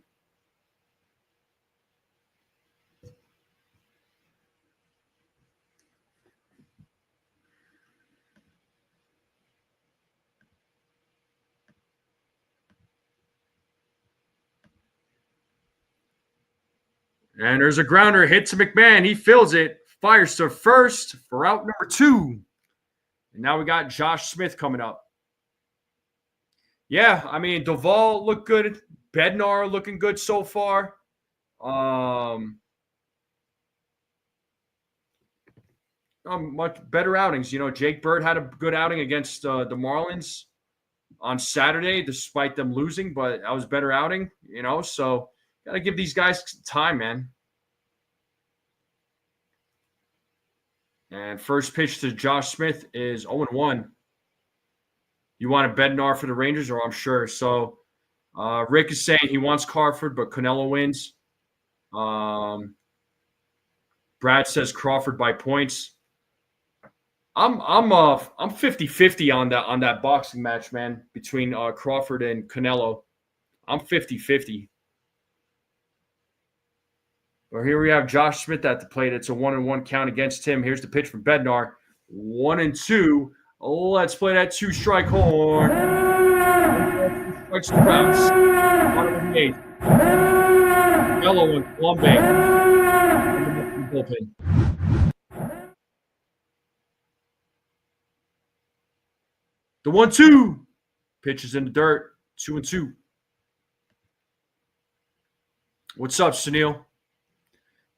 And there's a grounder hit to McMahon. He fills it. Fires to first for out number 2. And now we got Josh Smith coming up. Yeah, I mean, Duvall looked good. Bednar looking good so far. Much better outings. Jake Bird had a good outing against the Marlins on Saturday, despite them losing, but that was a better outing, so got to give these guys time, man. And first pitch to Josh Smith is 0-1. You want a Bednar for the Rangers, or I'm sure. So Rick is saying he wants Crawford, but Canelo wins. Brad says Crawford by points. I'm 50-50 on that boxing match, man, between Crawford and Canelo. I'm 50-50. Well, here we have Josh Smith at the plate. It's a 1-1 count against him. Here's the pitch from Bednar. 1-2. Let's play that 2-strike horn. Strikes to bounce. Bottom of the 8th. Yellow and Columbia. Bullpen. The 1-2. Pitch is in the dirt. 2-2. What's up, Sunil?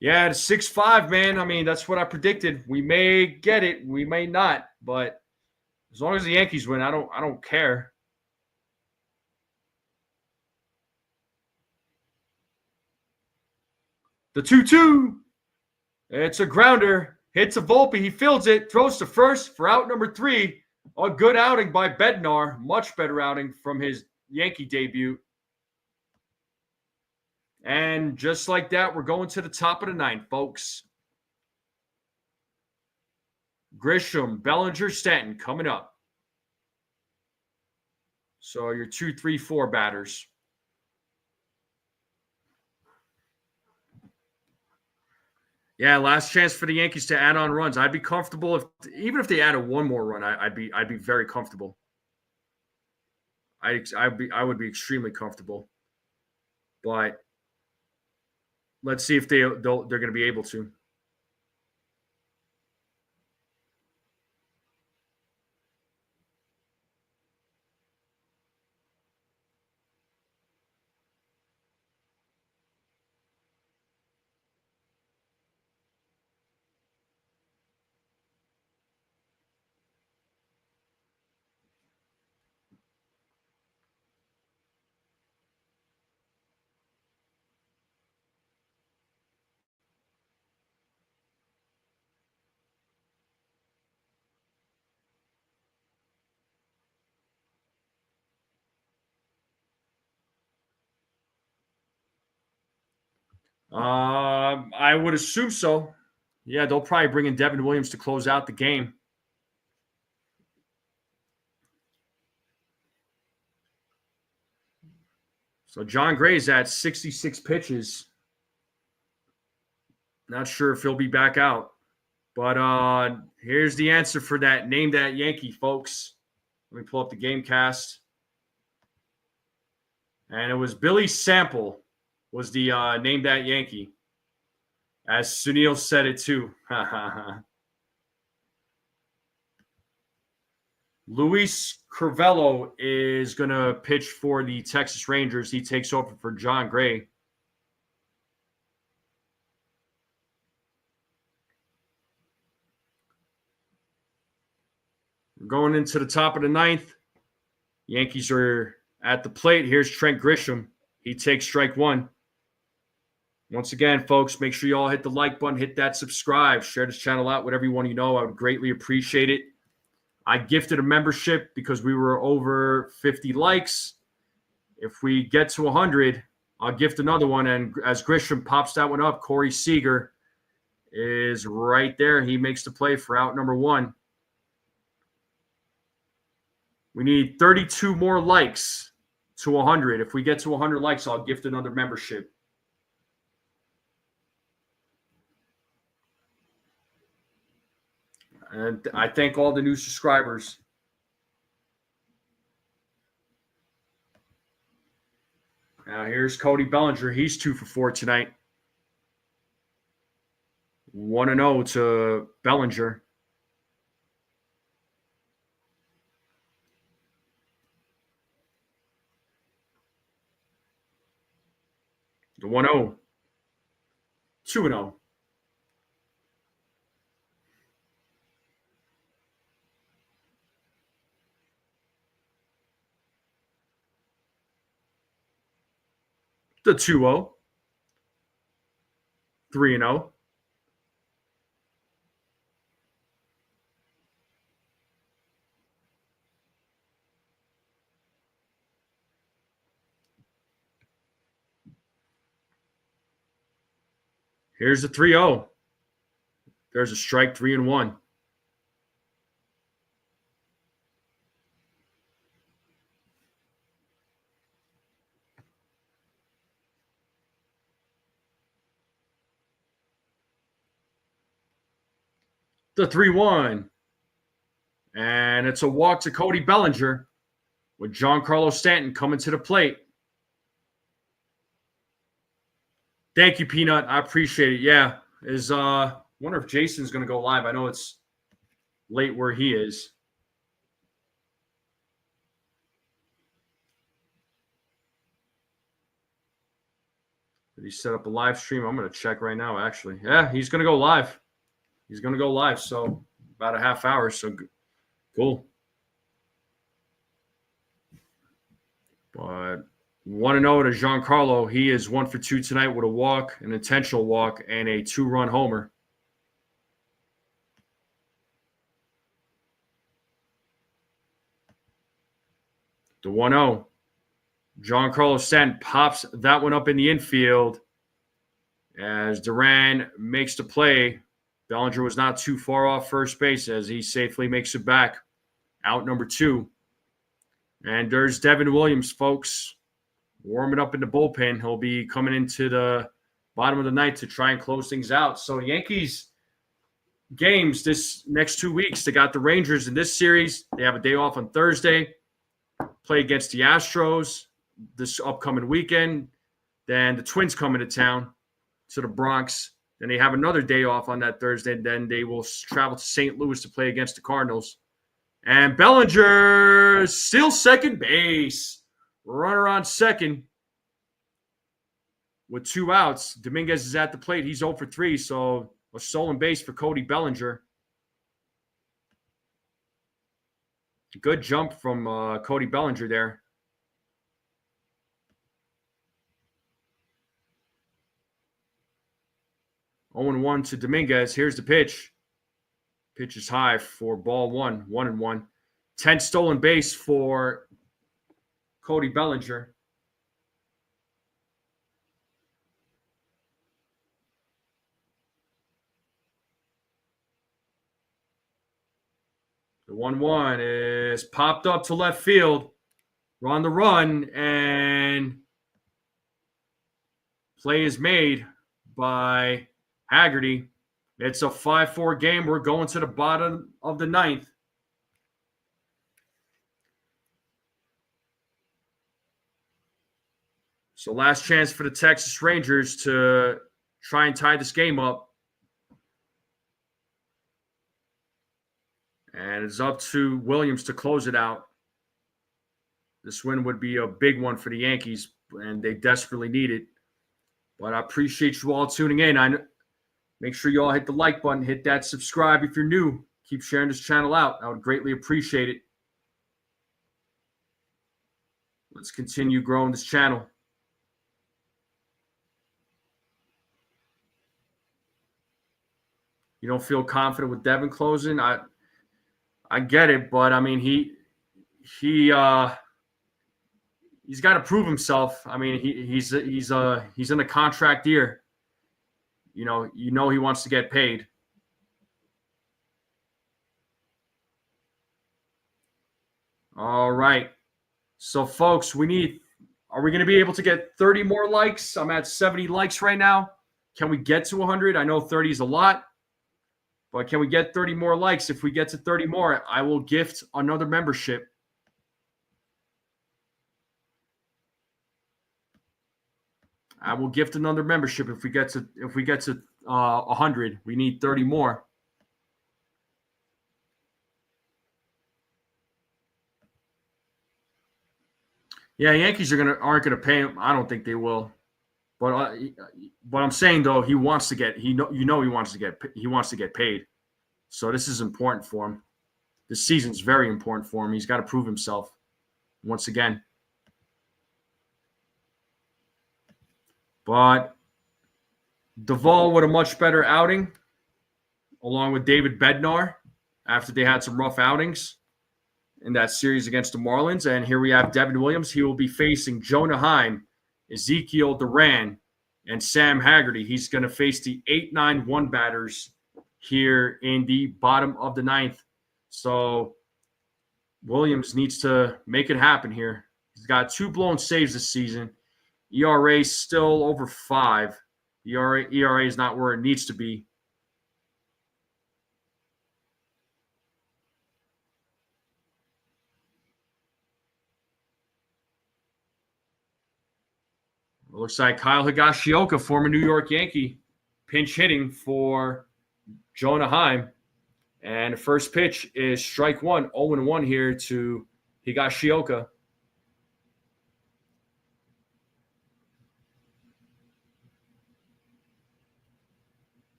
Yeah, it's 6-5, man. I mean, that's what I predicted. We may get it, we may not, but as long as the Yankees win, I don't care. The 2-2. It's a grounder. Hits a Volpe. He fields it. Throws to first for out number 3. A good outing by Bednar. Much better outing from his Yankee debut. And just like that, we're going to the top of the ninth, folks. Grisham, Bellinger, Stanton coming up. So your 2, 3, 4 batters. Yeah, last chance for the Yankees to add on runs. I'd be comfortable even if they added one more run. I'd be very comfortable. I would be extremely comfortable. But let's see if they're going to be able to. I would assume so. Yeah, they'll probably bring in Devin Williams to close out the game. So John Gray's at 66 pitches. Not sure if he'll be back out. But here's the answer for that. Name that Yankee, folks. Let me pull up the game cast. And it was Billy Sample was the Name That Yankee. As Sunil said it too. Luis Crivello is going to pitch for the Texas Rangers. He takes over for John Gray. We're going into the top of the ninth. Yankees are at the plate. Here's Trent Grisham. He takes strike one. Once again, folks, make sure you all hit the like button, hit that subscribe, share this channel out with everyone you know. I would greatly appreciate it. I gifted a membership because we were over 50 likes. If we get to 100, I'll gift another one. And as Grisham pops that one up, Corey Seager is right there. He makes the play for out number one. We need 32 more likes to 100. If we get to 100 likes, I'll gift another membership. And I thank all the new subscribers. Now here's Cody Bellinger. He's 2 for 4 tonight. 1-0 to Bellinger. The 1-0. 2-0. The 2-0. 3-0. Here's the 3-0. There's a strike, 3-1. The 3-1. And it's a walk to Cody Bellinger with Giancarlo Stanton coming to the plate. Thank you, Peanut. I appreciate it. Yeah. Wonder if Jason's going to go live. I know it's late where he is. Did he set up a live stream? I'm going to check right now, actually. Yeah, he's going to go live. He's going to go live. So about a half hour. So cool. But 1-0 to Giancarlo. He is 1 for 2 tonight with a walk, an intentional walk, and a 2-run homer. The 1-0. Giancarlo Stanton pops that one up in the infield as Duran makes the play. Bellinger was not too far off first base as he safely makes it back. Out number 2. And there's Devin Williams, folks, warming up in the bullpen. He'll be coming into the bottom of the ninth to try and close things out. So Yankees games this next 2 weeks. They got the Rangers in this series. They have a day off on Thursday. Play against the Astros this upcoming weekend. Then the Twins come into town to the Bronx. Then they have another day off on that Thursday. And then they will travel to St. Louis to play against the Cardinals. And Bellinger still second base. Runner on second with 2 outs. Dominguez is at the plate. He's 0 for 3, so a stolen base for Cody Bellinger. Good jump from Cody Bellinger there. Oh and 1 to Dominguez. Here's the pitch. Pitch is high for ball 1. 1-1. 10 stolen base for Cody Bellinger. The 1-1 is popped up to left field. We're on the run, and play is made by Haggerty. It's a 5-4 game. We're going to the bottom of the ninth. So last chance for the Texas Rangers to try and tie this game up. And it's up to Williams to close it out. This win would be a big one for the Yankees, and they desperately need it. But I appreciate you all tuning in. Make sure you all hit the like button, hit that subscribe if you're new. Keep sharing this channel out. I would greatly appreciate it. Let's continue growing this channel. You don't feel confident with Devin closing? I get it, but I mean he's got to prove himself. I mean he's in a contract year. You know he wants to get paid. All right. So folks, are we going to be able to get 30 more likes? I'm at 70 likes right now. Can we get to 100? I know 30 is a lot. But can we get 30 more likes? If we get to 30 more, I will gift another membership. I will gift another membership if we get to 100. We need 30 more. Yeah, Yankees aren't gonna pay him. I don't think they will. But I'm saying though, he wants to get paid. So this is important for him. This season's very important for him. He's got to prove himself once again. But Duvall with a much better outing, along with David Bednar, after they had some rough outings in that series against the Marlins. And here we have Devin Williams. He will be facing Jonah Heim, Ezekiel Duran, and Sam Haggerty. He's going to face the 8-9-1 batters here in the bottom of the ninth. So Williams needs to make it happen here. He's got 2 blown saves this season. ERA still over 5. ERA is not where it needs to be. It looks like Kyle Higashioka, former New York Yankee, pinch hitting for Jonah Heim. And the first pitch is strike 1, 0-1 here to Higashioka.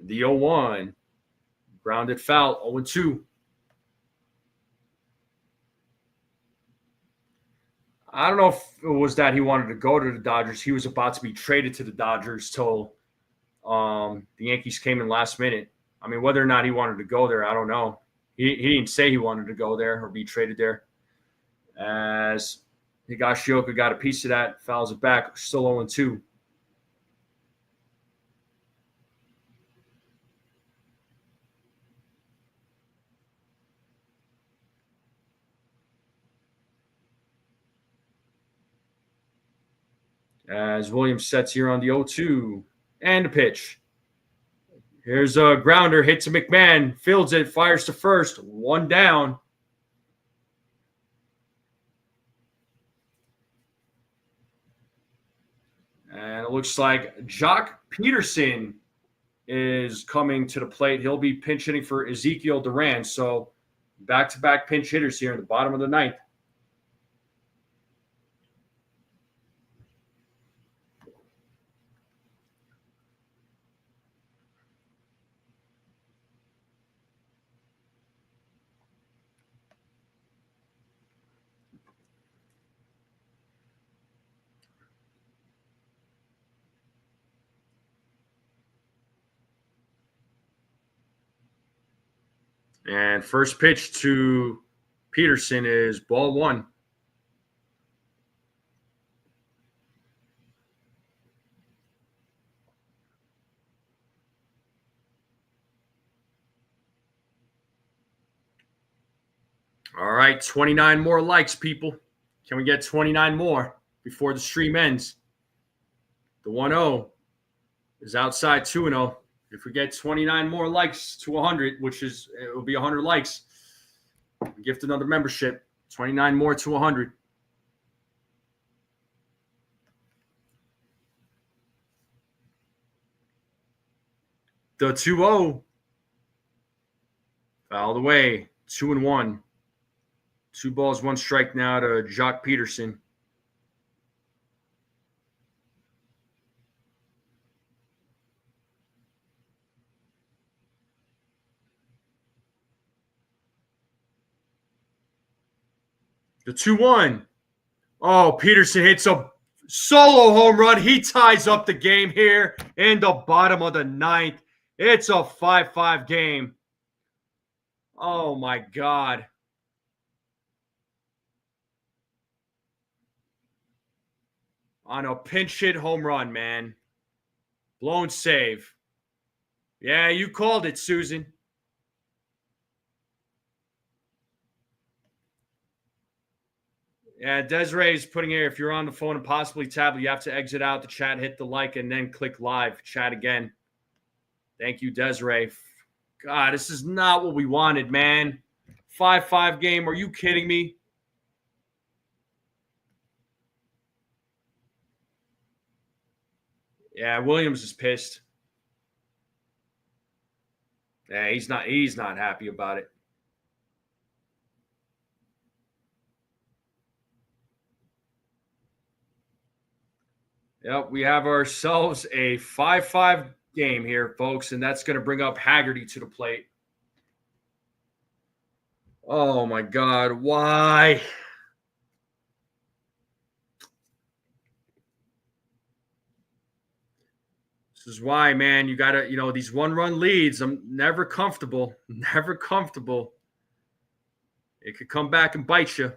The 0-1, grounded foul, 0-2. I don't know if it was that he wanted to go to the Dodgers. He was about to be traded to the Dodgers till the Yankees came in last minute. I mean, whether or not he wanted to go there, I don't know. he didn't say he wanted to go there or be traded there. As Higashioka got a piece of that, fouls it back, still 0-2. As Williams sets here on the 0-2 and a pitch. Here's a grounder, hit to McMahon, fields it, fires to first, one down. And it looks like Jock Peterson is coming to the plate. He'll be pinch hitting for Ezekiel Duran. So back-to-back pinch hitters here in the bottom of the ninth. And first pitch to Peterson is ball one. All right, 29 more likes, people. Can we get 29 more before the stream ends? The 1-0 is outside 2-0. If we get 29 more likes to 100, which is, it will be 100 likes, gift another membership. 29 more to 100. The 2-0 fouled away. 2-1. 2 balls, 1 strike now to Jock Peterson. The 2-1. Oh, Peterson hits a solo home run. He ties up the game here in the bottom of the ninth. It's a 5-5 game. Oh, my God. On a pinch hit home run, man. Blown save. Yeah, you called it, Susan. Yeah, Desiree is putting here, if you're on the phone and possibly tablet, you have to exit out the chat, hit the like, and then click live. Chat again. Thank you, Desiree. God, this is not what we wanted, man. 5-5 game. Are you kidding me? Yeah, Williams is pissed. Yeah, he's not happy about it. Yep, we have ourselves a 5-5 game here, folks, and that's going to bring up Haggerty to the plate. Oh, my God. Why? This is why, man, you got to, these one-run leads, I'm never comfortable. Never comfortable. It could come back and bite you.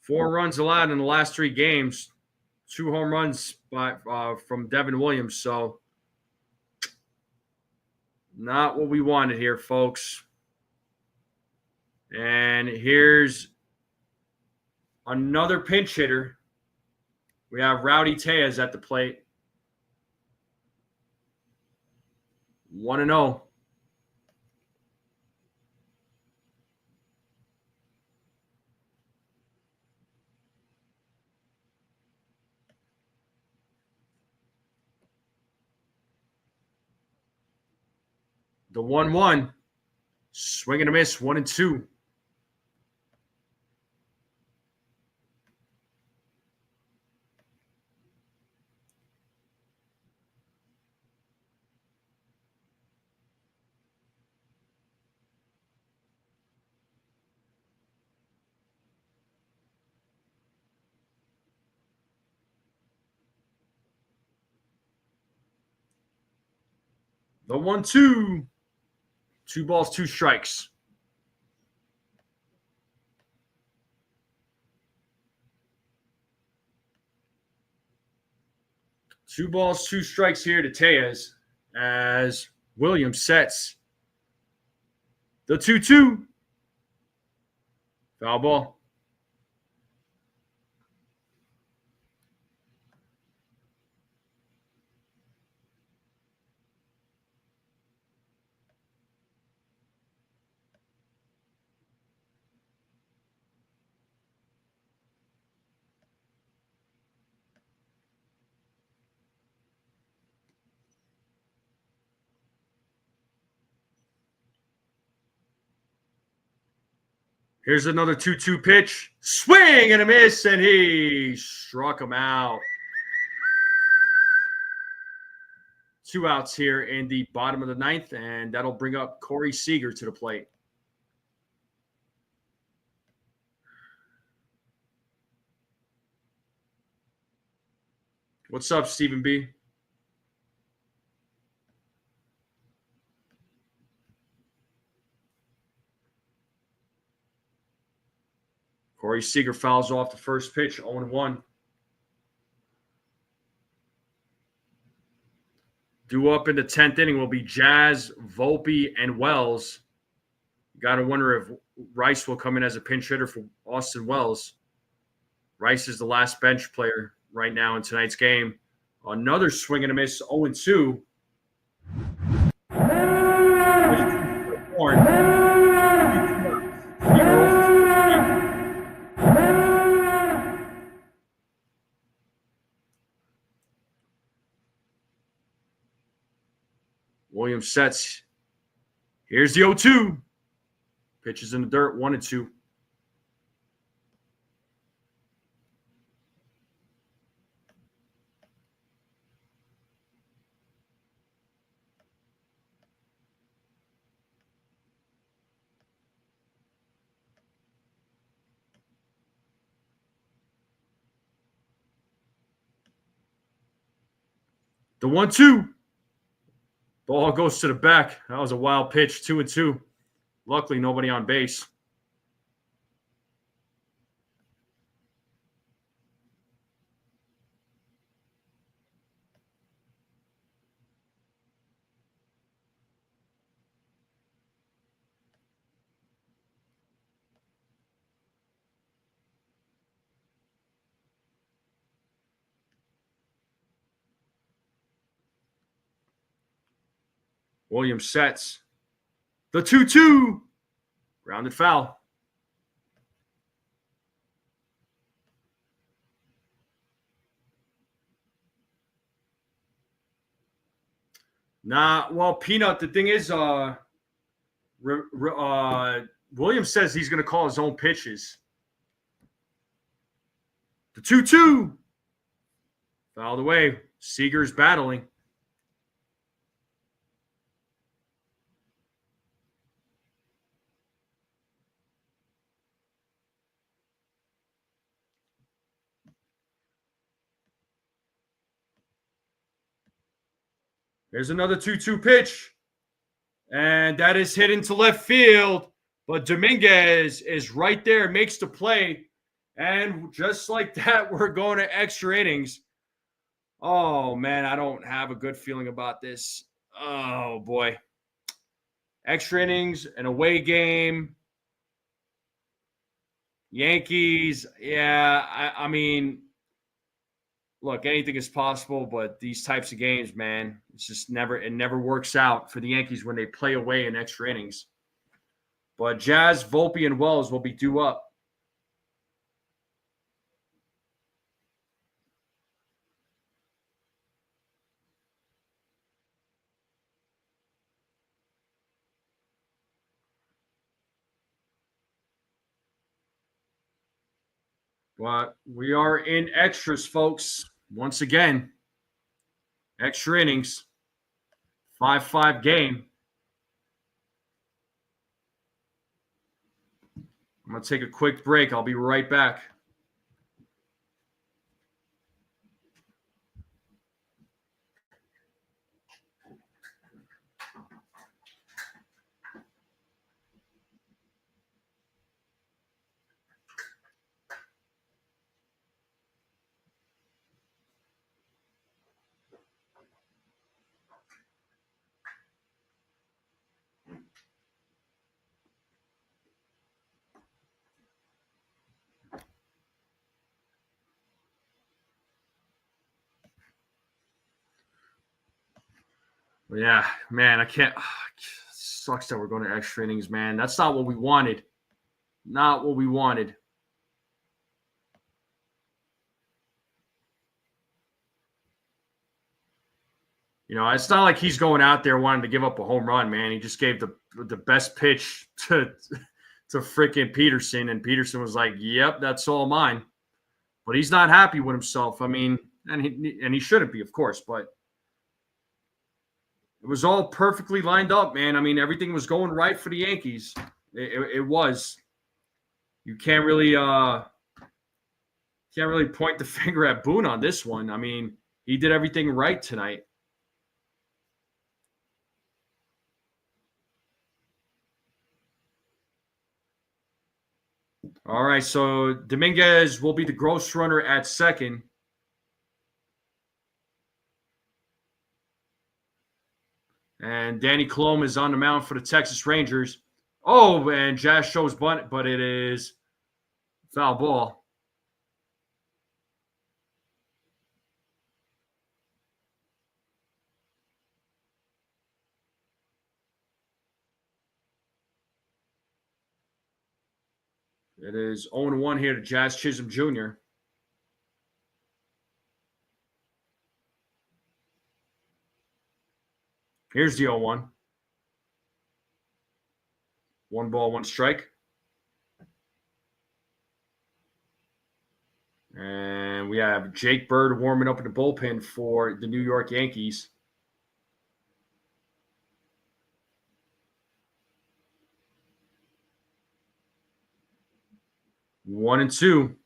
Four runs allowed in the last 3 games. 2 home runs from Devin Williams. So not what we wanted here, folks. And here's another pinch hitter. We have Rowdy Tejas at the plate. 1-0. The 1-1. Swing and a miss. 1-2. The 1-2. 2 balls, 2 strikes. Two balls, 2 strikes here to Tejas as Williams sets the 2-2. Foul ball. Here's another 2-2 pitch. Swing and a miss, and he struck him out. 2 outs here in the bottom of the 9th, and that'll bring up Corey Seager to the plate. What's up, Stephen B? Corey Seager fouls off the first pitch, 0-1. Due up in the 10th inning will be Jazz, Volpe, and Wells. You got to wonder if Rice will come in as a pinch hitter for Austin Wells. Rice is the last bench player right now in tonight's game. Another swing and a miss, 0-2. Williams sets. Here's the 0-2. Pitches in the dirt, 1-2. The 1-2. Ball goes to the back. That was a wild pitch, 2-2. Luckily, nobody on base. Williams sets. The 2-2. Grounded foul. Well, Peanut, the thing is, Williams says he's going to call his own pitches. The 2-2. Fouled away. Seager's battling. There's another 2-2 pitch. And that is hit into left field. But Dominguez is right there, makes the play. And just like that, we're going to extra innings. Oh, man, I don't have a good feeling about this. Oh, boy. Extra innings, an away game. Yankees, yeah, I mean, look, anything is possible, but these types of games, man, it never works out for the Yankees when they play away in extra innings. But Jazz, Volpe, and Wells will be due up. But we are in extras, folks. Once again, extra innings, 5-5 game. I'm going to take a quick break. I'll be right back. Yeah, man, I can't. Sucks that we're going to extra innings, man. That's not what we wanted. Not what we wanted. It's not like he's going out there wanting to give up a home run, man. He just gave the best pitch to freaking Peterson, and Peterson was like, "Yep, that's all mine." But he's not happy with himself. I mean, and he shouldn't be, of course. But it was all perfectly lined up, man. I mean, everything was going right for the Yankees. It was. You can't really point the finger at Boone on this one. I mean, he did everything right tonight. All right, so Dominguez will be the gross runner at second. And Danny Colome is on the mound for the Texas Rangers. Oh, and Jazz shows bunt, but it is foul ball. It is 0-1 here to Jazz Chisholm Jr. Here's the 0-1. 1 ball, 1 strike. And we have Jake Bird warming up in the bullpen for the New York Yankees. One and two.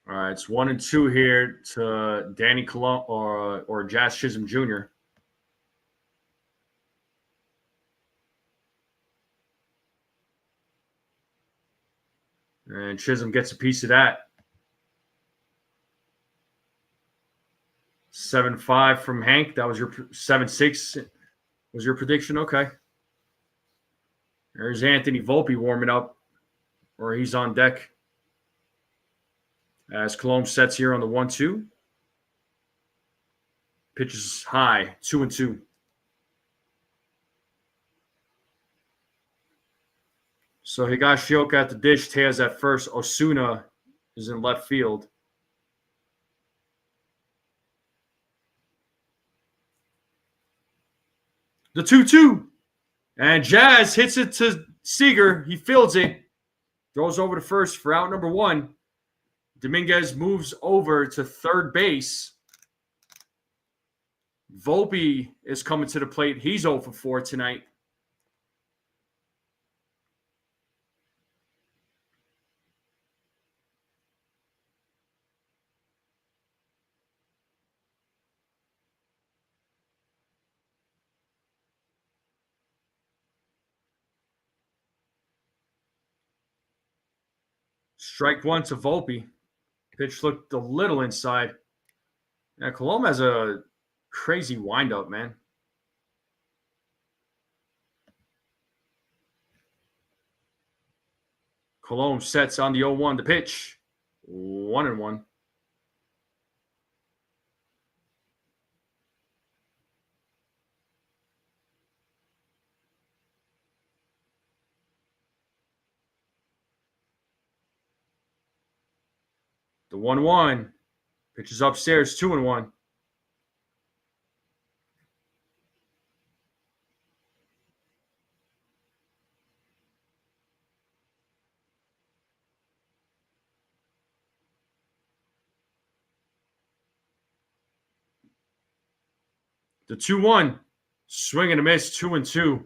All right, it's 1-2 here to Danny Colome or Jazz Chisholm Jr. And Chisholm gets a piece of that. 7-5 from Hank. That was your 7-6 was your prediction. Okay. There's Anthony Volpe warming up, or he's on deck. As Colome sets here on the 1-2. Pitches high, 2-2. So Higashioka at the dish, Tejas at first. Osuna is in left field. The 2-2. And Jazz hits it to Seager. He fields it. Throws over to first for out number 1. Dominguez moves over to third base. Volpe is coming to the plate. He's 0 for 4 tonight. Strike 1 to Volpe. Pitch looked a little inside. Yeah, Colome has a crazy windup, man. Colome sets on the 0-1 to pitch. 1-1. The 1-1. Pitches upstairs, 2-1. The 2-1. Swing and a miss, 2-2.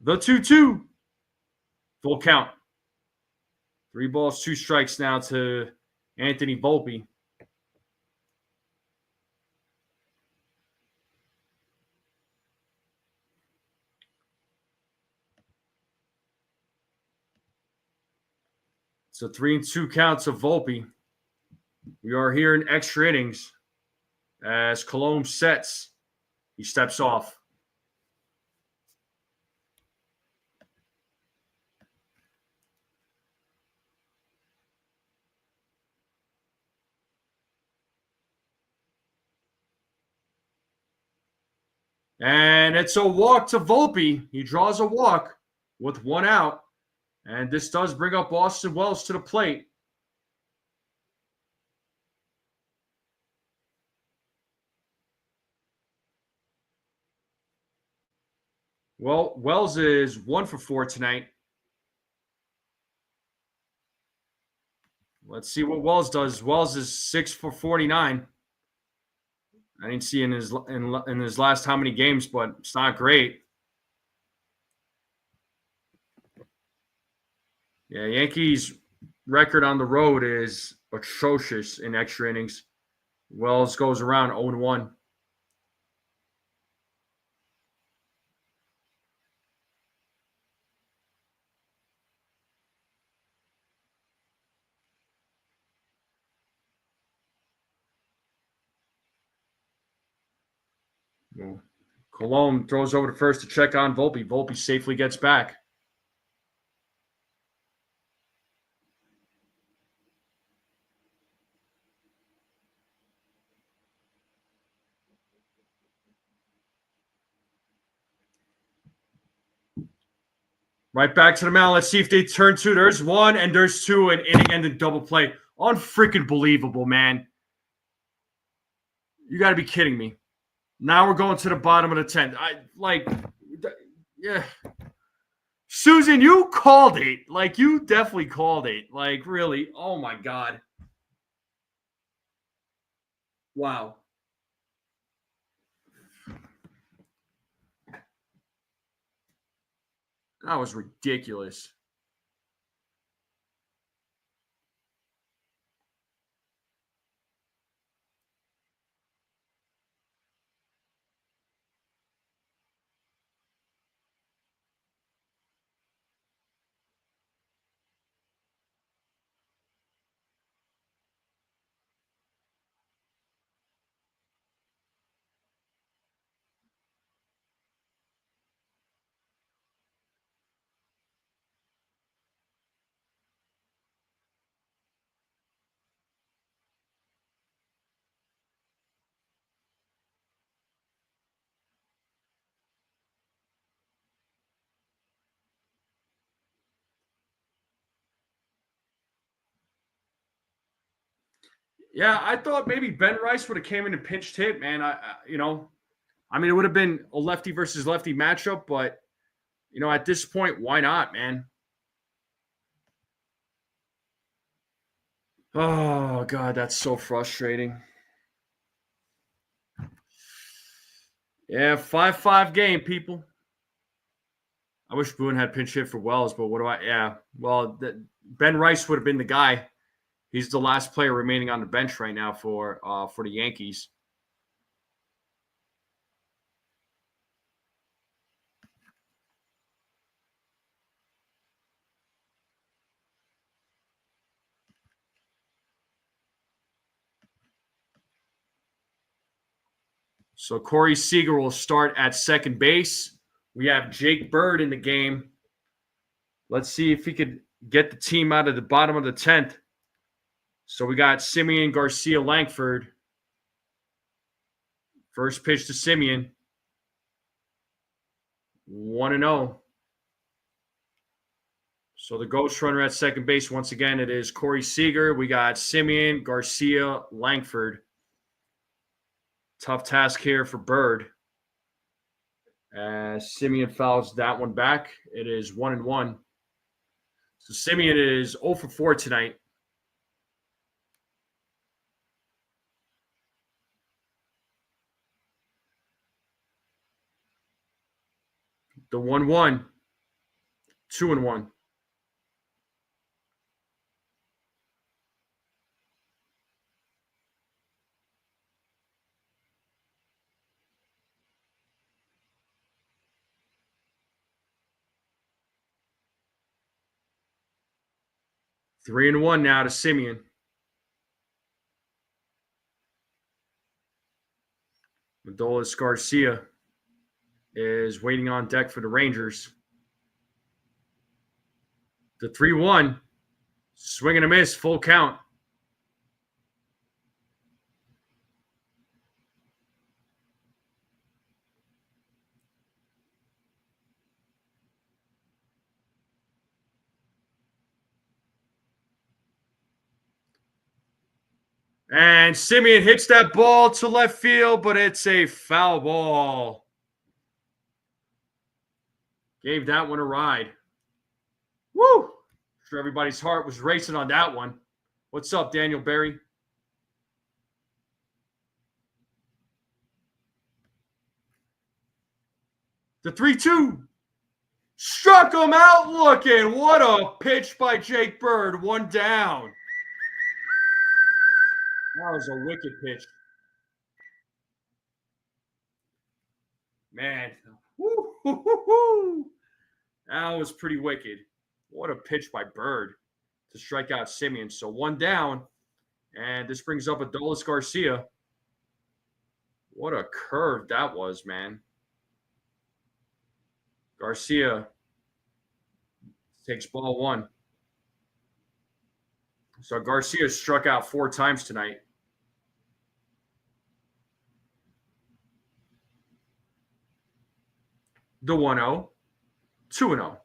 The 2-2. Full count. 3 balls, 2 strikes now to Anthony Volpe. It's a 3-2 count to Volpe. We are here in extra innings as Cologne sets. He steps off. And it's a walk to Volpe. He draws a walk with 1 out. And this does bring up Austin Wells to the plate. Well, Wells is 1 for 4 tonight. Let's see what Wells does. Wells is 6 for 49. I didn't see in his last how many games, but it's not great. Yeah, Yankees record on the road is atrocious in extra innings. Wells goes around 0-1. Cologne throws over to first to check on Volpe. Volpe safely gets back. Right back to the mound. Let's see if they turn 2. There's 1 and there's 2. An inning-ending double play. Unfreaking believable, man. You got to be kidding me. Now we're going to the bottom of the 10th. Yeah. Susan, you called it. You definitely called it. Really. Oh, my God. Wow. That was ridiculous. Yeah, I thought maybe Ben Rice would have came in and pinched hit, man. It would have been a lefty versus lefty matchup, but at this point, why not, man? Oh God, that's so frustrating. Yeah, 5-5 game, people. I wish Boone had pinch hit for Wells, but what do I? Yeah, well, Ben Rice would have been the guy. He's the last player remaining on the bench right now for the Yankees. So Corey Seager will start at second base. We have Jake Bird in the game. Let's see if he could get the team out of the bottom of the 10th. So we got Simeon Garcia Langford. First pitch to Simeon. 1-0. So the ghost runner at second base, once again, it is Corey Seager. We got Simeon Garcia Langford. Tough task here for Bird. Simeon fouls that one back. It is 1-1. So Simeon is 0 for 4 tonight. The 1-1. 2-1. 3-1 now to Simeon. Adolis Garcia is waiting on deck for the Rangers. The 3-1. Swing and a miss, full count. And Simeon hits that ball to left field, but it's a foul ball. Gave that one a ride. Woo! Sure, everybody's heart was racing on that one. What's up, Daniel Berry? The 3-2. Struck him out looking. What a pitch by Jake Bird. One down. That was a wicked pitch. Man. Woo-hoo-hoo-hoo. That was pretty wicked. What a pitch by Bird to strike out Simeon. So one down. And this brings up Adolis Garcia. What a curve that was, man. Garcia takes ball one. So Garcia struck out 4 times tonight. The 1-0, 2-0.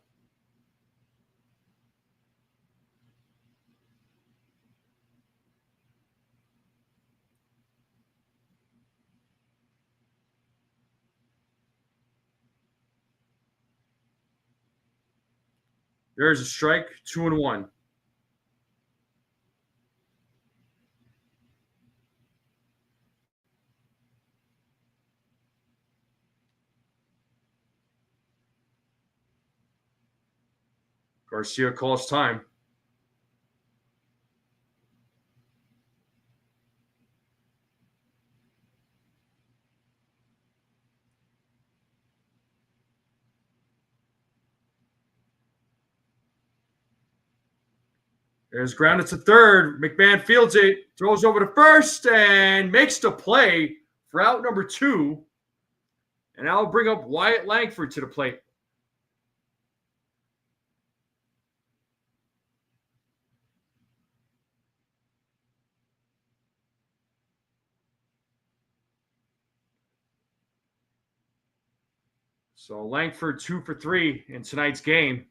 There's a strike, 2-1. Garcia calls time. There's grounded to third. McMahon fields it, throws over to first, and makes the play for out number 2. And I'll bring up Wyatt Langford to the plate. So Langford 2 for 3 in tonight's game.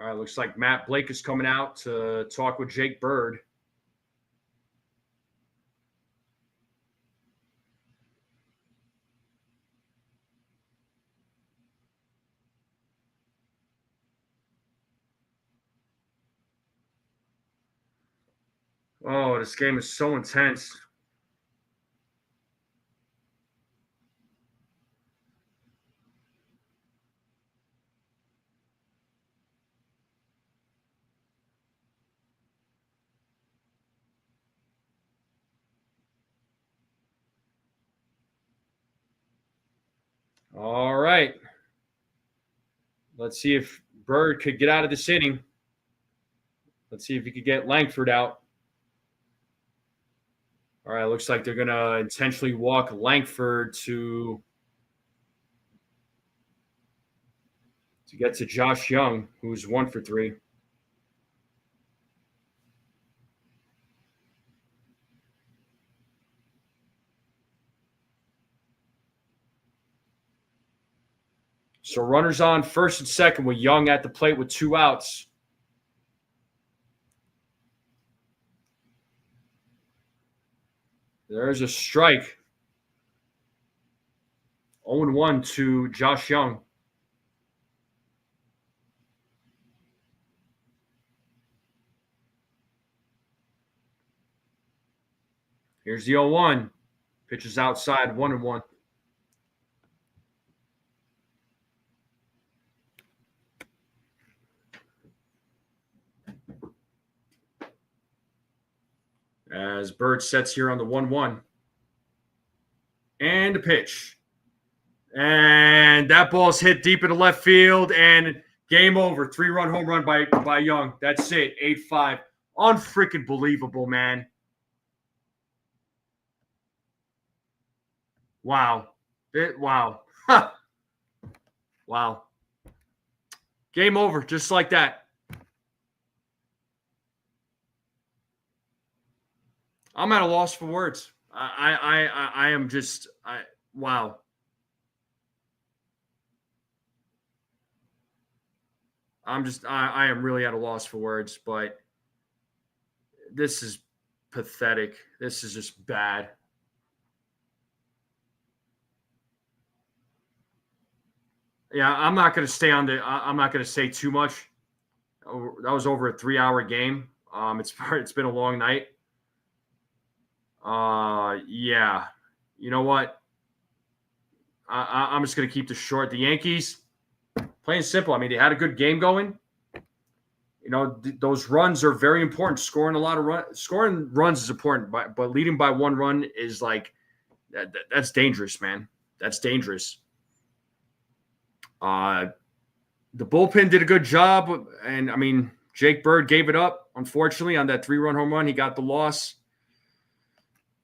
All right, looks like Matt Blake is coming out to talk with Jake Bird. Oh, this game is so intense. All right. Let's see if Bird could get out of this inning. Let's see if he could get Langford out. All right, looks like they're going to intentionally walk Langford to get to Josh Young, who's 1 for 3. So runners on first and second with Young at the plate with 2 outs. There's a strike. 0-1 to Josh Young. Here's the 0-1. Pitches outside, 1-1. As Bird sets here on the 1-1. And a pitch. And that ball's hit deep into left field, and game over. 3-run home run by Young. That's it. 8-5. Unfreaking believable, man. Wow. Wow. Wow. Game over, just like that. I'm at a loss for words. I am just wow. I am really at a loss for words, but this is pathetic. This is just bad. Yeah, I'm not going to stay on I'm not going to say too much. That was over a 3-hour game. It's been a long night. Yeah. You know what? I'm just going to keep this short. The Yankees, plain simple. I mean, they had a good game going. You know, those runs are very important. Scoring runs is important, but leading by 1 run is like that's dangerous, man. That's dangerous. The bullpen did a good job, and I mean, Jake Bird gave it up, unfortunately, on that 3-run home run. He got the loss.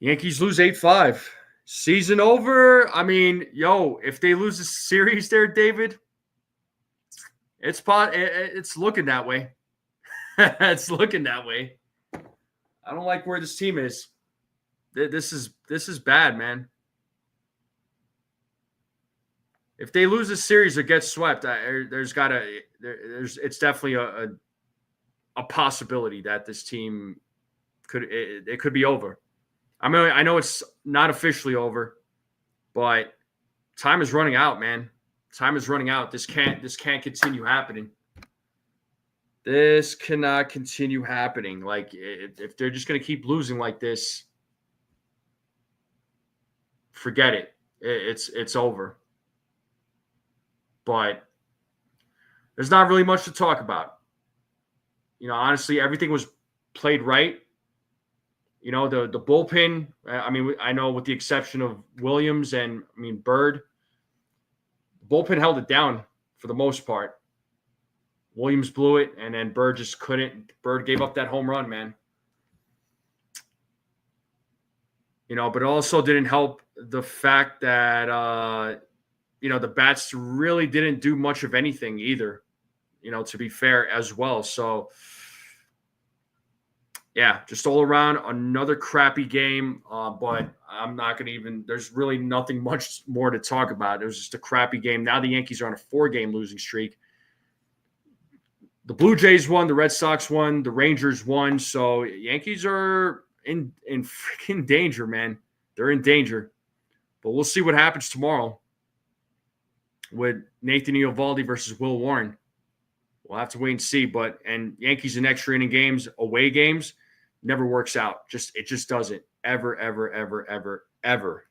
Yankees lose 8-5. Season over. I mean, if they lose the series there, David, it's looking that way. It's looking that way. I don't like where this team is. This is bad, man. If they lose a series or get swept, it's definitely a possibility that this team could be over. I mean, I know it's not officially over, but time is running out, man. Time is running out. This can't continue happening. This cannot continue happening. Like, if they're just going to keep losing like this, forget it. It's over. But there's not really much to talk about. You know, honestly, everything was played right. You know, the bullpen, I mean, I know with the exception of Williams and, I mean, Bird, the bullpen held it down for the most part. Williams blew it, and then Bird just couldn't. Bird gave up that home run, man. You know, but it also didn't help the fact that, the bats really didn't do much of anything either, to be fair as well. So, yeah, just all around another crappy game. But I'm not going to there's really nothing much more to talk about. It was just a crappy game. Now the Yankees are on a 4-game losing streak. The Blue Jays won, the Red Sox won, the Rangers won. So Yankees are in freaking danger, man. They're in danger. But we'll see what happens tomorrow with Nathan Eovaldi versus Will Warren. We'll have to wait and see. And Yankees in extra inning games, away games, never works out. It just doesn't. Ever, ever, ever, ever, ever.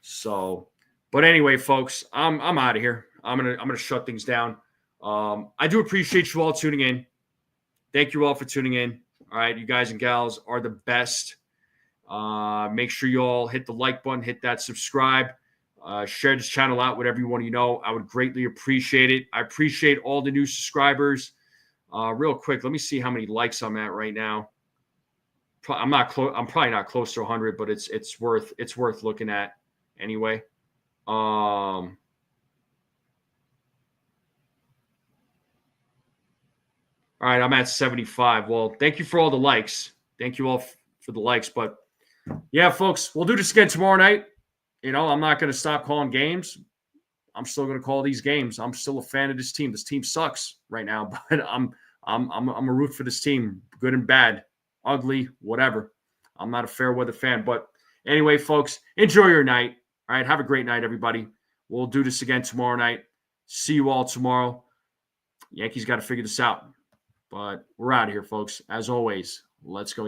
So, but anyway, folks, I'm out of here. I'm gonna shut things down. I do appreciate you all tuning in. Thank you all for tuning in. All right, you guys and gals are the best. Make sure you all hit the like button, hit that subscribe. Share this channel out with everyone you know. I would greatly appreciate it. I appreciate all the new subscribers. Real quick, let me see how many likes I'm at right now. I'm probably not close to 100, but it's worth looking at anyway. All right, I'm at 75. Well, thank you for all the likes. Thank you all for the likes. But yeah, folks, we'll do this again tomorrow night. I'm not going to stop calling games. I'm still going to call these games. I'm still a fan of this team. This team sucks right now, but I'm a root for this team, good and bad, ugly, whatever. I'm not a fair weather fan. But anyway, folks, enjoy your night. All right, have a great night, everybody. We'll do this again tomorrow night. See you all tomorrow. Yankees got to figure this out. But we're out of here, folks. As always, let's go.